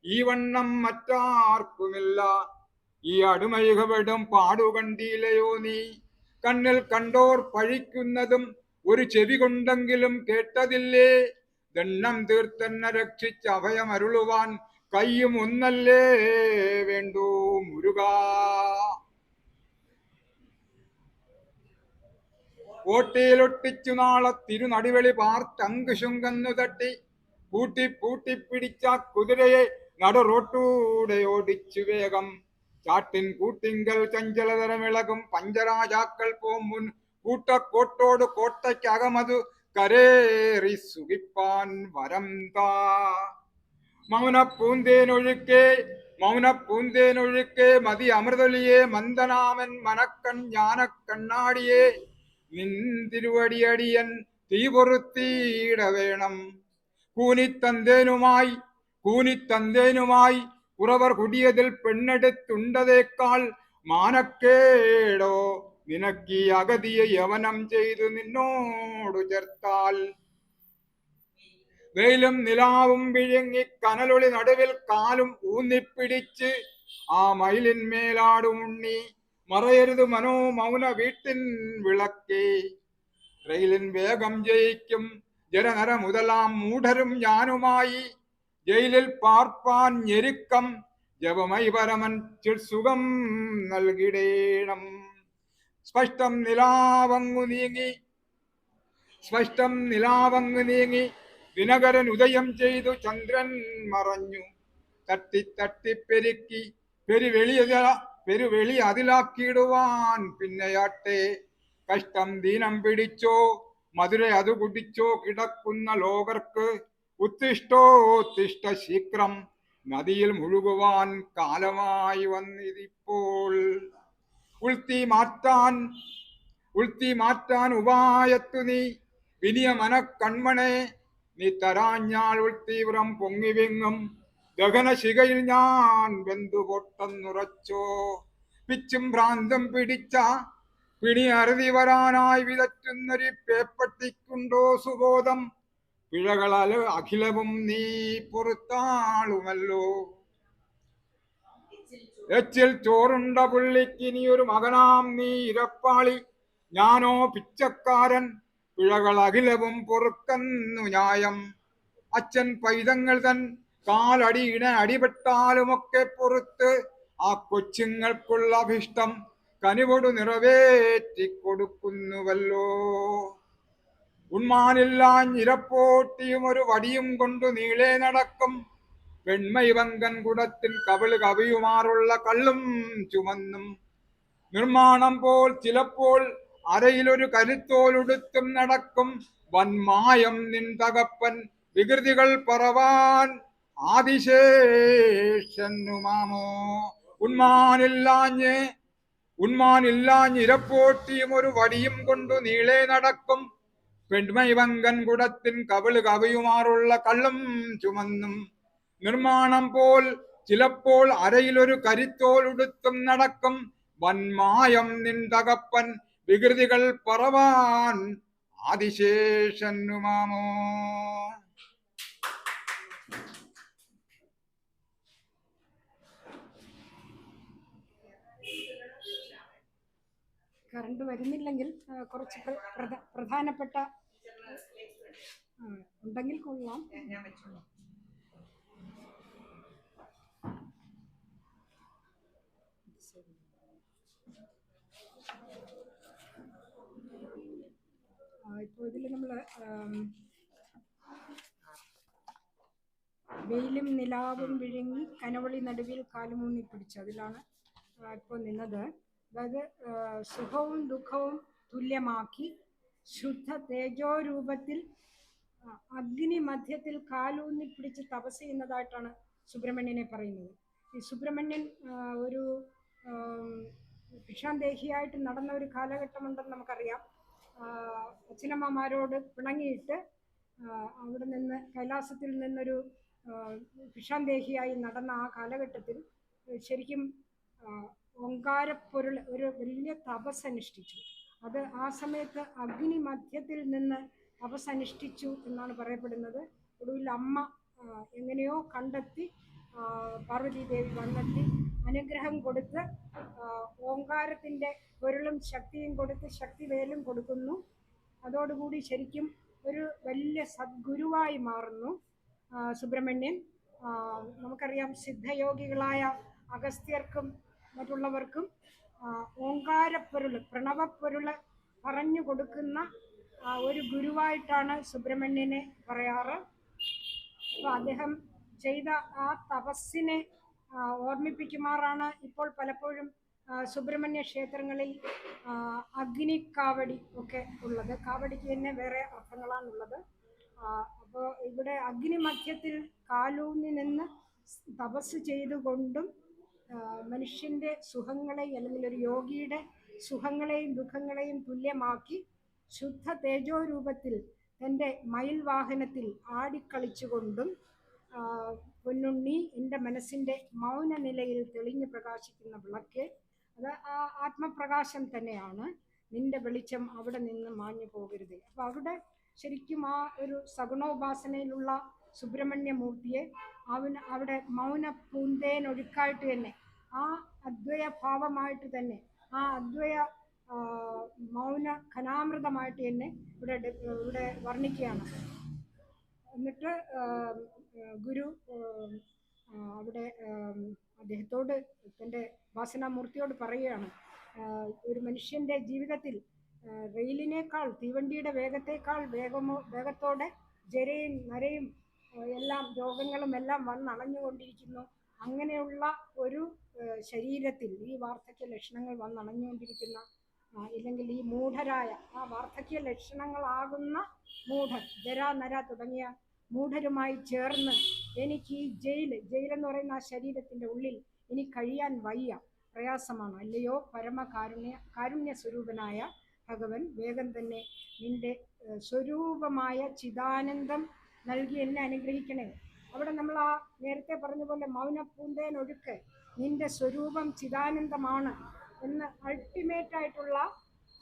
ഈ വണ്ണം മറ്റാർക്കുമില്ല. ഈ അടുമയുകവിടും പാടുകണ്ടീലയോ നീ കണ്ണിൽ കണ്ടോർ പഴിക്കുന്നതും ഒരു ചെവി കൊണ്ടെങ്കിലും കേട്ടതില്ലേ. ദണ്ണം തീർത്തെന്നെ രക്ഷിച്ച് അഭയമരുളുവാൻ കയ്യും ഒന്നല്ലേ വേണ്ടൂ മുരുകാ. ഓട്ടിയിലൊട്ടിച്ചു നാളെ തിരുനടിവെളി പാർത്തങ്കുശുങ്കന്നു തട്ടി കൂട്ടി പൂട്ടിപ്പിടിച്ച കുതിരയെ നടുറോട്ടൂടെ ഓടിച്ചു വേഗം. ചാട്ടിൻ കൂട്ടിങ്കൽ ചഞ്ചലതരമിളകും പഞ്ചരാജാക്കൾ പോമുൻ കൂട്ടക്കോട്ടോട് കോട്ടയ്ക്കകമതു കരേറി സുഖിപ്പാൻ വരം താ. മൗനപ്പൂന്തേനൊഴുക്കെ മതി അമൃതൊലിയെ മന്ദനാമൻ മനക്കൺ ജ്ഞാനക്കണ്ണാടിയെ നിൻ തിരുവടിയടിയൻ തീ പൊറുത്തീട വേണം. കൂനിത്തന്തേനുമായി കുറവർ കുടിയതിൽ പെണ്ണെടുത്തുണ്ടതേക്കാൾ മാനക്കേടോ നിനക്കീ അഗതിയെ യവനം ചെയ്തു നിന്നോടു ചേർത്താൽ. വെയിലും നിലാവും വിഴുങ്ങി കനലൊളി നടുവിൽ കാലും ഊന്നിപ്പിടിച്ച് ആ മയിലിന്മേലാടും ഉണ്ണി, മറയരുത് മൗന വീട്ടിൻ വിളക്കേ. റെയിലിൻ വേഗം ജയിക്കും ജനനര മുതലാം മൂഢരും ഞാനുമായി, ജയിലിൽ പാർപ്പാൻ ഞെരുക്കം ജപമൈ പരമൻ സുഖം നൽകിടേണം. സ്പഷ്ടം നിലാവങ്ങു നീങ്ങി ദിനകരൻ ഉദയം ചെയ്തു ചന്ദ്രൻ മറഞ്ഞു. തട്ടിപ്പെരുക്കി പെരുവെളി അതിലാക്കിയിടുവാൻ പിന്നെയാട്ടെ. കഷ്ടം ദീനം പിടിച്ചോ മധുര അത് കുടിച്ചോ കിടക്കുന്ന ലോകർക്ക്, ഉത്തിഷ്ടോത്തിഷ്ട ശീഘ്രം നദിയിൽ മുഴുകുവാൻ കാലമായി വന്നിരിപ്പോൾ. ഉൾത്തി മാറ്റാൻ ഉപായത്തു നീ വിനിയ മനക്കൺമണേ. നീ തരാഞ്ഞാൽ ഉൾത്തീവ്രം പൊങ്ങിവിങ്ങും ദഹനശിഖയിൽ ഞാൻ വെന്തുപൊട്ടെന്നുറച്ചോ. പിച്ചും ഭ്രാന്തം പിടിച്ച പിണി അറുതി വരാനായി വിതറ്റുന്നൊരു പേപ്പട്ടിക്കുണ്ടോ സുബോധം? പിഴകളാൽ അഖിലവും നീ പുറത്താളുമല്ലോ. എച്ചിൽ ചോറുണ്ട പുള്ളിക്കിനിയൊരു മകനാം നീ ഇരപ്പാളി, ഞാനോ പിച്ചക്കാരൻ, പിഴകൾ അഖിലവും പൊറുക്കുന്നു ന്യായം. അച്ഛൻ പൈതങ്ങൾ തൻ കാലടിയിട അടിപെട്ടാലുമൊക്കെ പുറത്ത് ആ കൊച്ചുങ്ങൾക്കുള്ള അഭിഷ്ടം കനിവോട് നിറവേറ്റി കൊടുക്കുന്നുവല്ലോ. ഉണ്മാനില്ലാഞ്ഞിരപ്പോട്ടിയും ഒരു വടിയും കൊണ്ടു നീളെ നടക്കും, വെണ്മൈവങ്കൻ കുടത്തിൽ കവിള് കവിയുമാറുള്ള കള്ളും ചുമന്നും. നിർമ്മാണം പോൽ ചിലപ്പോൾ അരയിലൊരു കരുത്തോലുടുത്തും നടക്കും, വന്മായം നിൻ തകപ്പൻ വികൃതികൾ പറവാൻ ആദിശേഷനുമാമോ. ഉണ്മാനില്ലാഞ്ഞിരപ്പോട്ടിയും ഒരു വടിയും കൊണ്ടു നീളെ നടക്കും, പെൺമൈവങ്കൻ കുടത്തിൻ കവിള് കവിയുമാറുള്ള കള്ളും ചുമന്നും. നിർമ്മാണം പോൽ ചിലപ്പോൾ അരയിലൊരു കരുത്തോലുടുത്തും നടക്കും, വന്മായം നിൻ തകപ്പൻ വികൃതികൾ പറവാൻ ആദിശേഷനുമാമോ. കറണ്ട് വരുന്നില്ലെങ്കിൽ കുറച്ച് പ്രധാനപ്പെട്ട ഉണ്ടെങ്കിൽ കൊള്ളാം. ഇപ്പോൾ ഇതിൽ നമ്മൾ വെയിലും നിലാവും വിഴുങ്ങി കനവളി നടുവിൽ കാലുമൂന്നി പിടിച്ചു, അതിലാണ് ഇപ്പോൾ നിന്നത്. അതായത് സുഖവും ദുഃഖവും തുല്യമാക്കി ശുദ്ധ തേജോരൂപത്തിൽ അഗ്നി മധ്യത്തിൽ കാലൂന്നി പിടിച്ച് തപസ് ചെയ്യുന്നതായിട്ടാണ് സുബ്രഹ്മണ്യനെ പറയുന്നത്. ഈ സുബ്രഹ്മണ്യൻ ഒരു ഭിക്ഷാന്തേഹിയായിട്ട് നടന്ന ഒരു കാലഘട്ടമുണ്ടെന്ന് നമുക്കറിയാം. അച്ഛനമ്മമാരോട് പിണങ്ങിയിട്ട് അവിടെ നിന്ന് കൈലാസത്തിൽ നിന്നൊരു ഭിക്ഷാന്തേഹിയായി നടന്ന ആ കാലഘട്ടത്തിൽ ശരിക്കും ഓങ്കാരപ്പൊരുൾ ഒരു വലിയ തപസ് അനുഷ്ഠിച്ചു. അത് ആ സമയത്ത് അഗ്നി മധ്യത്തിൽ നിന്ന് തപസ് അനുഷ്ഠിച്ചു എന്നാണ് പറയപ്പെടുന്നത്. ഒടുവിൽ അമ്മ എങ്ങനെയോ കണ്ടെത്തി പാർവതീദേവി വന്നെത്തി അനുഗ്രഹം കൊടുത്ത് ഓങ്കാരത്തിൻ്റെ പൊരുളും ശക്തിയും കൊടുത്ത് ശക്തിവേലും കൊടുക്കുന്നു. അതോടുകൂടി ശരിക്കും ഒരു വലിയ സദ്ഗുരുവായി മാറുന്നു സുബ്രഹ്മണ്യൻ. നമുക്കറിയാം സിദ്ധയോഗികളായ അഗസ്ത്യർക്കും മറ്റുള്ളവർക്കും ഓങ്കാരപ്പൊരുൾ പ്രണവപ്പൊരുൾ പറഞ്ഞു കൊടുക്കുന്ന ഒരു ഗുരുവായിട്ടാണ് സുബ്രഹ്മണ്യനെ പറയാറ്. അപ്പോൾ അദ്ദേഹം ചെയ്ത ആ തപസ്സിനെ ഓർമ്മിപ്പിക്കുമാറാണ് ഇപ്പോൾ പലപ്പോഴും സുബ്രഹ്മണ്യ ക്ഷേത്രങ്ങളിൽ അഗ്നിക്കാവടി ഒക്കെ ഉള്ളത്. കാവടിക്ക് തന്നെ വേറെ അർത്ഥങ്ങളാണുള്ളത്. അപ്പോൾ ഇവിടെ അഗ്നി മധ്യത്തിൽ കാലൂന്നി നിന്ന് തപസ് ചെയ്തുകൊണ്ടും മനുഷ്യൻ്റെ സുഖങ്ങളെ അല്ലെങ്കിൽ ഒരു യോഗിയുടെ സുഖങ്ങളെയും ദുഃഖങ്ങളെയും തുല്യമാക്കി ശുദ്ധ തേജോരൂപത്തിൽ തൻ്റെ മയിൽ വാഹനത്തിൽ ആടിക്കളിച്ചുകൊണ്ടും പൊന്നുണ്ണി എൻ്റെ മനസ്സിൻ്റെ മൗന നിലയിൽ തെളിഞ്ഞു പ്രകാശിക്കുന്ന വിളക്ക്, അത് ആ ആത്മപ്രകാശം തന്നെയാണ്. നിന്റെ വെളിച്ചം അവിടെ നിന്ന് മാഞ്ഞു പോകരുത്. അപ്പോൾ അവിടെ ശരിക്കും ആ ഒരു സഗുണോപാസനയിലുള്ള സുബ്രഹ്മണ്യമൂർത്തിയെ അവിടെ മൗന പൂന്തേനൊഴുക്കായിട്ട് തന്നെ ആ അദ്വയ ഭാവമായിട്ട് തന്നെ ആ അദ്വയ മൗന ഘനാമൃതമായിട്ട് തന്നെ ഇവിടെ വർണ്ണിക്കുകയാണ്. എന്നിട്ട് ഗുരു അവിടെ അദ്ദേഹത്തോട് തൻ്റെ വാസനാമൂർത്തിയോട് പറയുകയാണ്, ഒരു മനുഷ്യൻ്റെ ജീവിതത്തിൽ റെയിലിനേക്കാൾ തീവണ്ടിയുടെ വേഗത്തേക്കാൾ വേഗത്തോടെ ജരയും നരയും എല്ലാം രോഗങ്ങളും എല്ലാം വന്നണഞ്ഞുകൊണ്ടിരിക്കുന്നു. അങ്ങനെയുള്ള ഒരു ശരീരത്തിൽ ഈ വാർദ്ധക്യ ലക്ഷണങ്ങൾ വന്നണഞ്ഞുകൊണ്ടിരിക്കുന്ന ഇല്ലെങ്കിൽ ഈ മൂഢരായ ആ വാർദ്ധക്യ ലക്ഷണങ്ങളാകുന്ന മൂഢർ, ജരാ നര തുടങ്ങിയ മൂഢരുമായി ചേർന്ന് എനിക്ക് ഈ ജയിലെന്ന് പറയുന്ന ആ ശരീരത്തിൻ്റെ ഉള്ളിൽ ഇനി കഴിയാൻ വയ്യ, പ്രയാസമാണ്. അല്ലയോ കാരുണ്യ സ്വരൂപനായ ഭഗവൻ, വേഗം തന്നെ നിന്റെ സ്വരൂപമായ ചിദാനന്ദം നൽകി എന്നെ അനുഗ്രഹിക്കണേ. അവിടെ നമ്മൾ ആ നേരത്തെ പറഞ്ഞ പോലെ മൗനപൂന്തേനൊഴുക്ക് നിന്റെ സ്വരൂപം ചിദാനന്ദമാണ് എന്ന് അൾട്ടിമേറ്റ് ആയിട്ടുള്ള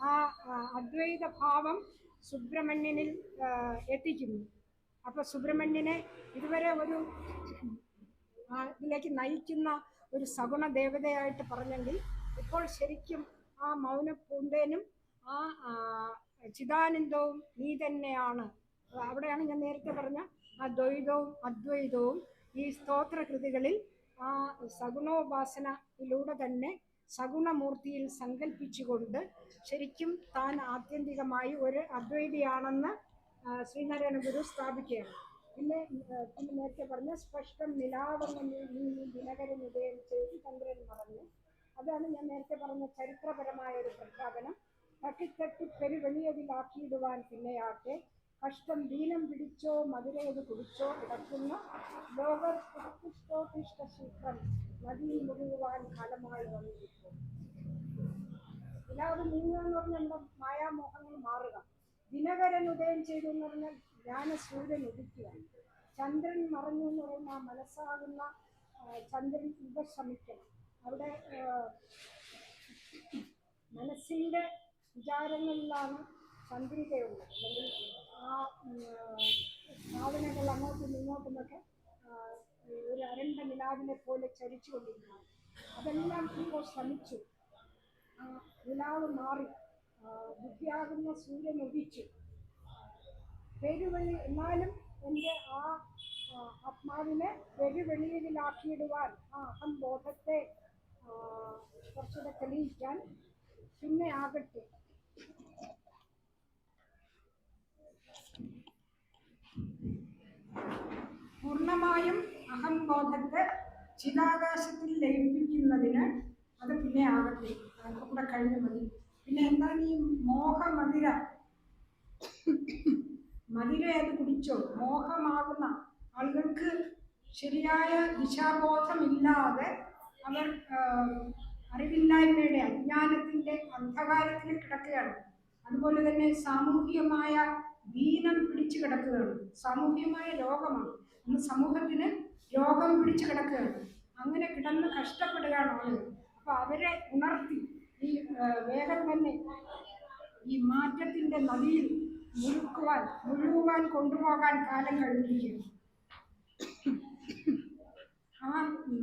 ആ അദ്വൈത ഭാവം സുബ്രഹ്മണ്യനിൽ എത്തിക്കുന്നു. അപ്പോൾ സുബ്രഹ്മണ്യനെ ഇതുവരെ ഒരു ഇതിലേക്ക് നയിക്കുന്ന ഒരു സഗുണ ദേവതയായിട്ട് പറഞ്ഞെങ്കിൽ ഇപ്പോൾ ശരിക്കും ആ മൗനപൂന്തേനും ആ ചിദാനന്ദവും നീ തന്നെയാണ്. അവിടെയാണ് ഞാൻ നേരത്തെ പറഞ്ഞ ആ ദ്വൈതവും അദ്വൈതവും ഈ സ്തോത്രകൃതികളിൽ ആ സഗുണോപാസനയിലൂടെ തന്നെ സഗുണമൂർത്തിയിൽ സങ്കല്പിച്ചുകൊണ്ട് ശരിക്കും താൻ ആത്യന്തികമായി ഒരു അദ്വൈതിയാണെന്ന് ശ്രീനാരായണ ഗുരു സ്ഥാപിക്കുകയാണ്. പിന്നെ നേരത്തെ പറഞ്ഞ സ്പഷ്ടം നിലാവെന്ന് നീ ദിനകരൻ ഉദയം ചെയ്ത് ചന്ദ്രൻ മറഞ്ഞു. അതാണ് ഞാൻ നേരത്തെ പറഞ്ഞ ചരിത്രപരമായ ഒരു പ്രഖ്യാപനം. തട്ടിത്തട്ടി പെരുവെളിയതിലാക്കിയിടുവാൻ പിന്നെയാട്ടെ, കഷ്ടം ദീനം പിടിച്ചോ മധുരയത് കുടിച്ചോ കിടക്കുന്ന ലോകർ ശീഘ്രം നദിയിൽ മുഴുകുവാൻ കാലമായി വന്നിരിക്കും. നിലാവ് നീങ്ങുക എന്ന് പറഞ്ഞാൽ എന്താ? മായാമോഹങ്ങൾ മാറുക. ദിനകരൻ ഉദയം ചെയ്തു എന്ന് പറഞ്ഞാൽ ജ്ഞാനസൂര്യൻ ഉദിക്കുക. ചന്ദ്രൻ മറഞ്ഞു എന്ന് പറയുന്ന ആ മനസ്സാകുന്ന ചന്ദ്രൻ ഉപശമിക്കണം. അവിടെ മനസ്സിൻ്റെ വിചാരങ്ങളിലാണ് ചന്ദ്രികയുള്ളത്. അല്ലെങ്കിൽ ആ ഭാവനകൾ അങ്ങോട്ടും ഇങ്ങോട്ടുമൊക്കെ ഒരു അരണ്ട നിലാവിനെ പോലെ ചരിച്ചു കൊണ്ടിരിക്കുന്നു. അതെല്ലാം ഇപ്പോൾ ശമിച്ചു. നിലാവ് മാറി, ബുദ്ധിയാകുന്ന സൂര്യൻ ഉദിച്ചു. പെരുവഴി എന്നാലും എൻ്റെ ആ ആത്മാവിനെ പെരുവെളിയിലാക്കിയിടുവാൻ ആ അഹംബോധത്തെ കുറച്ചുകൂടെ തെളിയിക്കാൻ പിന്നെ ആകട്ടെ. പൂർണ്ണമായും അഹംബോധത്തെ ചിദാകാശത്തിൽ ലയിപ്പിക്കുന്നതിന് അത് പിന്നെ ആകട്ടെ, അതൊക്കെ കൂടെ കഴിഞ്ഞു മതി. പിന്നെ എന്താണ് ഈ മോഹമതിര? മതിര അത് കുടിച്ചോ? മോഹമാകുന്ന ആളുകൾക്ക് ശരിയായ ദിശാബോധമില്ലാതെ അവർ അറിവില്ലായ്മയുടെ അജ്ഞാനത്തിൻ്റെ അന്ധകാരത്തിൽ കിടക്കുകയാണ്. അതുപോലെ തന്നെ സാമൂഹികമായ ദീനം പിടിച്ചു കിടക്കുകയാണ്. സാമൂഹികമായ രോഗമാണ്. ഇന്ന് സമൂഹത്തിന് രോഗം പിടിച്ചു കിടക്കുകയാണ്. അങ്ങനെ കിടന്ന് കഷ്ടപ്പെടുകയാണ് ആളുകൾ. അപ്പോൾ അവരെ ഉണർത്തി ഈ വേഗം തന്നെ ഈ മാറ്റത്തിൻ്റെ നദിയിൽ മുഴുകുവാൻ കൊണ്ടുപോകാൻ കാലം കഴിഞ്ഞിരിക്കുകയാണ്. ആ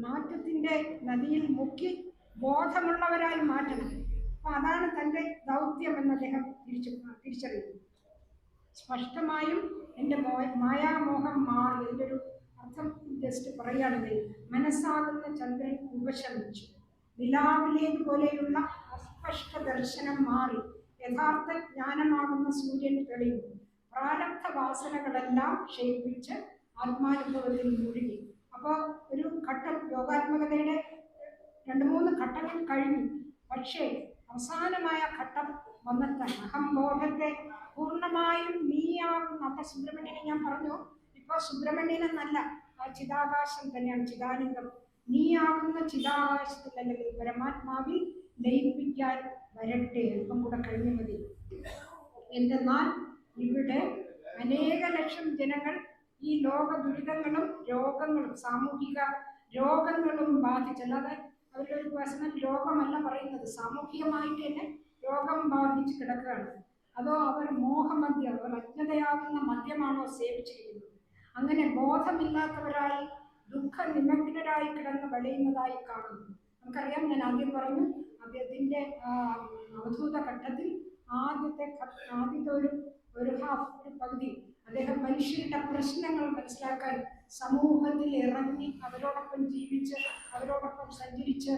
മാറ്റത്തിൻ്റെ നദിയിൽ മുക്കി ബോധമുള്ളവരായി മാറ്റണം. അപ്പം അതാണ് തൻ്റെ ദൗത്യം എന്ന് അദ്ദേഹം തിരിച്ചറിയുന്നു. സ്പഷ്ടമായും എൻ്റെ മായാമോഹം മാറി. എൻ്റെ ഒരു അർത്ഥം ജസ്റ്റ് പറയുകയാണെങ്കിൽ, മനസ്സാകുന്ന ചന്ദ്രൻ ഉപശമിച്ചു, നിലാവിലേതുപോലെയുള്ള അസ്പഷ്ട ദർശനം മാറി, യഥാർത്ഥ ജ്ഞാനമാകുന്ന സൂര്യൻ തെളിയുന്നു. പ്രാരബ്ധ വാസനകളെല്ലാം ക്ഷയിപ്പിച്ച് ആത്മാനുഭവത്തിൽ മുഴുകി. അപ്പോൾ ഒരു ഘട്ടം യോഗാത്മകതയുടെ 2-3 ഘട്ടങ്ങൾ കഴിഞ്ഞു. പക്ഷേ അവസാനമായ ഘട്ടം വന്നെത്താൻ അഹംബോധത്തെ പൂർണ്ണമായും നീയാകുന്ന അപ്പം സുബ്രഹ്മണ്യനെ ഞാൻ പറഞ്ഞു. ഇപ്പോൾ സുബ്രഹ്മണ്യനെന്നല്ല, ആ ചിദാകാശം തന്നെയാണ് ചിദാനന്ദം. നീയാകുന്ന ചിദാകാശത്തിൽ അല്ലെങ്കിൽ പരമാത്മാവിൽ ലയിപ്പിക്കാൻ വരട്ടെ. അല്പം കൂടെ കഴിഞ്ഞു മതി. എന്തെന്നാൽ ഇവിടെ അനേക ലക്ഷം ജനങ്ങൾ ഈ ലോക ദുരിതങ്ങളും രോഗങ്ങളും സാമൂഹിക രോഗങ്ങളും ബാധിച്ചല്ലാതെ അവരുടെ ഒരു വസനം രോഗമല്ല പറയുന്നത്, സാമൂഹികമായിട്ട് തന്നെ രോഗം ബാധിച്ച് കിടക്കുകയാണ്. അതോ അവർ മോഹമദ്യം, അവർ അജ്ഞതയാകുന്ന മദ്യമാണോ സേവിച്ചിരിക്കുന്നത്? അങ്ങനെ ബോധമില്ലാത്തവരായി ദുഃഖനിമഗ്നരായി കിടന്ന് വലയുന്നതായി കാണുന്നു. നമുക്കറിയാം, ഞാൻ ആദ്യം പറഞ്ഞു, അദ്ദേഹത്തിന്റെ അവധൂത ഘട്ടത്തിൽ ആദ്യത്തെ ഒരു പകുതി അദ്ദേഹം മനുഷ്യരുടെ പ്രശ്നങ്ങൾ മനസ്സിലാക്കാൻ സമൂഹത്തിൽ ഇറങ്ങി അവരോടൊപ്പം ജീവിച്ച് അവരോടൊപ്പം സഞ്ചരിച്ച്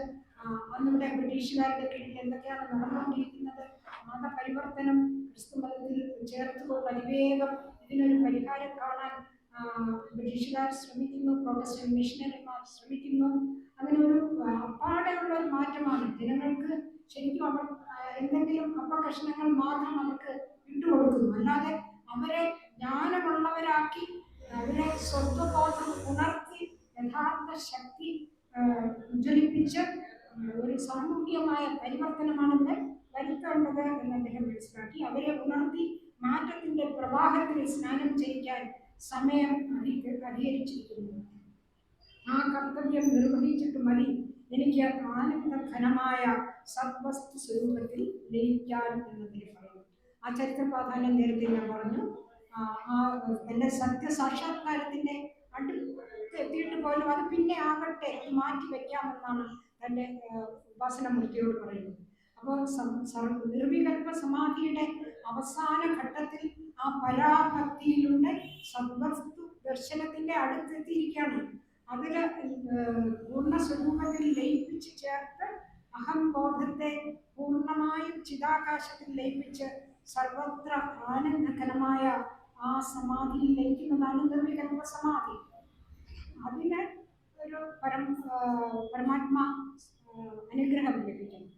അന്നിവിടെ ബ്രിട്ടീഷുകാരുടെ കീഴിൽ എന്തൊക്കെയാണ് നടന്നുകൊണ്ടിരിക്കുന്നത്, മതപരിവർത്തനം ക്രിസ്തുമതത്തിൽ ചേർത്തുകൊണ്ട് അതിവേഗം ഇതിനൊരു പരിഹാരം കാണാൻ ബ്രിട്ടീഷുകാർ ശ്രമിക്കുന്നു, പ്രൊട്ടസ്റ്റന്റ് മിഷനറിമാർ ശ്രമിക്കുന്നു. അങ്ങനെ ഒരു അപ്പാടെയുള്ള ഒരു മാറ്റമാണ്. ജനങ്ങൾക്ക് ശരിക്കും അവർ എന്തെങ്കിലും അപ്പകഷ്ണങ്ങൾ മാത്രം അവർക്ക് വിട്ടുകൊടുക്കുന്നു, അല്ലാതെ അവരെ ജ്ഞാനമുള്ളവരാക്കി അവരെ സ്വത്വബോധം ഉണർത്തി യഥാർത്ഥ ശക്തി ഉജ്ജ്വലിപ്പിച്ച് ഒരു സാമൂഹികമായ പരിവർത്തനമാണ് ഇവിടെ വരുത്തേണ്ടത് എന്ന് അദ്ദേഹം മനസ്സിലാക്കി. അവരെ ഉണർത്തി മാറ്റത്തിന്റെ പ്രവാഹത്തിൽ സ്നാനം ചെയ്യിക്കാൻ സമയം അധികരിച്ചിരിക്കുന്നു. ആ കർത്തവ്യം നിർവഹിച്ചിട്ട് മതി എനിക്ക് ആനന്ദഘനമായ സദ്വസ്തു സ്വരൂപത്തിൽ ലയിക്കാൻ എന്നതിൽ പറയുന്നു. ആ ചരിത്ര പ്രാധാന്യം നേരത്തെ ഞാൻ പറഞ്ഞു. എൻ്റെ സത്യസാക്ഷാത്കാരത്തിന്റെ അടുത്തെത്തിയിട്ട് പോലും അത് പിന്നെ ആകട്ടെ, അത് മാറ്റി വയ്ക്കാമെന്നാണ് തൻ്റെ ഉപാസനമൂർത്തിയോട് പറയുന്നത്. അപ്പോൾ നിർവികൽപ്പ സമാധിയുടെ അവസാന ഘട്ടത്തിൽ ആ പരാഭക്തിയിലൂടെ സദ്വസ്തു ദർശനത്തിന്റെ അടുത്തെത്തിയിരിക്കുകയാണ്. അതില് പൂർണ്ണസ്വരൂപത്തിൽ ലയിപ്പിച്ച് ചേർത്ത് അഹംബോധത്തെ പൂർണ്ണമായും ചിതാകാശത്തിൽ ലയിപ്പിച്ച് സർവത്ര ആനന്ദകരമായ ആ സമാധിയിൽ ലയിക്കുന്നതാണ് നിർവികൽപ്പ സമാധി. അതിന് ഒരു പരമാത്മാ അനുഗ്രഹം ലഭിക്കണം.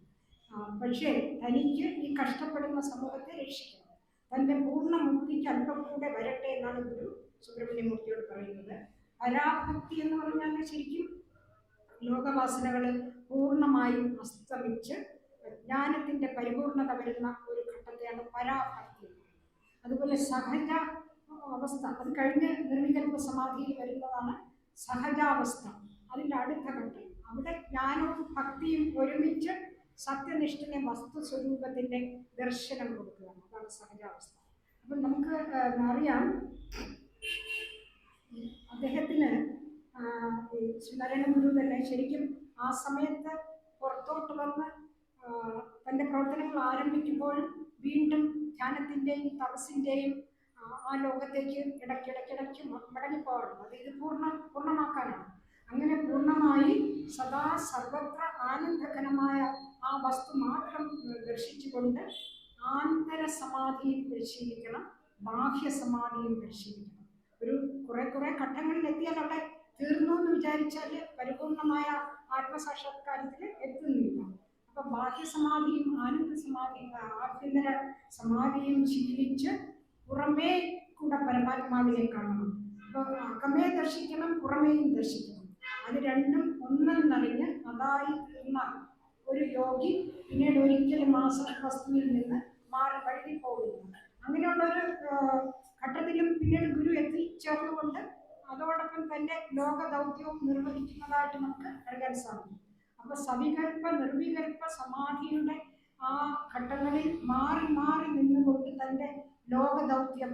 പക്ഷേ തനിക്ക് ഈ കഷ്ടപ്പെടുന്ന സമൂഹത്തെ രക്ഷിക്കണം. തൻ്റെ പൂർണ്ണ മുക്തിക്ക് അല്പം കൂടെ വരട്ടെ എന്നാണ് ഗുരു സുബ്രഹ്മണ്യമൂർത്തിയോട് പറയുന്നത്. പരാഭക്തി എന്ന് പറഞ്ഞാൽ ശരിക്കും ലോകവാസനകൾ പൂർണ്ണമായും അസ്തമിച്ച് ജ്ഞാനത്തിന്റെ പരിപൂർണത വരുന്ന ഒരു ഘട്ടത്തെയാണ് പരാഭക്തി. അതുപോലെ സഹജ അവസ്ഥ, അത് കഴിഞ്ഞ് നിർവികൽപ്പ സമാധിയിൽ വരുന്നതാണ് സഹജാവസ്ഥ. അതിൻ്റെ അടുത്ത ഘട്ടം, അവിടെ ജ്ഞാനവും ഭക്തിയും ഒരുമിച്ച് സത്യനിഷ്ഠനെ വസ്തുസ്വരൂപത്തിന്റെ ദർശനം കൊടുക്കുകയാണ്. അതാണ് സഹജാവസ്ഥ. അപ്പം നമുക്ക് അറിയാം, അദ്ദേഹത്തിന് ശ്രീനാരായണ ഗുരു തന്നെ ശരിക്കും ആ സമയത്ത് പുറത്തോട്ട് വന്ന് തൻ്റെ പ്രവർത്തനങ്ങൾ ആരംഭിക്കുമ്പോഴും വീണ്ടും ധ്യാനത്തിൻ്റെയും തപസ്സിൻ്റെയും ആ ലോകത്തേക്ക് ഇടയ്ക്കിടയ്ക്ക് മടങ്ങിപ്പോകാറുണ്ട്. അത് ഇത് പൂർണ്ണമാക്കാനാണ്. അങ്ങനെ പൂർണ്ണമായി സദാ സർവത്ര ആനന്ദഘനമായ ആ വസ്തു മാത്രം ദർശിച്ചുകൊണ്ട് ആന്തര സമാധിയും പരിശീലിക്കണം, ബാഹ്യ സമാധിയും പരിശീലിക്കണം. ഒരു കുറെ ഘട്ടങ്ങളിൽ എത്തിയാൽ അവിടെ തീർന്നു എന്ന് വിചാരിച്ചാൽ പരിപൂർണമായ ആത്മസാക്ഷാത്കാരത്തിൽ എത്തുന്നില്ല. അപ്പൊ ബാഹ്യസമാധിയും ആഭ്യന്തര സമാധിയും ശീലിച്ച് പുറമേ കൂടെ പരമാത്മാവിനെ കാണണം. അപ്പൊ അകമേ ദർശിക്കണം, പുറമേയും ദർശിക്കണം. അത് രണ്ടും ഒന്നെന്നറിഞ്ഞ് അതായി തീർന്ന ഒരു യോഗി പിന്നീട് ഒരിക്കലും ആ വസ്തുവിൽ നിന്ന് മാറി വഴുതി പോകുന്നു. അങ്ങനെയുള്ളൊരു ഘട്ടത്തിലും പിന്നീട് ഗുരു എത്തിച്ചേർന്നുകൊണ്ട് അതോടൊപ്പം തന്നെ ലോക ദൗത്യവും നിർവഹിക്കുന്നതായിട്ട് നമുക്ക് അറിയാൻ സാധിക്കും. അപ്പൊ സവികൽപ്പ നിർവികൽപ്പ സമാധിയുടെ ആ ഘട്ടങ്ങളിൽ മാറി മാറി നിന്നുകൊണ്ട് തൻ്റെ ലോക ദൗത്യം,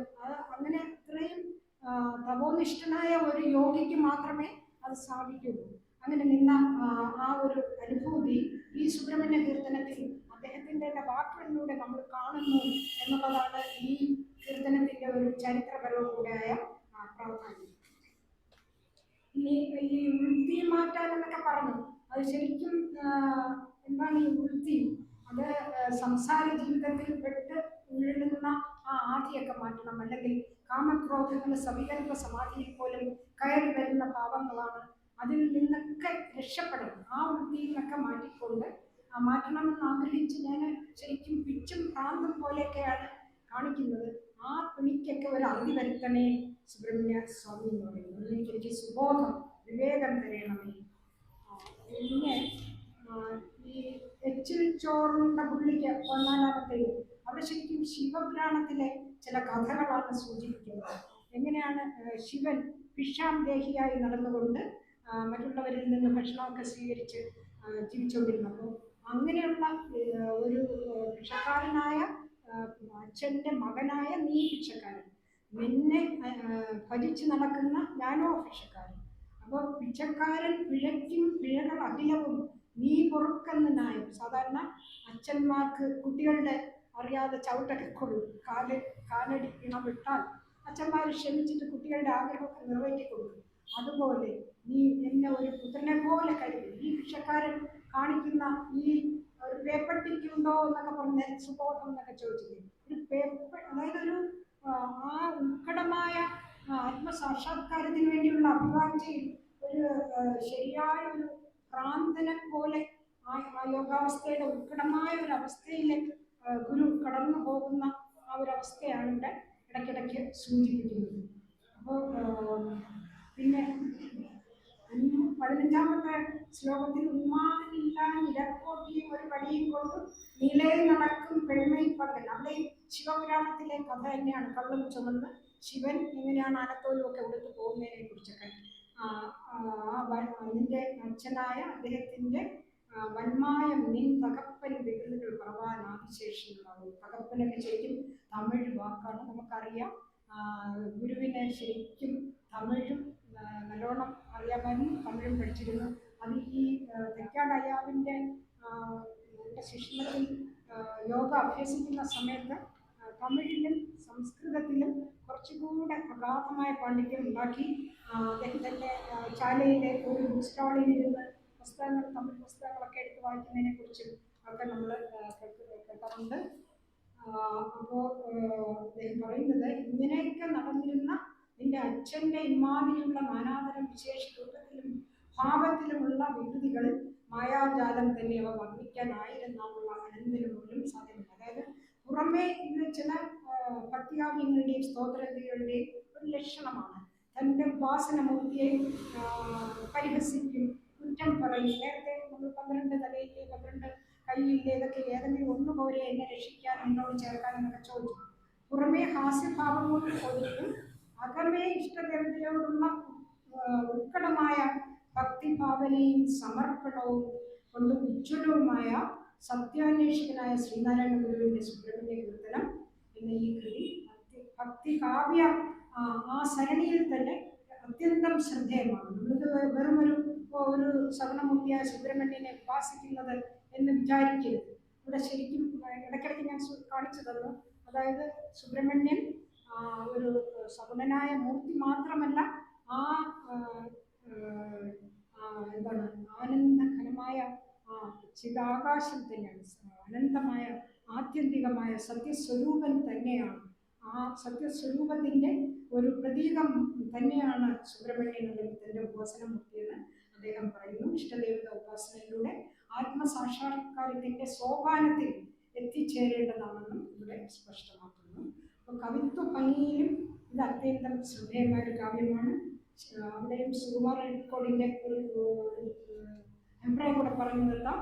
അങ്ങനെ ഇത്രയും തപോനിഷ്ഠനായ ഒരു യോഗിക്ക് മാത്രമേ അത് സാധിക്കുള്ളൂ. അങ്ങനെ നിന്ന ആ ഒരു അനുഭൂതി ഈ സുബ്രഹ്മണ്യ കീർത്തനത്തിൽ അദ്ദേഹത്തിൻ്റെ വാക്കുകളിലൂടെ നമ്മൾ കാണുന്നു എന്നുള്ളതാണ് ഈ കീർത്തനത്തിന്റെ ഒരു ചരിത്രപരവും കൂടെയായ പ്രാധാന്യം. ഇനി ഈ വൃത്തി മാറ്റാൻ എന്നൊക്കെ പറഞ്ഞു, അത് ശരിക്കും എന്താണ് ഈ വൃത്തി? അത് സംസാര ജീവിതത്തിൽ പെട്ട് ഉഴലുന്ന ആ ആധിയൊക്കെ മാറ്റണം, അല്ലെങ്കിൽ കാമക്രോധങ്ങൾ സവികൽപ്പ സമാധിയിൽ പോലും കയറി വരുന്ന ഭാവങ്ങളാണ്. അതിൽ നിന്നൊക്കെ രക്ഷപ്പെടണം. ആ വൃത്തിയിൽ നിന്നൊക്കെ മാറ്റിക്കൊണ്ട് മാറ്റണമെന്ന് ആഗ്രഹിച്ച് ഞാൻ ശരിക്കും പിച്ചും ഭ്രാന്തും പോലെയൊക്കെയാണ് കാണിക്കുന്നത്. ആ പിണിക്കൊക്കെ ഒരു അറുതി വരുത്തണേ സുബ്രഹ്മണ്യ സ്വാമി എന്ന് പറയുന്നത്. എനിക്ക് സുബോധം വിവേകം തരയണമേ. പിന്നെ ഈ എച്ചിൽ ചോറുണ്ട പുള്ളിക്ക് 14-ാമത്തേത് അവിടെ ശരിക്കും ശിവപുരാണത്തിലെ ചില കഥകളാണ് സൂചിപ്പിക്കുന്നത്. എങ്ങനെയാണ് ശിവൻ ഭിക്ഷാന്തേഹിയായി നടന്നുകൊണ്ട് മറ്റുള്ളവരിൽ നിന്ന് ഭക്ഷണമൊക്കെ സ്വീകരിച്ച് ജീവിച്ചുകൊണ്ടിരുന്നപ്പോൾ അങ്ങനെയുള്ള ഒരു ഭിക്ഷക്കാരനായ അച്ഛൻ്റെ മകനായ നീ ഭിക്ഷക്കാരൻ, നിന്നെ ഭജിച്ച് നടക്കുന്ന ഞാനോ ഭിക്ഷക്കാരൻ. അപ്പോൾ പിച്ചക്കാരൻ പിഴയ്ക്കും പിഴകൾ അഖിലവും നീ പൊറുക്കുന്ന ന്യായം. സാധാരണ അച്ഛന്മാർക്ക് കുട്ടികളുടെ അറിയാതെ ചവിട്ടൊക്കെ കൊടുക്കും, കാലടി ഇണം വിട്ടാൽ അച്ഛന്മാർ ക്ഷമിച്ചിട്ട് കുട്ടികളുടെ ആഗ്രഹമൊക്കെ നിറവേറ്റി കൊടുക്കും. അതുപോലെ നീ എന്നെ ഒരു പുത്രനെ പോലെ കരുതി. ഈ ഭിക്ഷക്കാരൻ കാണിക്കുന്ന ഈ ഒരു പേപ്പട്ടിക്കുണ്ടോ എന്നൊക്കെ പറഞ്ഞ് സുബോധം എന്നൊക്കെ ചോദിച്ചില്ലേ, ഒരു അതായത് ഒരു ആ ഉത്കടമായ ആത്മസാക്ഷാത്കാരത്തിന് വേണ്ടിയുള്ള അഭിവാഞ്ചയിൽ ഒരു ശരിയായ ഒരു ഭ്രാന്തനെ പോലെ ആ യോഗാവസ്ഥയുടെ ഉത്കടമായ ഒരു അവസ്ഥയിലേക്ക് ഗുരു കടന്നു പോകുന്ന ആ ഒരു അവസ്ഥയാണ് ഇവിടെ ഇടയ്ക്കിടയ്ക്ക് സൂചിപ്പിക്കുന്നത്. അപ്പോൾ പിന്നെ 15-ാമത്തെ ശ്ലോകത്തിൽ ഉന്മാനില്ല നിരക്കോട്ടിയും ഒരു വടിയും കൊണ്ട് നീലേ നടക്കും പെൺമൈപ്പകൽ, അവിടെ ശിവപുരാണത്തിലെ കഥ തന്നെയാണ്. കള്ളും ചുമന്ന് ശിവൻ എങ്ങനെയാണ് ആനത്തോലും ഒക്കെ എടുത്ത് പോകുന്നതിനെ കുറിച്ചൊക്കെ അതിൻ്റെ അച്ഛനായ അദ്ദേഹത്തിൻ്റെ വന്മായം നിൻ തകപ്പൻ വികൃതികൾ പറവാൻ ആദിശേഷിയുണ്ടാവും. തകപ്പനൊക്കെ ശരിക്കും തമിഴ് വാക്കാണ്, നമുക്കറിയാം. ഗുരുവിനെ ശരിക്കും തമിഴും നല്ലോണം അറിയാമായിരുന്നു, തമിഴും പഠിച്ചിരുന്നു. അത് ഈ തെക്കാട് അയ്യാവിൻ്റെ ശിക്ഷണത്തിൽ യോഗ അഭ്യസിക്കുന്ന സമയത്ത് തമിഴിലും സംസ്കൃതത്തിലും കുറച്ചുകൂടെ അഗാധമായ പാണ്ഡിത്യം ഉണ്ടാക്കി. അദ്ദേഹത്തിൻ്റെ ചാലയിലെ ഒരു ബുക്ക് സ്റ്റാളിൽ ഇരുന്ന് പുസ്തകങ്ങൾ, തമിഴ് പുസ്തകങ്ങളൊക്കെ എടുത്ത് വായിക്കുന്നതിനെ കുറിച്ചും ഒക്കെ നമ്മൾ കേൾക്കാറുണ്ട്. അപ്പോൾ അദ്ദേഹം പറയുന്നത്, ഇങ്ങനെയൊക്കെ നടന്നിരുന്ന നിന്റെ അച്ഛൻ്റെ ഇമാതിരിയുള്ള നാനാതരം വിശേഷ രൂപത്തിലും ഭാവത്തിലുമുള്ള വികൃതികൾ മായാജാലം തന്നെ അവ വർണ്ണിക്കാനായിരുന്നുള്ള അനന്തരം പോലും സാധ്യമല്ല. അതായത് പുറമേ ഇത് ചില ഭക്തികാവ്യങ്ങളുടെയും സ്തോത്രങ്ങളുടെയും ഒരു ലക്ഷണമാണ്. തൻ്റെ ഉപാസനമൂർത്തിയെ പരിഹസിക്കും, കുറ്റം പറയും. നേരത്തെ നമ്മൾ 12 തലയിലെ 12 കയ്യില്ലേ, ഇതൊക്കെ ഏതെങ്കിലും ഒന്നുപോലെ എന്നെ രക്ഷിക്കാൻ എന്നോട് ചേർക്കാൻ എന്നൊക്കെ ചോദിക്കും. പുറമേ ഹാസ്യഭാവം കൊണ്ട് ചോദിക്കും, അകമേ ഇഷ്ടദേവതയോടുള്ള ഉത്കടമായ ഭക്തിഭാവനയും സമർപ്പണവും കൊണ്ട് ഉജ്ജ്വലവുമായ സത്യാന്വേഷകനായ ശ്രീനാരായണ ഗുരുവിൻ്റെ സുബ്രഹ്മണ്യ കീർത്തനം എന്ന ഈ കൃതി ഭക്തികാവ്യ ആ സരണിയിൽ തന്നെ അത്യന്തം ശ്രദ്ധേയമാണ്. നമ്മളിത് വെറുമൊരു സവർണമൂർത്തിയായ സുബ്രഹ്മണ്യനെ ഉപാസിക്കുന്നത് എന്ന് വിചാരിക്കരുത്. ഇവിടെ ശരിക്കും ഇടയ്ക്കിടയ്ക്ക് ഞാൻ കാണിച്ചു തന്നു. അതായത് സുബ്രഹ്മണ്യൻ ഒരു സഗുണനായ മൂർത്തി മാത്രമല്ല, എന്താണ് ആനന്ദഘനമായ ചിതാകാശം തന്നെയാണ്, അനന്തമായ ആത്യന്തികമായ സത്യസ്വരൂപൻ തന്നെയാണ്. ആ സത്യസ്വരൂപത്തിൻ്റെ ഒരു പ്രതീകം തന്നെയാണ് സുബ്രഹ്മണ്യൻ തൻ്റെ ഉപാസനമൂർത്തിയെന്ന് അദ്ദേഹം പറയുന്നു. ഇഷ്ടദേവത ഉപാസനയിലൂടെ ആത്മസാക്ഷാത്കാരത്തിൻ്റെ സോപാനത്തിൽ എത്തിച്ചേരേണ്ടതാണെന്നും ഇവിടെ സ്പഷ്ടമാക്കുന്നു. അപ്പോൾ കവിത്വ ഭംഗിയിലും ഇത് അത്യന്തം ശ്രദ്ധേയമായ ഒരു കാവ്യമാണ്. അവിടെയും സുകുമാർ അഴീക്കോടിൻ്റെ ഒരു അഭിപ്രായം കൂടെ പറഞ്ഞതെല്ലാം,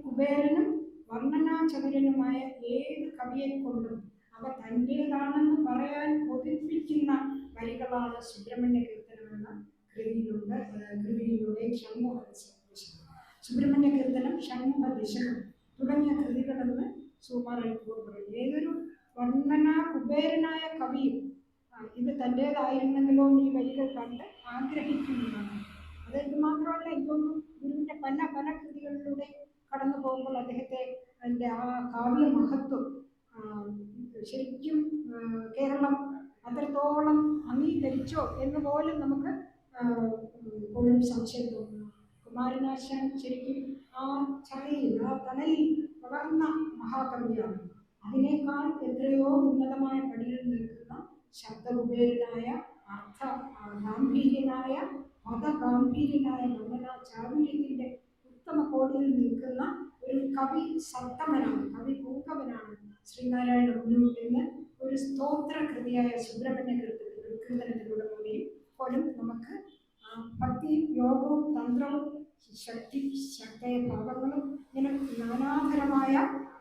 കുബേരനും വർണ്ണനാചതുരനുമായ ഏത് കവിയെ കൊണ്ടും അവ തൻ്റേതാണെന്ന് പറയാൻ കൊതിപ്പിക്കുന്ന വരികളാണ് സുബ്രഹ്മണ്യ കീർത്തനമെന്ന കൃതിയിലൂടെ സുബ്രഹ്മണ്യ കീർത്തനം, ഷൺമുഖ ദശകം തുടങ്ങിയ കൃതികളെന്ന് സുകുമാർ അഴീക്കോട് പറയും. ഏതൊരു വർണ്ണന കുബേരനായ കവിയും ഇത് തൻ്റേതായിരുന്നെങ്കിലോ ഈ വരികൾ കണ്ട് ആഗ്രഹിക്കുന്നതാണ്. അത് മാത്രമല്ല, ഇതൊന്നും ഗുരുവിൻ്റെ പല പല കൃതികളിലൂടെ കടന്നു പോകുമ്പോൾ അദ്ദേഹത്തെ അതിൻ്റെ ആ കാവ്യ മഹത്വം ശരിക്കും കേരളം അത്രത്തോളം അംഗീകരിച്ചോ എന്ന് പോലും നമുക്ക് ഇപ്പോഴും സംശയം തോന്നുന്നു. കുമാരനാശാൻ ശരിക്കും ആ ചായയിൽ, ആ തണലിൽ വളർന്ന മഹാകവിയാണ്. അതിനേക്കാൾ എത്രയോ ഉന്നതമായ പടിയിൽ നിൽക്കുന്ന ശബ്ദകുബേരനായ, അർത്ഥ ഗാംഭീര്യനായ, മതഗാംഭീര്യനായ വർണ്ണനാ ചാതുര്യത്തിൻ്റെ ഉത്തമ കോടിയിൽ നിൽക്കുന്ന ഒരു കവി സത്തമനാണ്, കവി പൂങ്കവനാണ് ശ്രീനാരായണ ഗുരു എന്ന് ഒരു സ്തോത്രകൃതിയായ സുബ്രഹ്മണ്യ കീർത്തനത്തിലൂടെ പോലും നമുക്ക് ഭക്തിയും യോഗവും തന്ത്രവും ശക്തയ ഭാവങ്ങളും ഇങ്ങനെ നാനാതരമായ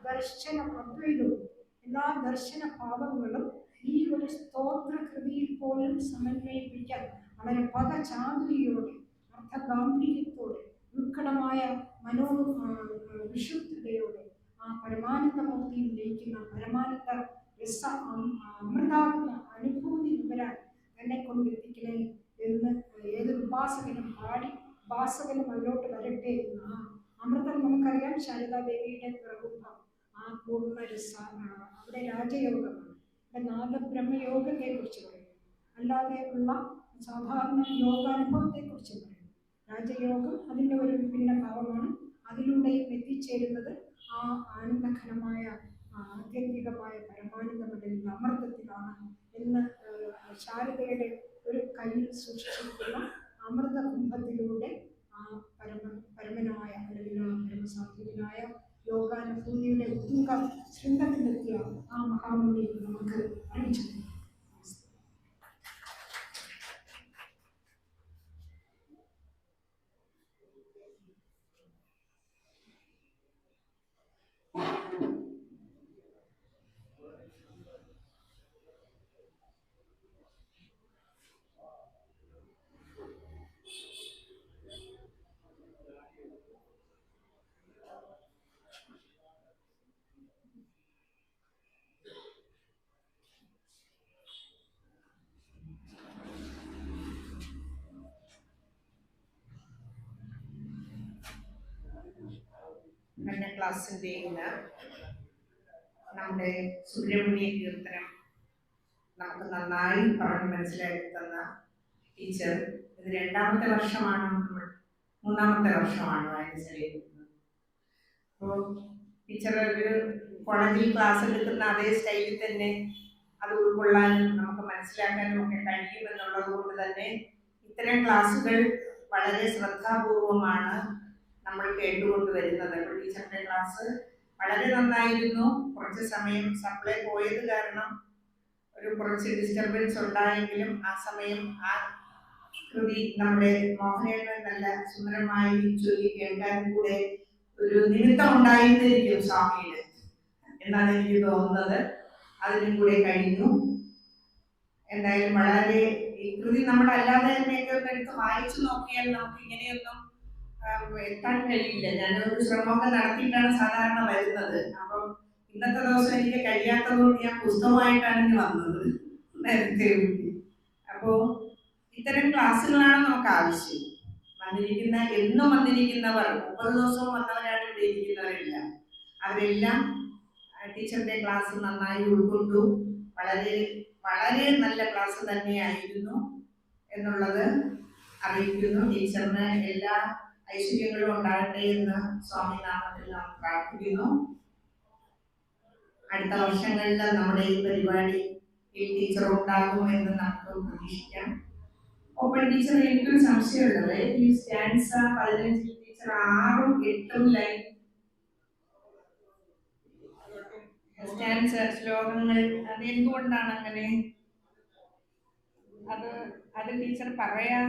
ദർശന അദ്വൈതവും എല്ലാ ദർശന ഭാവങ്ങളും ഈ ഒരു സ്തോത്രകൃതിയിൽ പോലും സമന്വയിപ്പിക്കാൻ വളരെ പദചാതുരിയോടെ, അർത്ഥഗാംഭീര്യത്തോടെ, ഉത്കടമായ വിശുദ്ധതയോടെ ആ പരമാനന്ദമൂർത്തിയിൽ ലയിക്കുന്ന പരമാനന്ദ രസ അമൃതാകുന്ന അനുഭൂതി വിവരാൻ എന്നെ കൊണ്ടെത്തിക്കണേ എന്ന് ഏതൊരു ഉപാസകനും പാടി ഉപാസകനും അതിലോട്ട് വരട്ടെ എന്ന്. ആ അമൃതം നമുക്കറിയാം ശാരദാദേവിയുടെ പ്രഭുത്വം ആ പൂർണ്ണ രസ അവിടെ രാജയോഗമാണ്. ഇവിടെ നാദബ്രഹ്മയോഗത്തെ കുറിച്ച് പറയുന്നു, അല്ലാതെ ഉള്ള സാധാരണ യോഗാനുഭവത്തെ കുറിച്ച് പറയുന്നു. രാജയോഗം അതിൻ്റെ ഒരു വിഭിന്ന ഭാവമാണ്. അതിലൂടെയും എത്തിച്ചേരുന്നത് ആ ആനന്ദഘനമായ ആത്യന്തികമായ പരമാനന്ദമടലിൽ അമൃതത്തിലാണ് എന്ന് ശാരദയുടെ ഒരു കയ്യിൽ സൂക്ഷിച്ചിരിക്കുന്ന അമൃത കുംഭത്തിലൂടെ ആ പരമനായ അല്ലെങ്കിൽ പരമസാത്വികനായ യോഗാനുഭൂതിയുടെ ഉത്തുംഗ ശൃംഗത്തിലെത്തിയ ആ മഹാമുനി നമുക്ക് അറിയിച്ചു. കഴിഞ്ഞ ക്ലാസ്സിൻ്റെ ഇന്ന് നമ്മുടെ സുബ്രഹ്മണ്യ കീർത്തനം നമുക്ക് നന്നായി പറഞ്ഞ് മനസ്സിലാക്കി തന്ന ടീച്ചർ, ഇത് 2ാമത്തെ വർഷമാണ്, നമ്മൾ 3ാമത്തെ വർഷമാണ് വായനശാലയിരിക്കുന്നത്. അപ്പോൾ ടീച്ചർ ഒരു കോളേജിൽ ക്ലാസ് എടുക്കുന്ന അതേ സ്റ്റൈലിൽ തന്നെ അത് ഉൾക്കൊള്ളാനും നമുക്ക് മനസ്സിലാക്കാനും ഒക്കെ കഴിയുമെന്നുള്ളത് കൊണ്ട് തന്നെ ഇത്തരം ക്ലാസ്സുകൾ വളരെ ശ്രദ്ധാപൂർവമാണ് നമ്മൾ കേട്ടുകൊണ്ട് വരുന്നത്. അപ്പോൾ ടീച്ചറിന്റെ ക്ലാസ് വളരെ നന്നായിരുന്നു. കുറച്ച് സമയം സപ്ലൈ പോയത് കാരണം കുറച്ച് ഡിസ്റ്റർബൻസ് ഉണ്ടായെങ്കിലും ആ സമയം ആ കൃതി നമ്മുടെ മോഹനേട്ടൻ നല്ല സുന്ദരമായി ചൊല്ലി കേൾക്കാനും കൂടെ ഒരു നിമിത്തം ഉണ്ടായിരുന്നിരിക്കും സ്വാമിയുടെ എന്നാണ് എനിക്ക് തോന്നുന്നത്. അതിനും കൂടെ കഴിഞ്ഞു. എന്തായാലും വളരെ ഈ കൃതി നമ്മളല്ലാതെ തന്നെയൊക്കെ ഒന്ന് എടുത്ത് വായിച്ചു നോക്കിയാൽ നമുക്ക് ഇങ്ങനെയൊന്നും എത്താൻ കഴിയില്ല. ഞാനൊരു ശ്രമമൊക്കെ നടത്തിയിട്ടാണ് സാധാരണ വരുന്നത്. അപ്പം ഇന്നത്തെ ദിവസം എനിക്ക് കഴിയാത്തതുകൊണ്ട് ഞാൻ പുസ്തകമായിട്ടാണ് ഇനി വന്നത് നേരത്തെ. അപ്പോൾ ഇത്തരം ക്ലാസ്സുകളാണ് നമുക്ക് ആവശ്യം. എന്നും വന്നിരിക്കുന്നവർ 30 ദിവസവും വന്നവരാണ് ഇവിടെ ഇരിക്കുന്നവരില്ല. അവരെല്ലാം ടീച്ചറിന്റെ ക്ലാസ് നന്നായി ഉൾക്കൊണ്ടു. വളരെ വളരെ നല്ല ക്ലാസ് തന്നെയായിരുന്നു എന്നുള്ളത് അറിയിക്കുന്നു. ടീച്ചറിന് എല്ലാ ഐശ്വര്യങ്ങളും ഉണ്ടാകട്ടെ എന്ന് സ്വാമി നാമത്തിൽ നാം പ്രാർത്ഥിക്കുന്നു. അടുത്ത വർഷങ്ങളിൽ നമ്മുടെ ഈ പരിപാടി ടീച്ചർ ഉണ്ടാകുമെന്ന് നമുക്ക് പ്രതീക്ഷിക്കാം. ഓപ്പൺ ടീച്ചർ എനിക്കൊരു സംശയമുള്ളത്, ഈ സ്റ്റാൻസ 15 ടീച്ചർ 6ഉം 8ഉം ലൈൻ സ്റ്റാൻസ ശ്ലോകങ്ങൾ അത് എന്തുകൊണ്ടാണ് അങ്ങനെ? അത് ടീച്ചർ പറയാൻ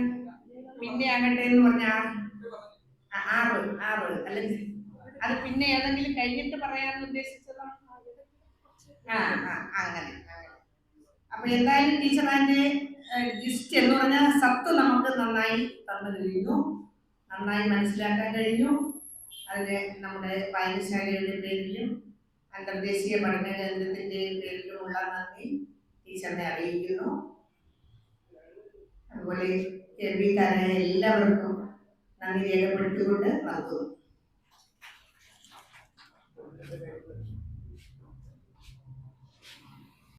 പിന്നെ ആകട്ടെ എന്ന് പറഞ്ഞാൽ 6 അല്ലെങ്കിൽ അത് പിന്നെ ഏതെങ്കിലും കഴിഞ്ഞിട്ട് പറയാൻ ഉദ്ദേശിച്ചതോ? അങ്ങനെ. അപ്പൊ എന്തായാലും ടീച്ചർ അതിന്റെ ജിസ്റ്റ് എന്ന് പറഞ്ഞാൽ സത്ത് നമുക്ക് നന്നായി തന്നു കഴിഞ്ഞു, നന്നായി മനസ്സിലാക്കാൻ കഴിഞ്ഞു. അതിന് നമ്മുടെ വായനശാലയുടെ പേരിലും അന്തർദേശീയ പഠന കേന്ദ്രത്തിന്റെ പേരിലുമുള്ള നന്ദി ടീച്ചറിനെ അറിയിക്കുന്നു. അതുപോലെ കേൾവിക്കാരായ എല്ലാവർക്കും നന്ദി രേഖപ്പെടുത്തിക്കൊണ്ട് നടത്തുന്നു.